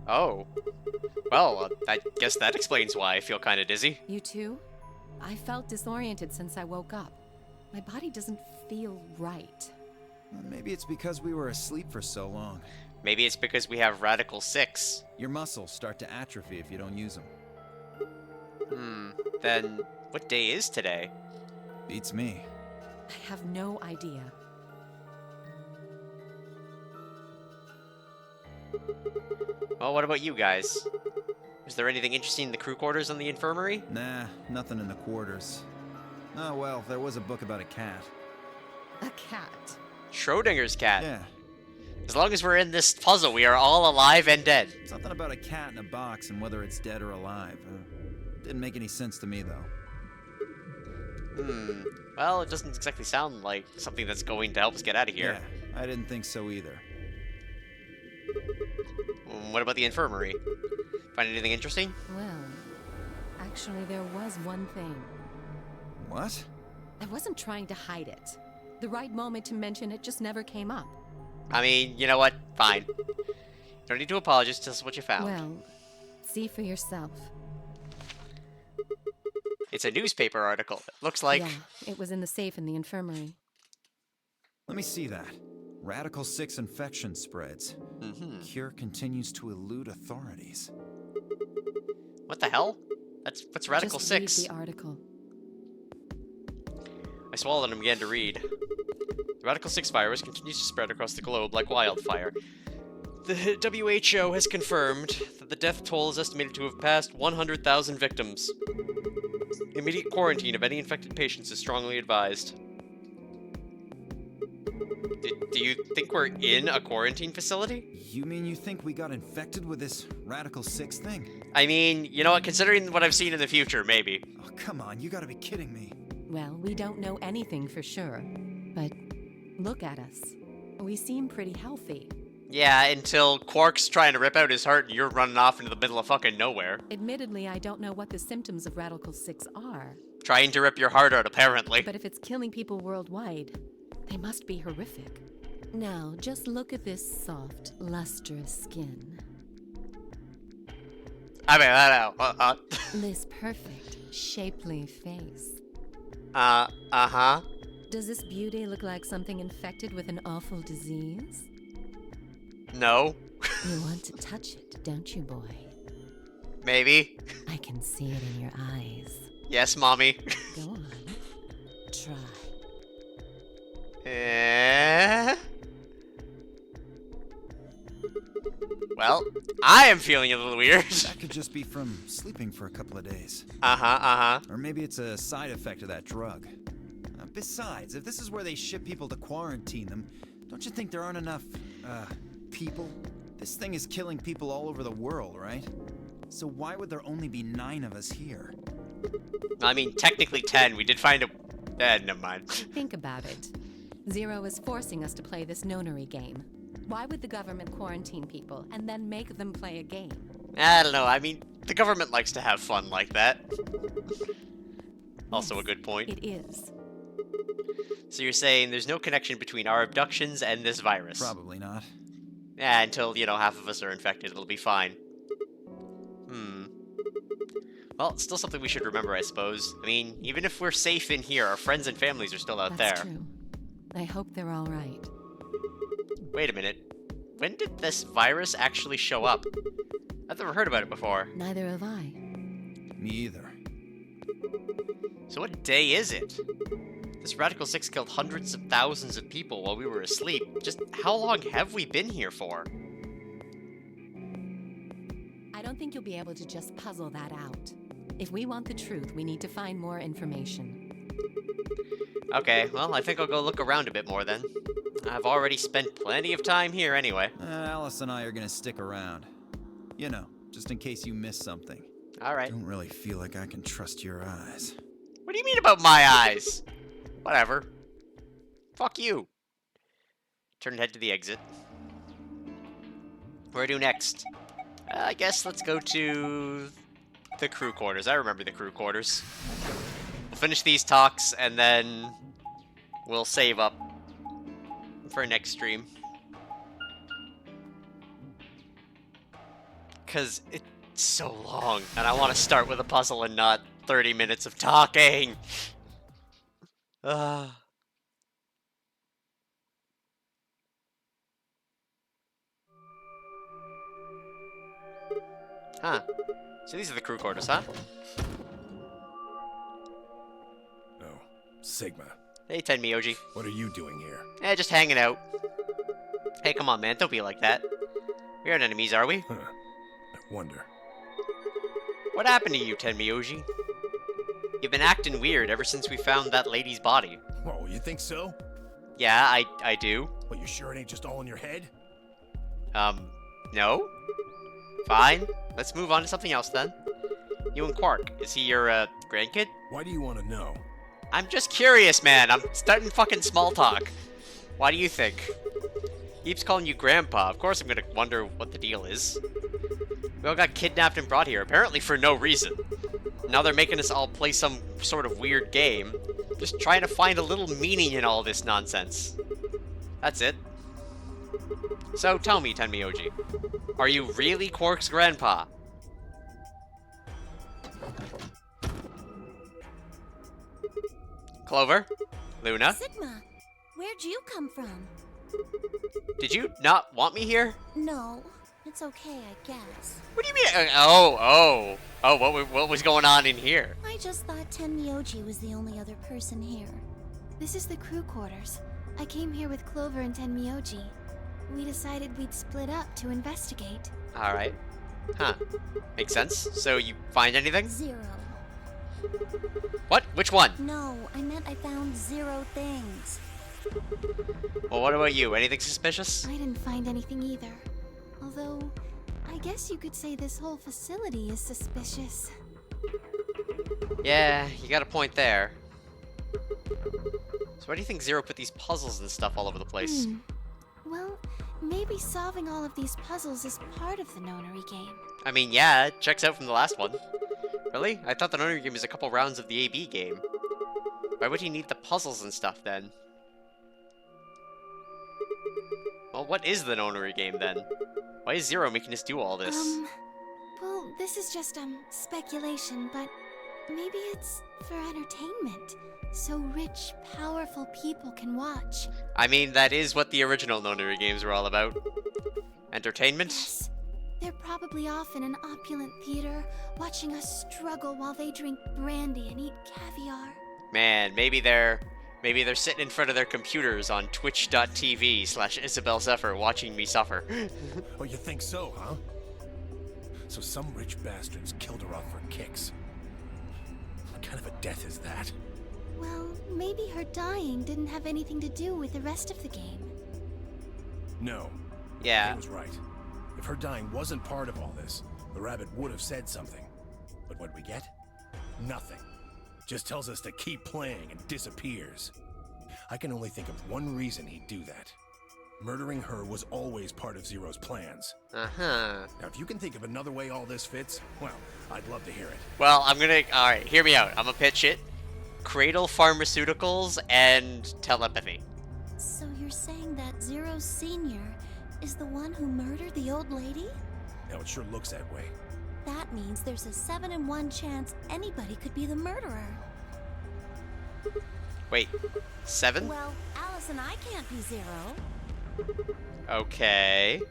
Speaker 1: Oh. Well, I guess that explains why I feel kind of dizzy.
Speaker 3: You too? I felt disoriented since I woke up. My body doesn't feel right.
Speaker 2: Maybe it's because we were asleep for so long.
Speaker 1: Maybe it's because we have Radical 6.
Speaker 2: Your muscles start to atrophy if you don't use them.
Speaker 1: Then what day is today?
Speaker 2: Beats me.
Speaker 3: I have no idea.
Speaker 1: Well, what about you guys? Is there anything interesting in the crew quarters on the infirmary?
Speaker 2: Nah, nothing in the quarters. Oh well, there was a book about a cat.
Speaker 3: A cat?
Speaker 1: Schrodinger's cat.
Speaker 2: Yeah.
Speaker 1: As long as we're in this puzzle, we are all alive and dead.
Speaker 2: Something about a cat in a box and whether it's dead or alive. Didn't make any sense to me, though.
Speaker 1: Well, it doesn't exactly sound like something that's going to help us get out of here.
Speaker 2: Yeah. I didn't think so either.
Speaker 1: What about the infirmary? Find anything interesting?
Speaker 3: Well, actually, there was one thing.
Speaker 2: What?
Speaker 3: I wasn't trying to hide it. The right moment to mention it just never came up.
Speaker 1: I mean, you know what? Fine. Don't need to apologize. Tell us what you found.
Speaker 3: Well, see for yourself.
Speaker 1: It's a newspaper article. It looks like...
Speaker 3: Yeah, it was in the safe in the infirmary.
Speaker 2: Let me see that. Radical 6 infection spreads. Cure continues to elude authorities.
Speaker 1: What the hell? What's Radical
Speaker 3: Just
Speaker 1: 6?
Speaker 3: read the article.
Speaker 1: I swallowed and began to read. The Radical 6 virus continues to spread across the globe like wildfire. The WHO has confirmed that the death toll is estimated to have passed 100,000 victims. Immediate quarantine of any infected patients is strongly advised. Do you think we're in a quarantine facility?
Speaker 2: You mean you think we got infected with this Radical 6 thing?
Speaker 1: I mean, you know what, considering what I've seen in the future, maybe.
Speaker 2: Oh, come on, you gotta be kidding me.
Speaker 3: Well, we don't know anything for sure. But look at us. We seem pretty healthy.
Speaker 1: Yeah, until Quark's trying to rip out his heart and you're running off into the middle of fucking nowhere.
Speaker 3: Admittedly, I don't know what the symptoms of Radical 6 are.
Speaker 1: Trying to rip your heart out, apparently.
Speaker 3: But if it's killing people worldwide, they must be horrific. Now, just look at this soft, lustrous skin.
Speaker 1: I mean,
Speaker 3: This perfect, shapely face.
Speaker 1: uh-huh.
Speaker 3: Does this beauty look like something infected with an awful disease?
Speaker 1: No.
Speaker 3: You want to touch it, don't you, boy?
Speaker 1: Maybe.
Speaker 3: I can see it in your eyes.
Speaker 1: Yes, mommy.
Speaker 3: Go on. Try.
Speaker 1: Well, I am feeling a little weird.
Speaker 2: That could just be from sleeping for a couple of days. Or maybe it's a side effect of that drug. Besides, if this is where they ship people to quarantine them, don't you think there aren't enough, people? This thing is killing people all over the world, right? So why would there only be 9 of us here?
Speaker 1: I mean, technically 10. We did find a... never mind.
Speaker 3: Think about it. Zero is forcing us to play this nonary game. Why would the government quarantine people and then make them play a game?
Speaker 1: I don't know. I mean, the government likes to have fun like that. Also a good point.
Speaker 3: It is.
Speaker 1: So you're saying there's no connection between our abductions and this virus?
Speaker 2: Probably not.
Speaker 1: Yeah, until, you know, half of us are infected, it'll be fine. Well, it's still something we should remember, I suppose. I mean, even if we're safe in here, our friends and families are still out
Speaker 3: That's
Speaker 1: there.
Speaker 3: True. I hope they're all right.
Speaker 1: Wait a minute. When did this virus actually show up? I've never heard about it before.
Speaker 3: Neither have I.
Speaker 2: Me either.
Speaker 1: So what day is it? This Radical 6 killed hundreds of thousands of people while we were asleep. Just how long have we been here for?
Speaker 3: I don't think you'll be able to just puzzle that out. If we want the truth, we need to find more information.
Speaker 1: Okay, well, I think I'll go look around a bit more then. I've already spent plenty of time here anyway.
Speaker 2: Alice and I are gonna stick around. You know, just in case you miss something.
Speaker 1: Alright.
Speaker 2: Don't really feel like I can trust your eyes.
Speaker 1: What do you mean about my eyes? Whatever. Fuck you. Turn and head to the exit. Where to next? I guess let's go to the crew quarters. I remember the crew quarters. We'll finish these talks and then we'll save up for next stream. Because it's so long and I want to start with a puzzle and not 30 minutes of talking. Huh. So these are the crew quarters, huh?
Speaker 4: Oh, Sigma.
Speaker 1: Hey, Tenmyoji.
Speaker 4: What are you doing here?
Speaker 1: Eh, just hanging out. Hey, come on, man. Don't be like that. We aren't enemies, are we?
Speaker 4: Huh. I wonder.
Speaker 1: What happened to you, Tenmyoji? You've been acting weird ever since we found that lady's body.
Speaker 4: Whoa, you think so?
Speaker 1: Yeah, I do.
Speaker 4: But you sure it ain't just all in your head?
Speaker 1: No? Fine. Let's move on to something else then. You and Quark, is he your, grandkid?
Speaker 4: Why do you want to know?
Speaker 1: I'm just curious, man. I'm starting fucking small talk. Why do you think? Keeps calling you Grandpa. Of course I'm gonna wonder what the deal is. We all got kidnapped and brought here, apparently for no reason. Now they're making us all play some sort of weird game. Just trying to find a little meaning in all this nonsense. That's it. So tell me, Tenmyoji, are you really Quark's grandpa? Clover? Luna?
Speaker 7: Sigma, where'd you come from?
Speaker 1: Did you not want me here?
Speaker 7: No, it's okay, I guess.
Speaker 1: What do you mean? What was going on in here?
Speaker 7: I just thought Tenmyoji was the only other person here. This is the crew quarters. I came here with Clover and Tenmyoji. We decided we'd split up to investigate.
Speaker 1: Alright. Huh. Makes sense. So you find anything?
Speaker 7: 0.
Speaker 1: What? Which one?
Speaker 7: No, I meant I found 0 things.
Speaker 1: Well, what about you? Anything suspicious?
Speaker 7: I didn't find anything either. Although, I guess you could say this whole facility is suspicious.
Speaker 1: Yeah, you got a point there. So why do you think Zero put these puzzles and stuff all over the place?
Speaker 7: Well, maybe solving all of these puzzles is part of the nonary game.
Speaker 1: I mean, yeah, it checks out from the last one. Really? I thought the nonary game is a couple rounds of the AB game. Why would he need the puzzles and stuff then? Well, what is the nonary game then? Why is Zero making us do all this?
Speaker 7: Well, this is just, speculation, but maybe it's for entertainment. So rich, powerful people can watch.
Speaker 1: I mean, that is what the original nonary games were all about. Entertainment?
Speaker 7: Yes. They're probably off in an opulent theater, watching us struggle while they drink brandy and eat caviar.
Speaker 1: Man, maybe they're sitting in front of their computers on twitch.tv/Isabel Zephyr watching me suffer.
Speaker 4: Oh, you think so, huh? So some rich bastards killed her off for kicks. What kind of a death is that?
Speaker 7: Well, maybe her dying didn't have anything to do with the rest of the game.
Speaker 4: No.
Speaker 1: Yeah.
Speaker 4: He was right. If her dying wasn't part of all this, the rabbit would have said something. But what we get? Nothing. Just tells us to keep playing and disappears. I can only think of one reason he'd do that. Murdering her was always part of Zero's plans.
Speaker 1: Uh-huh.
Speaker 4: Now, if you can think of another way all this fits, well, I'd love to hear it.
Speaker 1: Well, alright, hear me out. I'm gonna pitch it. Cradle Pharmaceuticals and telepathy.
Speaker 7: So you're saying that Zero Sr. is the one who murdered the old lady?
Speaker 4: Now, it sure looks that way.
Speaker 7: That means there's a 7 in 1 chance anybody could be the murderer.
Speaker 1: Wait, 7?
Speaker 7: Well, Alice and I can't be Zero.
Speaker 1: Okay.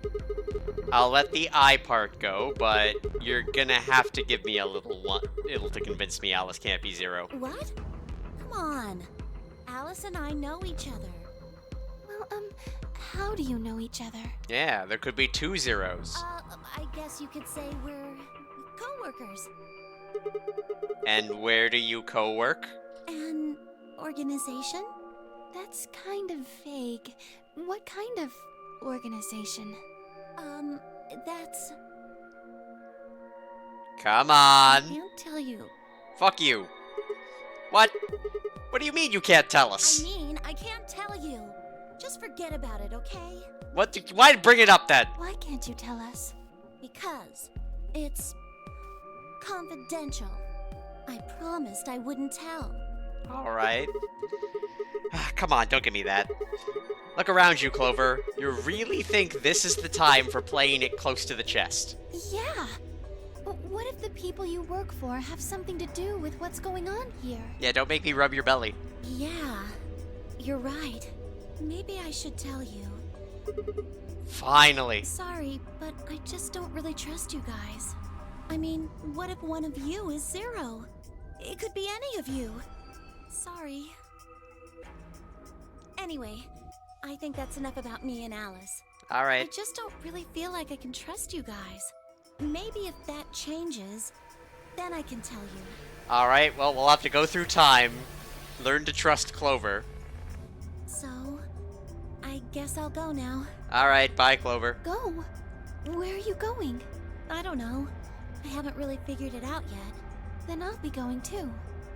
Speaker 1: I'll let the I part go, but you're gonna have to give me a little to convince me Alice can't be Zero.
Speaker 7: What? Come on. Alice and I know each other. Well, how do you know each other?
Speaker 1: Yeah, there could be 2 Zeros.
Speaker 7: I guess you could say we're co-workers.
Speaker 1: And where do you co-work?
Speaker 7: An organization? That's kind of vague. What kind of organization? That's...
Speaker 1: Come
Speaker 7: I
Speaker 1: on.
Speaker 7: can't tell you.
Speaker 1: Fuck you. What? What do you mean you can't tell us?
Speaker 7: I mean, I can't tell you. Just forget about it, okay?
Speaker 1: Why bring it up then?
Speaker 7: Why can't you tell us? Because it's confidential. I promised I wouldn't tell.
Speaker 1: Alright. Come on, don't give me that. Look around you, Clover. You really think this is the time for playing it close to the chest?
Speaker 7: Yeah. What if the people you work for have something to do with what's going on here?
Speaker 1: Yeah, don't make me rub your belly.
Speaker 7: Yeah, you're right. Maybe I should tell you.
Speaker 1: Finally.
Speaker 7: Sorry, but I just don't really trust you guys. I mean, what if one of you is Zero? It could be any of you. Sorry. Anyway, I think that's enough about me and Alice.
Speaker 1: Alright.
Speaker 7: I just don't really feel like I can trust you guys. Maybe if that changes, then I can tell you.
Speaker 1: Alright, well, we'll have to go through time. Learn to trust Clover.
Speaker 7: So, I guess I'll go now.
Speaker 1: Alright, bye, Clover.
Speaker 7: Go? Where are you going? I don't know. I haven't really figured it out yet. Then I'll be going too.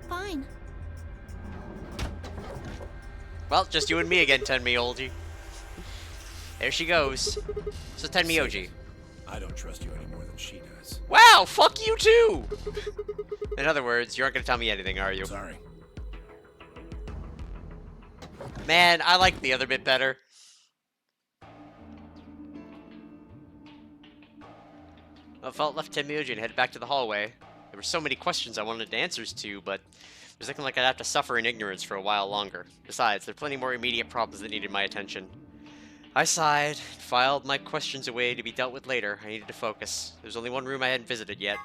Speaker 7: Fine.
Speaker 1: Well, just you and me again, Tenmyoji. There she goes. So Tenmyoji.
Speaker 4: I don't trust you any more than she does.
Speaker 1: Wow, fuck you too! In other words, you aren't gonna tell me anything, are you?
Speaker 4: Sorry.
Speaker 1: Man, I like the other bit better. Well, Felt left Tenmyoji and headed back to the hallway. There were so many questions I wanted answers to, but it was looking like I'd have to suffer in ignorance for a while longer. Besides, there are plenty more immediate problems that needed my attention. I sighed, filed my questions away to be dealt with later. I needed to focus. There was only one room I hadn't visited yet.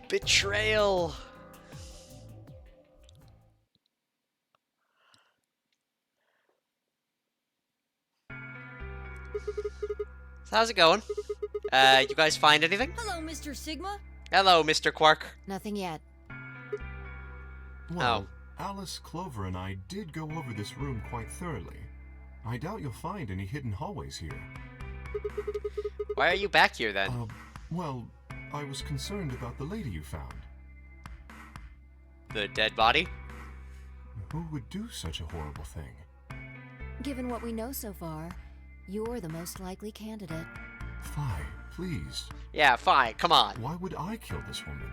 Speaker 1: Betrayal! So how's it going? You guys find anything?
Speaker 11: Hello, Mr. Sigma.
Speaker 1: Hello, Mr. Quark.
Speaker 11: Nothing yet.
Speaker 6: Well, Alice, Clover, and I did go over this room quite thoroughly. I doubt you'll find any hidden hallways here.
Speaker 1: Why are you back here then?
Speaker 6: Well, I was concerned about the lady you found.
Speaker 1: The dead body?
Speaker 6: Who would do such a horrible thing?
Speaker 11: Given what we know so far, you're the most likely candidate.
Speaker 6: Fi, please.
Speaker 1: Yeah, fine, come on.
Speaker 6: Why would I kill this woman?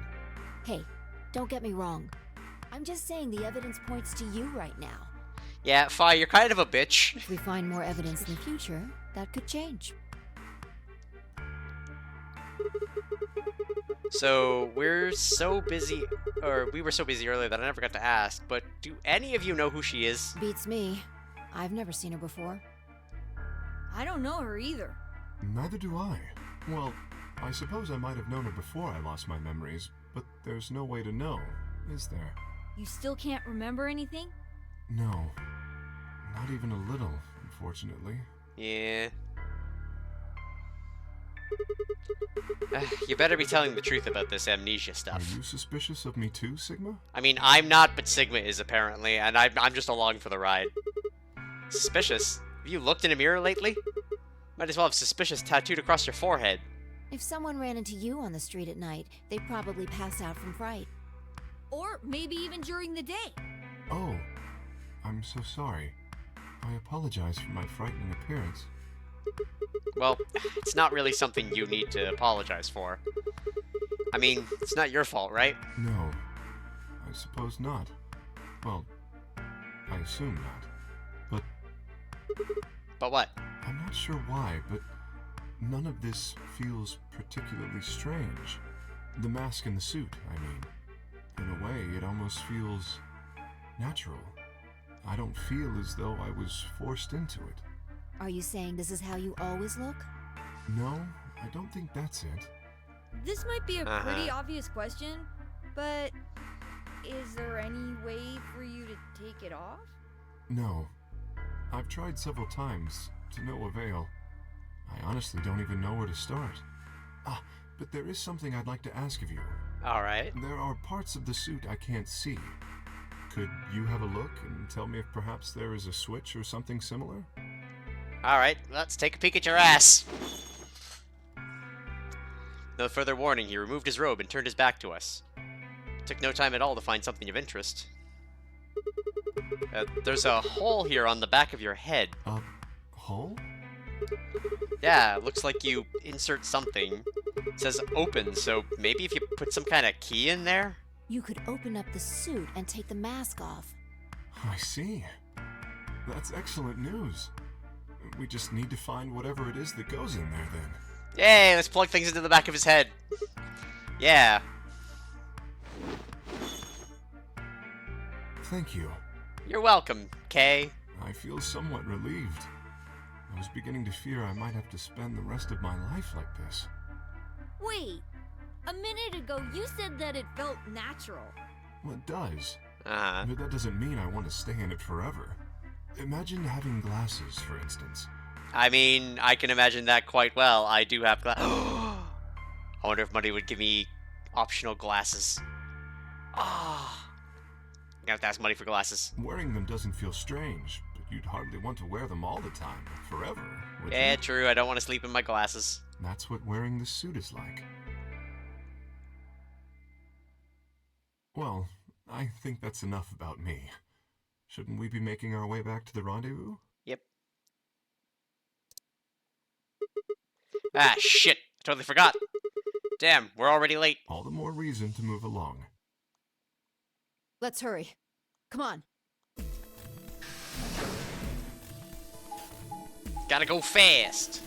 Speaker 11: Hey, don't get me wrong. I'm just saying the evidence points to you right now.
Speaker 1: Yeah, Fi, you're kind of a bitch.
Speaker 11: If we find more evidence in the future, that could change.
Speaker 1: So, we were so busy earlier that I never got to ask, but do any of you know who she is?
Speaker 11: Beats me. I've never seen her before.
Speaker 5: I don't know her either.
Speaker 6: Neither do I. Well, I suppose I might have known her before I lost my memories, but there's no way to know, is there?
Speaker 5: You still can't remember anything?
Speaker 6: No. Not even a little, unfortunately.
Speaker 1: Yeah. You better be telling the truth about this amnesia stuff.
Speaker 6: Are you suspicious of me too, Sigma?
Speaker 1: I mean, I'm not, but Sigma is apparently, and I'm just along for the ride. Suspicious? Have you looked in a mirror lately? Might as well have suspicious tattooed across your forehead.
Speaker 11: If someone ran into you on the street at night, they'd probably pass out from fright.
Speaker 5: Or maybe even during the day.
Speaker 6: Oh, I'm so sorry. I apologize for my frightening appearance.
Speaker 1: Well, it's not really something you need to apologize for. I mean, it's not your fault, right?
Speaker 6: No, I suppose not. Well, I assume not.
Speaker 1: But what?
Speaker 6: I'm not sure why, but none of this feels particularly strange. The mask and the suit, I mean. In a way, it almost feels natural. I don't feel as though I was forced into it.
Speaker 11: Are you saying this is how you always look?
Speaker 6: No, I don't think that's it.
Speaker 5: This might be a pretty obvious question, but is there any way for you to take it off?
Speaker 6: No. I've tried several times, to no avail. I honestly don't even know where to start. But there is something I'd like to ask of you.
Speaker 1: Alright.
Speaker 6: There are parts of the suit I can't see. Could you have a look and tell me if perhaps there is a switch or something similar?
Speaker 1: Alright, let's take a peek at your ass. No further warning, he removed his robe and turned his back to us. It took no time at all to find something of interest. There's a hole here on the back of your head.
Speaker 6: A hole?
Speaker 1: Yeah, looks like you insert something. It says open, so maybe if you put some kind of key in there?
Speaker 11: You could open up the suit and take the mask off.
Speaker 6: I see. That's excellent news. We just need to find whatever it is that goes in there, then.
Speaker 1: Yay, let's plug things into the back of his head. Yeah.
Speaker 6: Thank you.
Speaker 1: You're welcome, Kay.
Speaker 6: I feel somewhat relieved. I was beginning to fear I might have to spend the rest of my life like this.
Speaker 5: Wait, a minute ago you said that it felt natural.
Speaker 6: Well, it does. But that doesn't mean I want to stay in it forever. Imagine having glasses, for instance.
Speaker 1: I mean, I can imagine that quite well. I do have glasses. I wonder if Money would give me optional glasses. I'm gonna have to ask Money for glasses.
Speaker 6: Wearing them doesn't feel strange, but you'd hardly want to wear them all the time, forever, would
Speaker 1: Yeah,
Speaker 6: you?
Speaker 1: true. I don't want to sleep in my glasses.
Speaker 6: That's what wearing this suit is like. Well, I think that's enough about me. Shouldn't we be making our way back to the rendezvous?
Speaker 1: Yep. Ah, shit. I totally forgot. Damn, we're already late.
Speaker 6: All the more reason to move along.
Speaker 11: Let's hurry. Come on.
Speaker 1: Gotta go fast.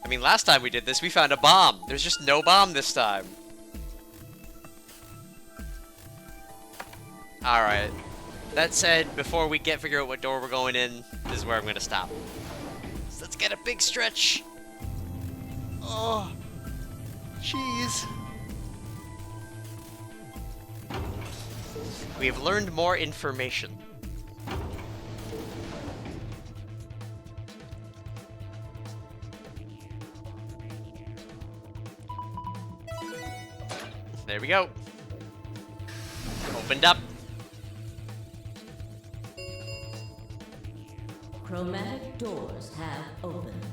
Speaker 1: I mean, last time we did this, we found a bomb. There's just no bomb this time. Alright. That said, before we figure out what door we're going in, this is where I'm gonna stop. So let's get a big stretch. Oh, jeez. We have learned more information. There we go. Opened up.
Speaker 10: Chromatic doors have opened.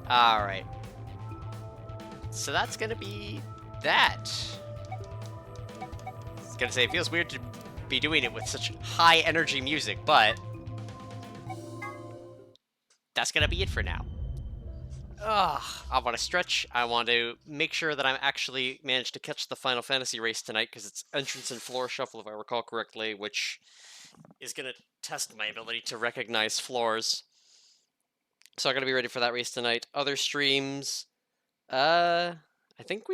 Speaker 1: Alright. So that's gonna be that. I was gonna say, it feels weird to be doing it with such high energy music, but that's gonna be it for now. Ugh, I want to stretch. I want to make sure that I'm actually managed to catch the Final Fantasy race tonight, because it's entrance and floor shuffle, if I recall correctly, which is going to test my ability to recognize floors. So I'm going to be ready for that race tonight. Other streams, I think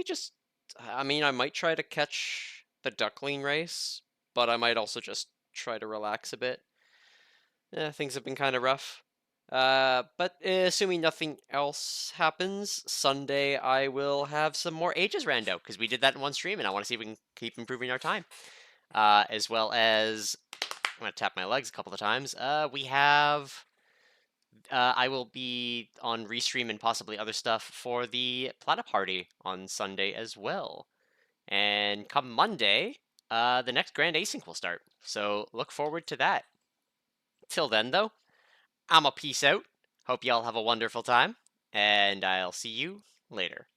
Speaker 1: I mean, I might try to catch the Duckling race, but I might also just try to relax a bit. Things have been kind of rough. But assuming nothing else happens, Sunday I will have some more Ages rando, because we did that in one stream, and I want to see if we can keep improving our time. As well as, I'm going to tap my legs a couple of times. We have, I will be on Restream and possibly other stuff for the Plata Party on Sunday as well. And come Monday, the next Grand Async will start. So look forward to that. Till then, though, I'm a peace out. Hope y'all have a wonderful time, and I'll see you later.